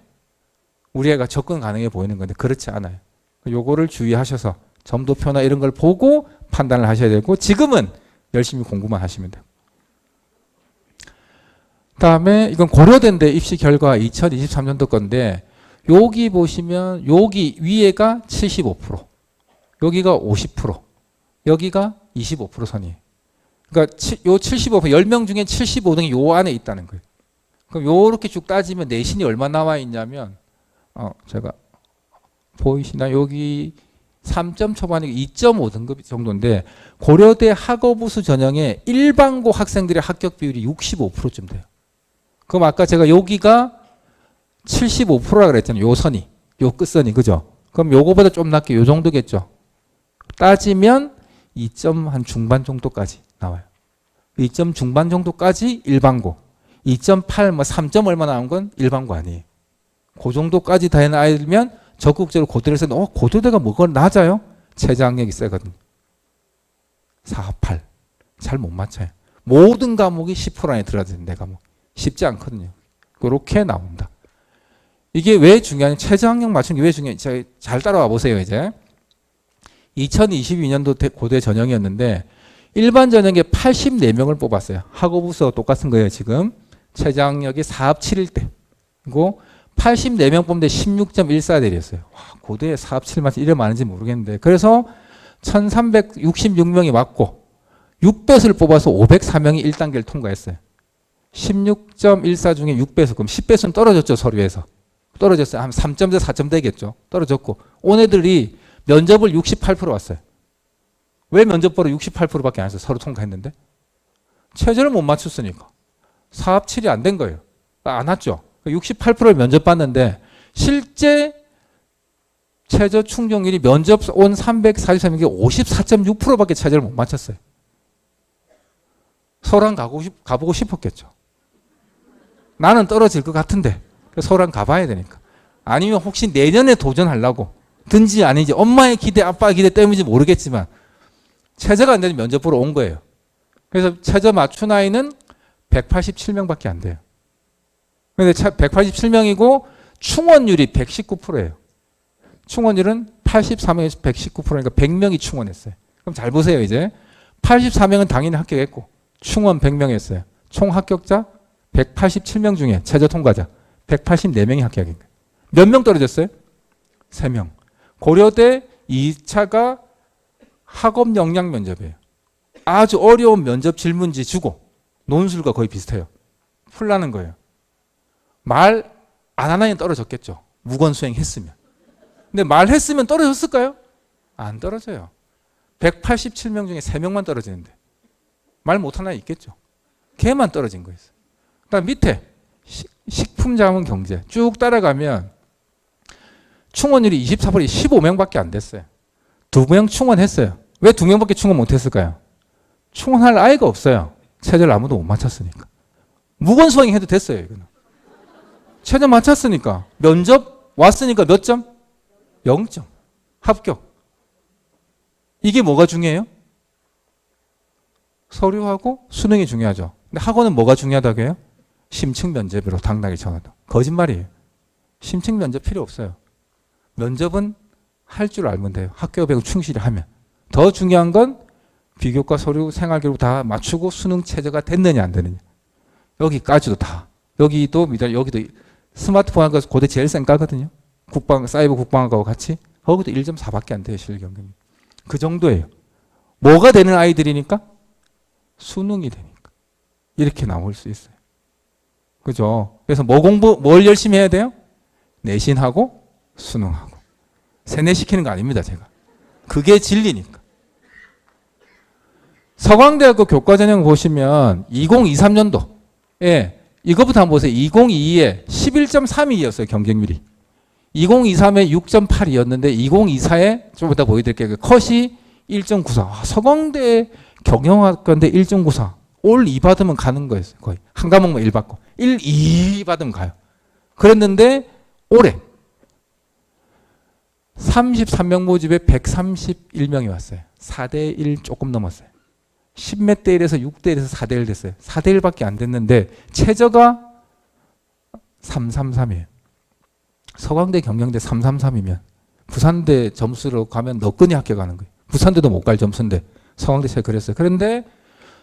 우리 애가 접근 가능해 보이는 건데 그렇지 않아요. 요거를 주의하셔서 점도표나 이런 걸 보고 판단을 하셔야 되고 지금은 열심히 공부만 하시면 돼요. 다음에 이건 고려대인데 입시 결과 2023년도 건데 여기 보시면 여기 위에가 75%, 여기가 50%, 여기가 25% 선이에요. 그러니까 요 75%, 10명 중에 75등이 요 안에 있다는 거예요. 그럼 요렇게 쭉 따지면 내신이 얼마 나와 있냐면 제가 보이시나? 여기 3점 초반이고 2.5등급 정도인데 고려대 학업우수 전형의 일반고 학생들의 합격 비율이 65%쯤 돼요. 그럼 아까 제가 여기가 75%라 그랬잖아요. 요 선이, 요 끝선이, 그죠? 그럼 요거보다 좀 낮게 요 정도겠죠. 따지면 2점 한 중반 정도까지 나와요. 2점 중반 정도까지 일반고, 2.8 뭐 3점 얼마 나온 건 일반고 아니에요. 그 정도까지 되는 아이들면 적극적으로 고대를 쓰는데 고대대가 뭐가 낮아요? 최저학력이 세거든요. 4, 8 잘 못 맞춰요. 모든 과목이 10% 안에 들어야 되는 내 과목 쉽지 않거든요. 그렇게 나온다. 이게 왜 중요하냐? 최저학력 맞추는 게 왜 중요해? 잘 따라와 보세요. 이제 2022년도 고대 전형이었는데 일반 전형에 84명을 뽑았어요. 학업우수와 똑같은 거예요. 지금 최저학력이 4합 7일 때 그리고 84명 뽑는데 16.14대였어요. 고대에 4합 7만 이래 많은지 모르겠는데 그래서 1366명이 맞고 6배수를 뽑아서 504명이 1단계를 통과했어요. 16.14 중에 6배수 그럼 10배수는 떨어졌죠. 서류에서. 떨어졌어요. 한 3점대 4점대겠죠. 떨어졌고 온 애들이 면접을 68% 왔어요. 왜 면접 보러 68%밖에 안 했어요? 서로 통과했는데. 최저를 못 맞췄으니까. 4합 7이 안 된 거예요. 안 왔죠. 68%를 면접 봤는데 실제 최저 충족률이 면접 온 343명이 54.6%밖에 최저를 못 맞췄어요. 서울한 가보고 싶었겠죠. 나는 떨어질 것 같은데 서울한 가봐야 되니까. 아니면 혹시 내년에 도전하려고 든지 아닌지 엄마의 기대 아빠의 기대 때문인지 모르겠지만 최저가 안 되는 면접 보러 온 거예요. 그래서 최저 맞춘 아이는 187명밖에 안 돼요. 근데 187명이고 충원율이 119%예요. 충원율은 83명에서 119%니까 100명이 충원했어요. 그럼 잘 보세요, 이제. 84명은 당연히 합격했고 충원 100명이었어요. 총 합격자 187명 중에 최저 통과자 184명이 합격한 거예요. 몇 명 떨어졌어요? 3명. 고려대 2차가 학업 역량 면접이에요. 아주 어려운 면접 질문지 주고 논술과 거의 비슷해요. 풀라는 거예요. 말 안 하나는 떨어졌겠죠. 무건 수행했으면. 근데 말했으면 떨어졌을까요? 안 떨어져요. 187명 중에 3명만 떨어지는데 말 못하나 있겠죠. 걔만 떨어진 거였어요. 그다음 밑에 식품자원 경제 쭉 따라가면 충원율이 24%이 15명밖에 안 됐어요. 2명 충원했어요. 왜 2명밖에 충원 못했을까요? 충원할 아이가 없어요. 최저를 아무도 못 맞췄으니까. 무건 수행해도 됐어요. 이거는. 최저 맞췄으니까. 면접 왔으니까 몇 점? 0점. 합격. 이게 뭐가 중요해요? 서류하고 수능이 중요하죠. 근데 학원은 뭐가 중요하다고 해요? 심층 면접으로 당당히 정하다. 거짓말이에요. 심층 면접 필요 없어요. 면접은 할 줄 알면 돼요. 학교 배우 충실히 하면. 더 중요한 건 비교과 서류 생활기록 다 맞추고 수능 최저가 됐느냐 안 되느냐. 여기까지도 다. 여기도 스마트폰 하는 거 고대 제일 센 까거든요. 사이버 국방학과하고 같이. 거기도 1.4밖에 안 돼요. 실경쟁이. 그 정도예요. 뭐가 되는 아이들이니까? 수능이 되니까. 이렇게 나올 수 있어요. 그죠? 그래서 뭘 열심히 해야 돼요? 내신하고 수능하고. 세뇌시키는 거 아닙니다, 제가. 그게 진리니까. 서강대학교 교과전형 보시면 2023년도에 이거부터 한번 보세요. 2022에 11.32였어요, 경쟁률이. 2023에 6.8이었는데 2024에 좀 이따 보여드릴게요. 컷이 1.94. 서강대 경영학과인데 1.94. 올 2 받으면 가는 거였어요. 거의. 한 과목만 1 받고. 1, 2 받으면 가요. 그랬는데 올해 33명 모집에 131명이 왔어요. 4대 1 조금 넘었어요. 10몇 대 1에서 6대 1에서 4대 1 됐어요. 4대 1밖에 안 됐는데 최저가 333이에요. 서강대 경영대 333이면 부산대 점수로 가면 너끈히 합격하는 거예요. 부산대도 못 갈 점수인데 서강대 제가 그랬어요. 그런데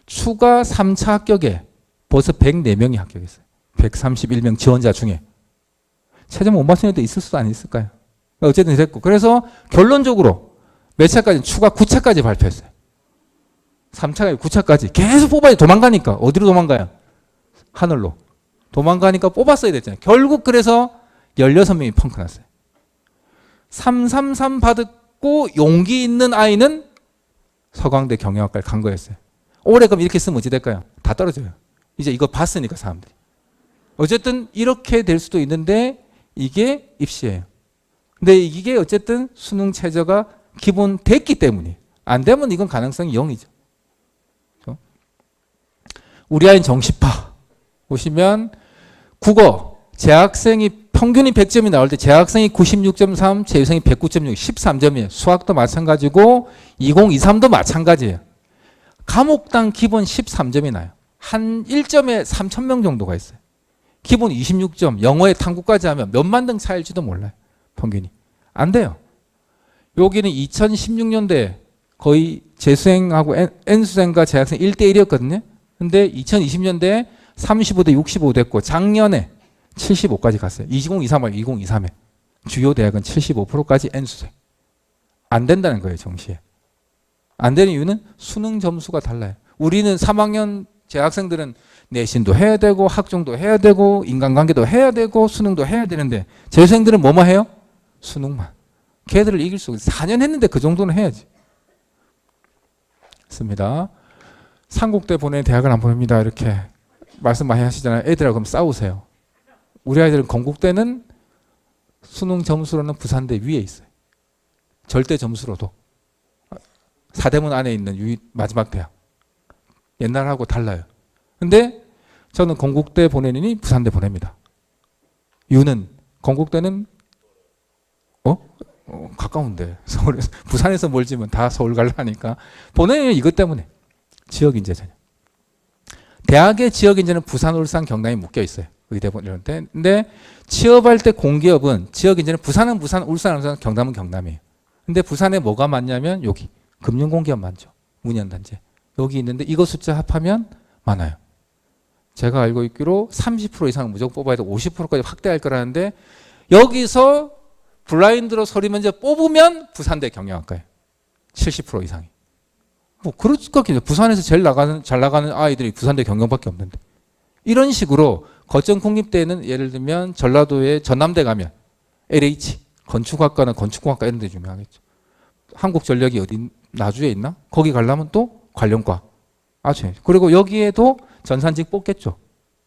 추가 3차 합격에 벌써 104명이 합격했어요. 131명 지원자 중에. 최저 못 맞춘 애도 있을 수도 안 있을까요? 어쨌든 됐고. 그래서 결론적으로 몇 차까지? 추가 9차까지 발표했어요. 3차가 9차까지 계속 뽑아야 도망가니까. 어디로 도망가요? 하늘로. 도망가니까 뽑았어야 됐잖아요. 결국 그래서 16명이 펑크 났어요. 333 받고 용기 있는 아이는 서강대 경영학과를 간 거였어요. 올해 그럼 이렇게 쓰면 어찌 될까요? 다 떨어져요. 이제 이거 봤으니까 사람들이. 어쨌든 이렇게 될 수도 있는데 이게 입시예요. 근데 이게 어쨌든 수능 최저가 기본 됐기 때문에 안 되면 이건 가능성이 0이죠. 우리 아이는 정시파 보시면 국어 재학생이 평균이 100점이 나올 때 재학생이 96.3, 재수생이 109.6, 13점이에요. 수학도 마찬가지고 2023도 마찬가지예요. 과목당 기본 13점이 나요. 한 1점에 3,000명 정도가 있어요. 기본 26점, 영어에 탐구까지 하면 몇만 등 차일지도 몰라요. 평균이. 안 돼요. 여기는 2016년대 거의 재수생하고 N수생과 재학생 1대1이었거든요. 근데 2020년대에 35대 65 됐고 작년에 75까지 갔어요. 2023에 2023에. 주요 대학은 75%까지 N수생. 안 된다는 거예요. 정시에. 안 되는 이유는 수능 점수가 달라요. 우리는 3학년 재학생들은 내신도 해야 되고 학종도 해야 되고 인간관계도 해야 되고 수능도 해야 되는데 재수생들은 뭐만 해요? 수능만. 걔들을 이길 수 없어요. 4년 했는데 그 정도는 해야지. 습니다. 삼국대 보내 대학을 안 보냅니다. 이렇게 말씀 많이 하시잖아요. 애들하고 그럼 싸우세요. 우리 아이들은 건국대는 수능 점수로는 부산대 위에 있어요. 절대 점수로도. 사대문 안에 있는 마지막 대학. 옛날하고 달라요. 근데 저는 건국대 보내니 부산대 보냅니다. 이유는 건국대는 가까운데 서울에서 부산에서 멀지만 다 서울 가려니까 보내는 이것 때문에 지역 인재 전형. 대학의 지역 인재는 부산, 울산, 경남이 묶여 있어요. 의대본 이런 데. 근데 취업할 때 공기업은 지역 인재는 부산은 부산, 울산은 울산, 경남은 경남이에요. 근데 부산에 뭐가 많냐면 여기 금융공기업 많죠. 문현단지. 여기 있는데 이거 숫자 합하면 많아요. 제가 알고 있기로 30% 이상 무조건 뽑아야 되고 50%까지 확대할 거라는데 여기서 블라인드로 서류 면접 뽑으면 부산대 경영학과예요. 70% 이상이. 뭐 그럴 것 같긴 해요. 부산에서 제일 잘 나가는 아이들이 부산대 경영밖에 없는데. 이런 식으로 거점 국립대는 예를 들면 전라도에 전남대 가면 LH 건축학과나 건축공학과 이런 데 유명하겠죠. 한국전력이 어디 나주에 있나? 거기 가려면 또 관련과. 그리고 여기에도 전산직 뽑겠죠.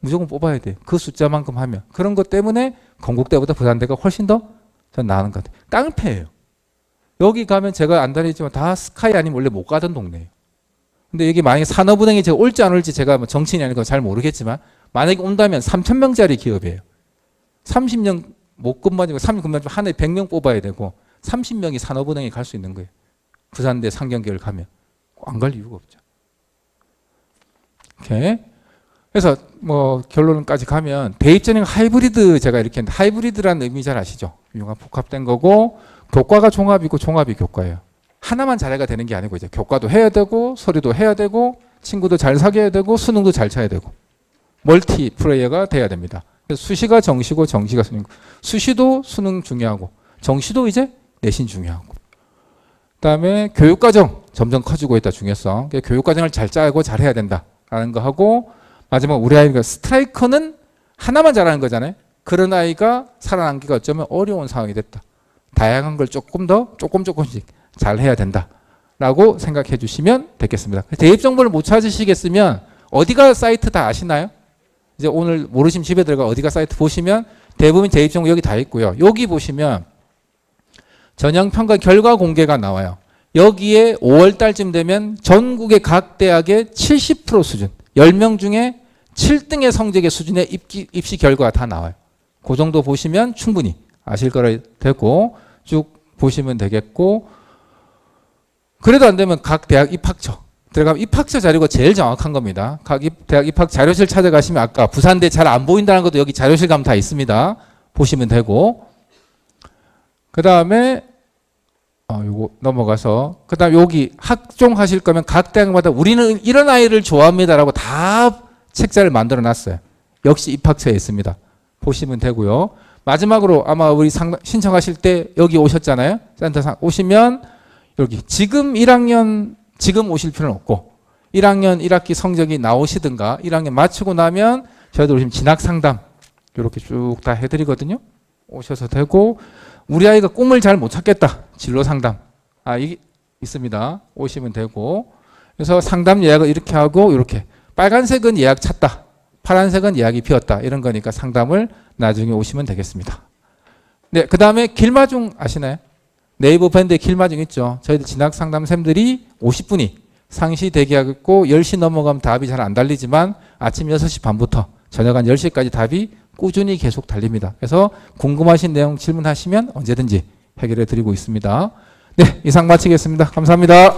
무조건 뽑아야 돼. 그 숫자만큼 하면. 그런 것 때문에 건국대보다 부산대가 훨씬 더 나은 것 같아요. 깡패예요. 여기 가면 제가 안 다니지만 다 스카이 아니면 원래 못 가던 동네예요. 근데 여기 만약에 산업은행이 제가 올지 안 올지 제가 뭐 정치인이 아니고 잘 모르겠지만 만약에 온다면 3,000명짜리 기업이에요. 30년 못 근무하지만 3년 근무하지만 한 해에 100명 뽑아야 되고 30명이 산업은행에 갈 수 있는 거예요. 부산대 상경계열 가면. 안 갈 이유가 없죠. 오케이. 그래서 뭐 결론까지 가면 대입전형 하이브리드 제가 이렇게 했는데 하이브리드라는 의미 잘 아시죠? 융합 복합된 거고 교과가 종합이고 종합이 교과예요. 하나만 잘해가 되는 게 아니고 이제 교과도 해야 되고 서류도 해야 되고 친구도 잘 사귀어야 되고 수능도 잘 쳐야 되고 멀티 플레이어가 돼야 됩니다. 그래서 수시가 정시고 정시가 수능이고 수시도 수능 중요하고 정시도 이제 내신 중요하고 그다음에 교육과정 점점 커지고 있다 중요성. 교육과정을 잘 짜고 잘 해야 된다라는 거 하고 마지막 우리 아이가 스트라이커는 하나만 잘하는 거잖아요. 그런 아이가 살아남기가 어쩌면 어려운 상황이 됐다. 다양한 걸 조금씩 잘 해야 된다라고 생각해 주시면 되겠습니다. 대입 정보를 못 찾으시겠으면 어디가 사이트 다 아시나요? 이제 오늘 모르시면 집에 들어가 어디가 사이트 보시면 대부분 대입 정보 여기 다 있고요. 여기 보시면 전형평가 결과 공개가 나와요. 여기에 5월 달쯤 되면 전국의 각 대학의 70% 수준, 10명 중에 7등의 성적의 수준의 입시 결과가 다 나와요. 그 정도 보시면 충분히 아실 거라 되고 쭉 보시면 되겠고 그래도 안 되면 각 대학 입학처 들어가면 입학처 자료가 제일 정확한 겁니다. 각 대학 입학 자료실 찾아가시면 아까 부산대 잘 안 보인다는 것도 여기 자료실 가면 다 있습니다. 보시면 되고 그 다음에 요거 넘어가서 그 다음 여기 학종 하실 거면 각 대학마다 우리는 이런 아이를 좋아합니다라고 다 책자를 만들어 놨어요. 역시 입학처에 있습니다. 보시면 되고요. 마지막으로 아마 우리 신청하실 때 여기 오셨잖아요. 센터상 오시면 여기 지금 1학년 지금 오실 필요는 없고 1학년 1학기 성적이 나오시든가 1학년 마치고 나면 저희도 오시면 진학 상담 이렇게 쭉 다 해드리거든요. 오셔서 되고 우리 아이가 꿈을 잘 못 찾겠다. 진로 상담 이게 있습니다. 오시면 되고 그래서 상담 예약을 이렇게 하고 이렇게 빨간색은 예약 찼다. 파란색은 예약이 비었다. 이런 거니까 상담을 나중에 오시면 되겠습니다. 네, 그 다음에 길마중 아시나요? 네이버 밴드에 길마중 있죠. 저희들 진학 상담쌤들이 50분이 상시 대기하고 10시 넘어가면 답이 잘 안 달리지만 아침 6시 반부터 저녁 한 10시까지 답이 꾸준히 계속 달립니다. 그래서 궁금하신 내용 질문하시면 언제든지 해결해 드리고 있습니다. 네, 이상 마치겠습니다. 감사합니다.